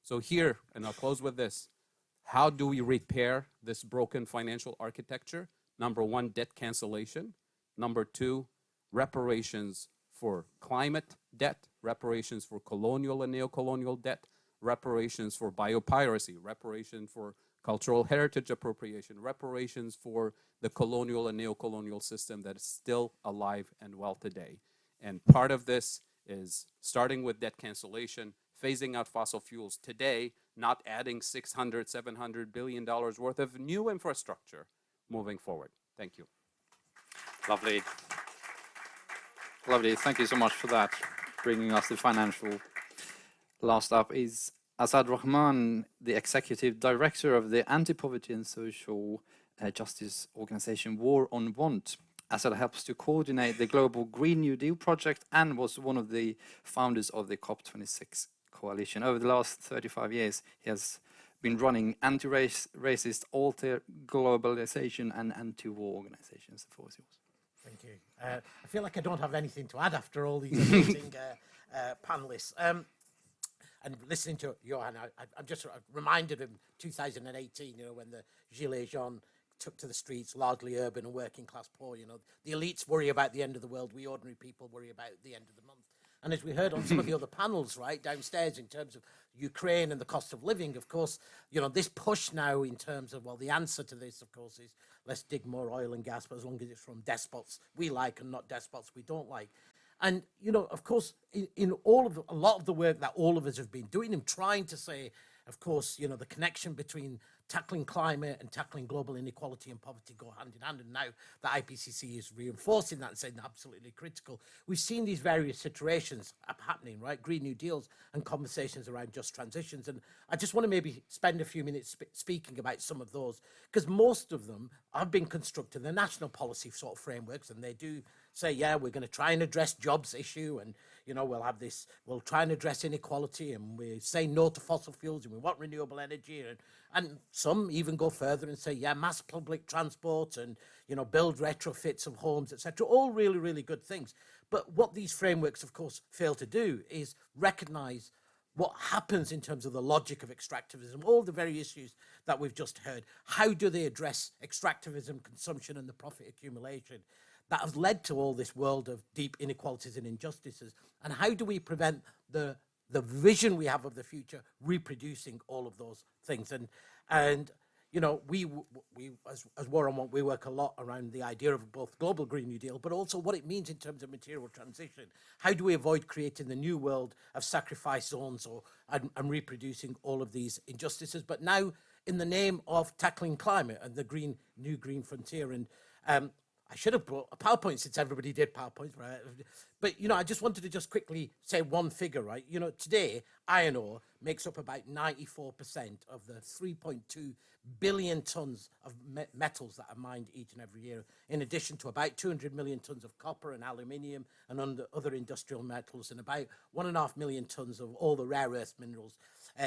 So here, and I'll close with this, how do we repair this broken financial architecture? Number one, debt cancellation. Number two, reparations for climate debt, reparations for colonial and neocolonial debt, reparations for biopiracy, reparations for cultural heritage appropriation, reparations for the colonial and neocolonial system that is still alive and well today. And part of this is starting with debt cancellation, phasing out fossil fuels today, not adding $600, $700 billion worth of new infrastructure moving forward. Thank you. Lovely. Lovely. Thank you so much for that, bringing us the financial. Last up is Asad Rahman, the Executive Director of the Anti-Poverty and Social Justice Organization War on Want. Asad helps to coordinate the global Green New Deal project and was one of the founders of the COP26 coalition. Over the last 35 years, he has been running anti-racist, anti-globalization and anti-war organizations. The floor is yours. Thank you. I feel like I don't have anything to add after all these amazing panelists. And listening to Johan, I'm just reminded of 2018, when the Gilets jaunes took to the streets, largely urban and working class poor. The elites worry about the end of the world. We ordinary people worry about the end of the month. And as we heard on some of the other panels, right, downstairs in terms of Ukraine and the cost of living, of course, this push now in terms of, well, the answer to this, of course, is let's dig more oil and gas, but as long as it's from despots we like and not despots we don't like. And, of course, in a lot of the work that all of us have been doing and trying to say, of course, the connection between tackling climate and tackling global inequality and poverty go hand in hand. And now the IPCC is reinforcing that and saying they're absolutely critical. We've seen these various iterations happening, right? Green New Deals and conversations around just transitions. And I just want to maybe spend a few minutes speaking about some of those, because most of them have been constructed in the national policy sort of frameworks, and they do say, yeah, we're going to try and address jobs issue, and we'll try and address inequality, and we say no to fossil fuels, and we want renewable energy, and some even go further and say, yeah, mass public transport, and build retrofits of homes, etc. All really, really good things. But what these frameworks, of course, fail to do is recognize what happens in terms of the logic of extractivism, all the very issues that we've just heard. How do they address extractivism, consumption, and the profit accumulation that has led to all this world of deep inequalities and injustices? And how do we prevent the vision we have of the future reproducing all of those things? And we as War on Want, we work a lot around the idea of both global Green New Deal, but also what it means in terms of material transition. How do we avoid creating the new world of sacrifice zones and reproducing all of these injustices? But now in the name of tackling climate and the new green frontier. And I should have brought a PowerPoint since everybody did PowerPoints, right? But, I just wanted to just quickly say one figure, right? Today, iron ore makes up about 94% of the 3.2 billion tons of metals that are mined each and every year, in addition to about 200 million tons of copper and aluminium and other industrial metals, and about 1.5 million tons of all the rare earth minerals,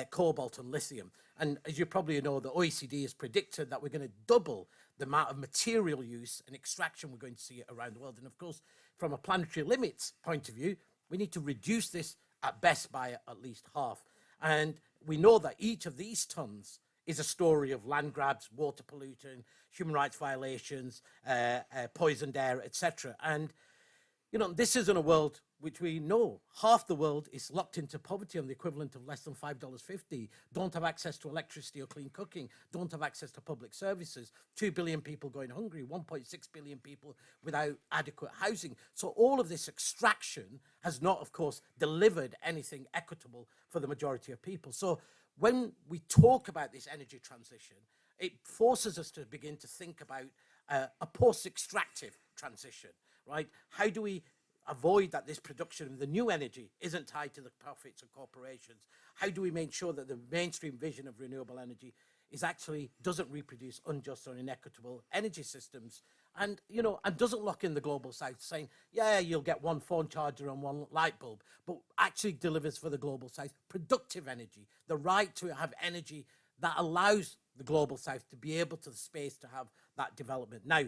cobalt and lithium. And as you probably know, the OECD has predicted that we're going to double the amount of material use and extraction we're going to see around the world. And of course, from a planetary limits point of view, we need to reduce this at best by at least half. And we know that each of these tons is a story of land grabs, water pollution, human rights violations, poisoned air, etc. And, this isn't a world which we know half the world is locked into poverty on the equivalent of less than $5.50, don't have access to electricity or clean cooking, don't have access to public services, 2 billion people going hungry, 1.6 billion people without adequate housing. So all of this extraction has not, of course, delivered anything equitable for the majority of people. So when we talk about this energy transition, it forces us to begin to think about a post-extractive transition, right? How do we avoid that this production of the new energy isn't tied to the profits of corporations? How do we make sure that the mainstream vision of renewable energy is actually doesn't reproduce unjust or inequitable energy systems, and and doesn't lock in the global south saying, yeah, you'll get one phone charger and one light bulb, but actually delivers for the global south productive energy, the right to have energy that allows the global south to be able to the space to have that development. Now,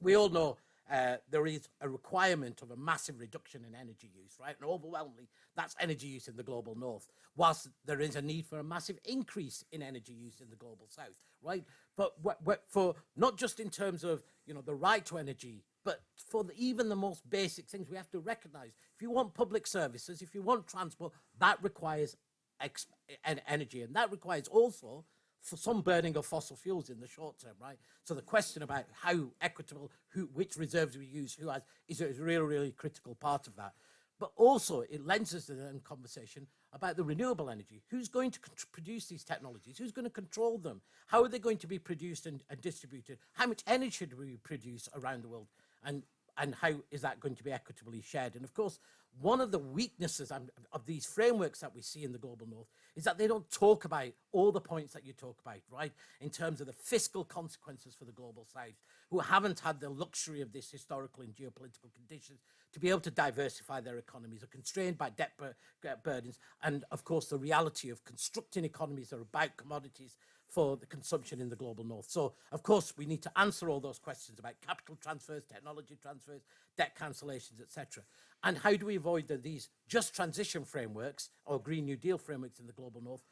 we all know there is a requirement of a massive reduction in energy use, right? And overwhelmingly, that's energy use in the global north, whilst there is a need for a massive increase in energy use in the global south, right? But for not just in terms of the right to energy, but for even the most basic things, we have to recognize if you want public services, if you want transport, that requires energy, and that requires also for some burning of fossil fuels in the short term, right? So the question about how equitable, which reserves we use, who has, is a really, really critical part of that. But also it lends us to the conversation about the renewable energy. Who's going to produce these technologies? Who's going to control them? How are they going to be produced and distributed? How much energy should we produce around the world? And how is that going to be equitably shared? And of course, one of the weaknesses of these frameworks that we see in the global north is that they don't talk about all the points that you talk about, right? In terms of the fiscal consequences for the global south, who haven't had the luxury of this historical and geopolitical conditions to be able to diversify their economies, are constrained by debt burdens, and of course the reality of constructing economies that are about commodities for the consumption in the global north. So, of course, we need to answer all those questions about capital transfers, technology transfers, debt cancellations, etc. And how do we avoid these just transition frameworks or Green New Deal frameworks in the global north,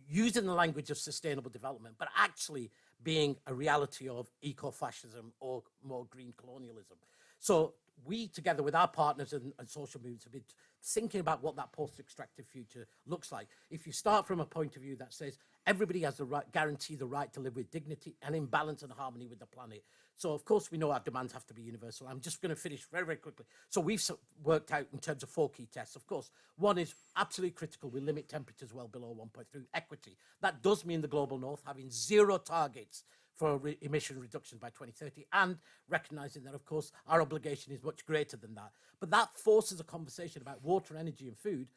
using the language of sustainable development, but actually being a reality of eco-fascism or more green colonialism. So we, together with our partners and social movements, have been thinking about what that post-extractive future looks like. If you start from a point of view that says everybody has the right, guarantee the right to live with dignity and in balance and harmony with the planet. So of course we know our demands have to be universal. I'm just going to finish very, very quickly. So we've worked out in terms of 4 key tests. Of course, one is absolutely critical. We limit temperatures well below 1.3. Equity. That does mean the global north having 0 targets for emission reduction by 2030, and recognizing that, of course, our obligation is much greater than that. But that forces a conversation about water, energy, and food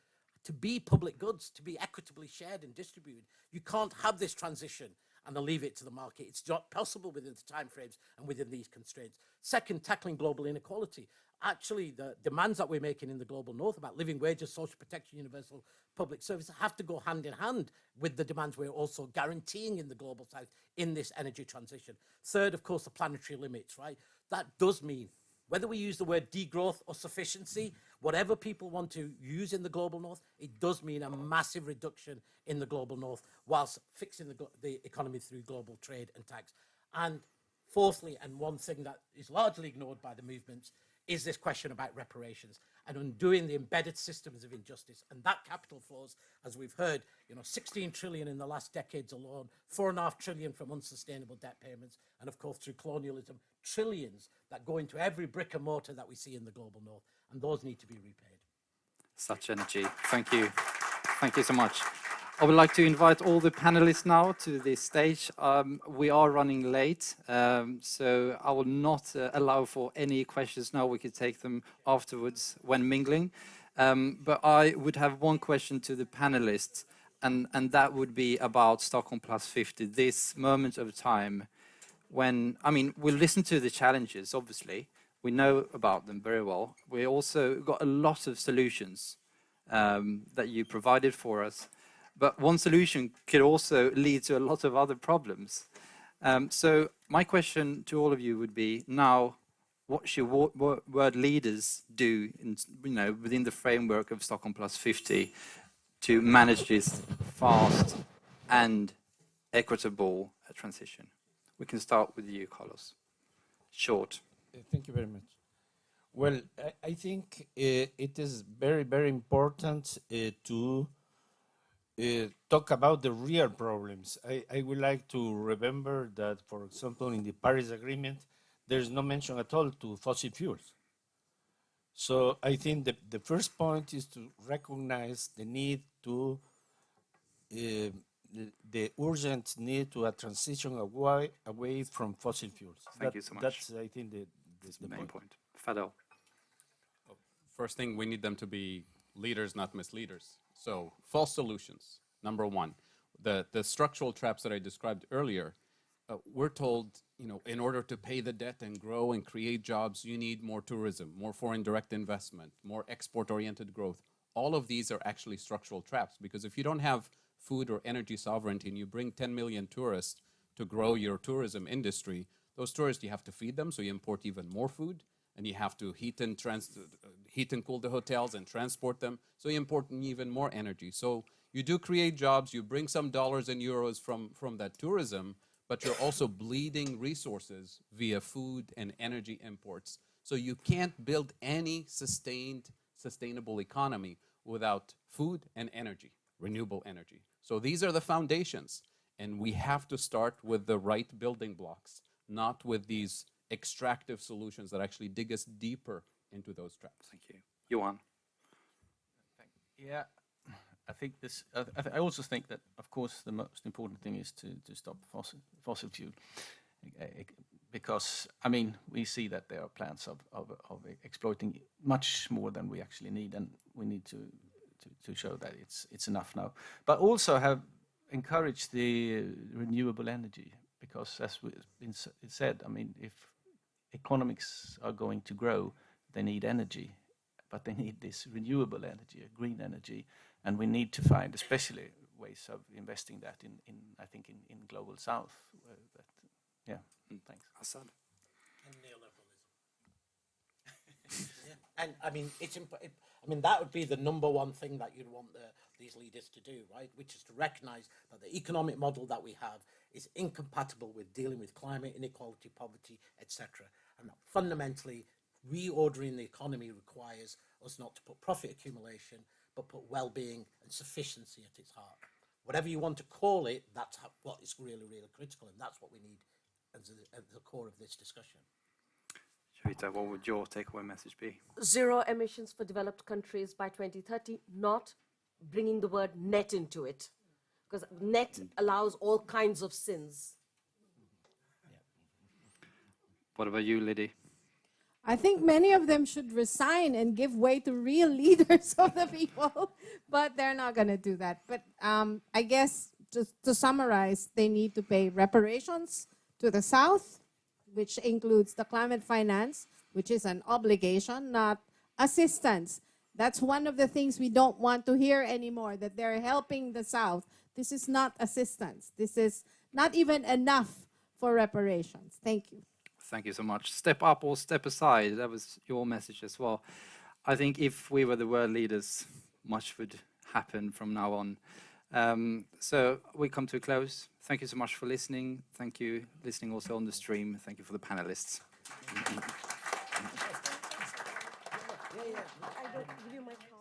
to be public goods, to be equitably shared and distributed. You can't have this transition and then leave it to the market. It's not possible within the timeframes and within these constraints. Second, tackling global inequality. Actually, the demands that we're making in the global north about living wages, social protection, universal public service have to go hand in hand with the demands we're also guaranteeing in the global south in this energy transition. Third, of course, the planetary limits, right? That does mean, whether we use the word degrowth or sufficiency, whatever people want to use in the global north, it does mean a massive reduction in the global north whilst fixing the economy through global trade and tax. And fourthly, and one thing that is largely ignored by the movements, is this question about reparations and undoing the embedded systems of injustice. And that capital flows, as we've heard, 16 trillion in the last decades alone, 4.5 trillion from unsustainable debt payments, and of course through colonialism, trillions that go into every brick and mortar that we see in the global north, and those need to be repaid. Such energy. Thank you. Thank you so much. I would like to invite all the panelists now to this stage. We are running late, so I will not allow for any questions now. We could take them afterwards when mingling. But I would have one question to the panelists, and that would be about Stockholm+50, this moment of time when, we'll listen to the challenges, obviously. We know about them very well. We also got a lot of solutions that you provided for us. But one solution could also lead to a lot of other problems. So my question to all of you would be, now, what should world leaders do within the framework of Stockholm+50 to manage this fast and equitable transition? We can start with you, Carlos. Short. Thank you very much. Well, I think it is very, very important to talk about the real problems. I would like to remember that, for example, in the Paris Agreement, there's no mention at all to fossil fuels. So I think the first point is to recognize the need to, the urgent need to a transition away from fossil fuels. Thank you so much. That's, I think, the main point. Fadel. First thing, we need them to be leaders, not misleaders. So, false solutions, number one. The structural traps that I described earlier, we're told, in order to pay the debt and grow and create jobs, you need more tourism, more foreign direct investment, more export-oriented growth. All of these are actually structural traps, because if you don't have food or energy sovereignty and you bring 10 million tourists to grow your tourism industry, those tourists, you have to feed them, so you import even more food, and you have to heat and cool the hotels and transport them, so you import even more energy. So you do create jobs, you bring some dollars and euros from that tourism, but you're also bleeding resources via food and energy imports. So you can't build any sustainable economy without food and energy, renewable energy. So these are the foundations, and we have to start with the right building blocks, not with these extractive solutions that actually dig us deeper into those traps. Thank you. Johan. Yeah, I think this. I also think that, of course, the most important thing is to stop fossil fuel, because I mean we see that there are plans of exploiting much more than we actually need, and we need to show that it's enough now. But also have encouraged the renewable energy, because as it's said, I mean, if economics are going to grow, they need energy, but they need this renewable energy, green energy, and we need to find especially ways of investing that in I think in global south. Yeah, thanks. Assad. And neoliberalism. Yeah. And I mean, I mean, that would be the number one thing that you'd want these leaders to do, right? Which is to recognize that the economic model that we have is incompatible with dealing with climate, inequality, poverty, etc. And fundamentally, reordering the economy requires us not to put profit accumulation, but put well-being and sufficiency at its heart. Whatever you want to call it, that's what is really, really critical, and that's what we need at the core of this discussion. Sharita, what would your takeaway message be? Zero emissions for developed countries by 2030, not bringing the word net into it, because net allows all kinds of sins. What about you, Liddy? I think many of them should resign and give way to real leaders of the people, but they're not going to do that. But I guess, just to summarize, they need to pay reparations to the South, which includes the climate finance, which is an obligation, not assistance. That's one of the things we don't want to hear anymore, that they're helping the South. This is not assistance. This is not even enough for reparations. Thank you. Thank you so much. Step up or step aside. That was your message as well. I think if we were the world leaders, much would happen from now on. So we come to a close. Thank you so much for listening. Thank you listening also on the stream. Thank you for the panelists. I don't give you my card.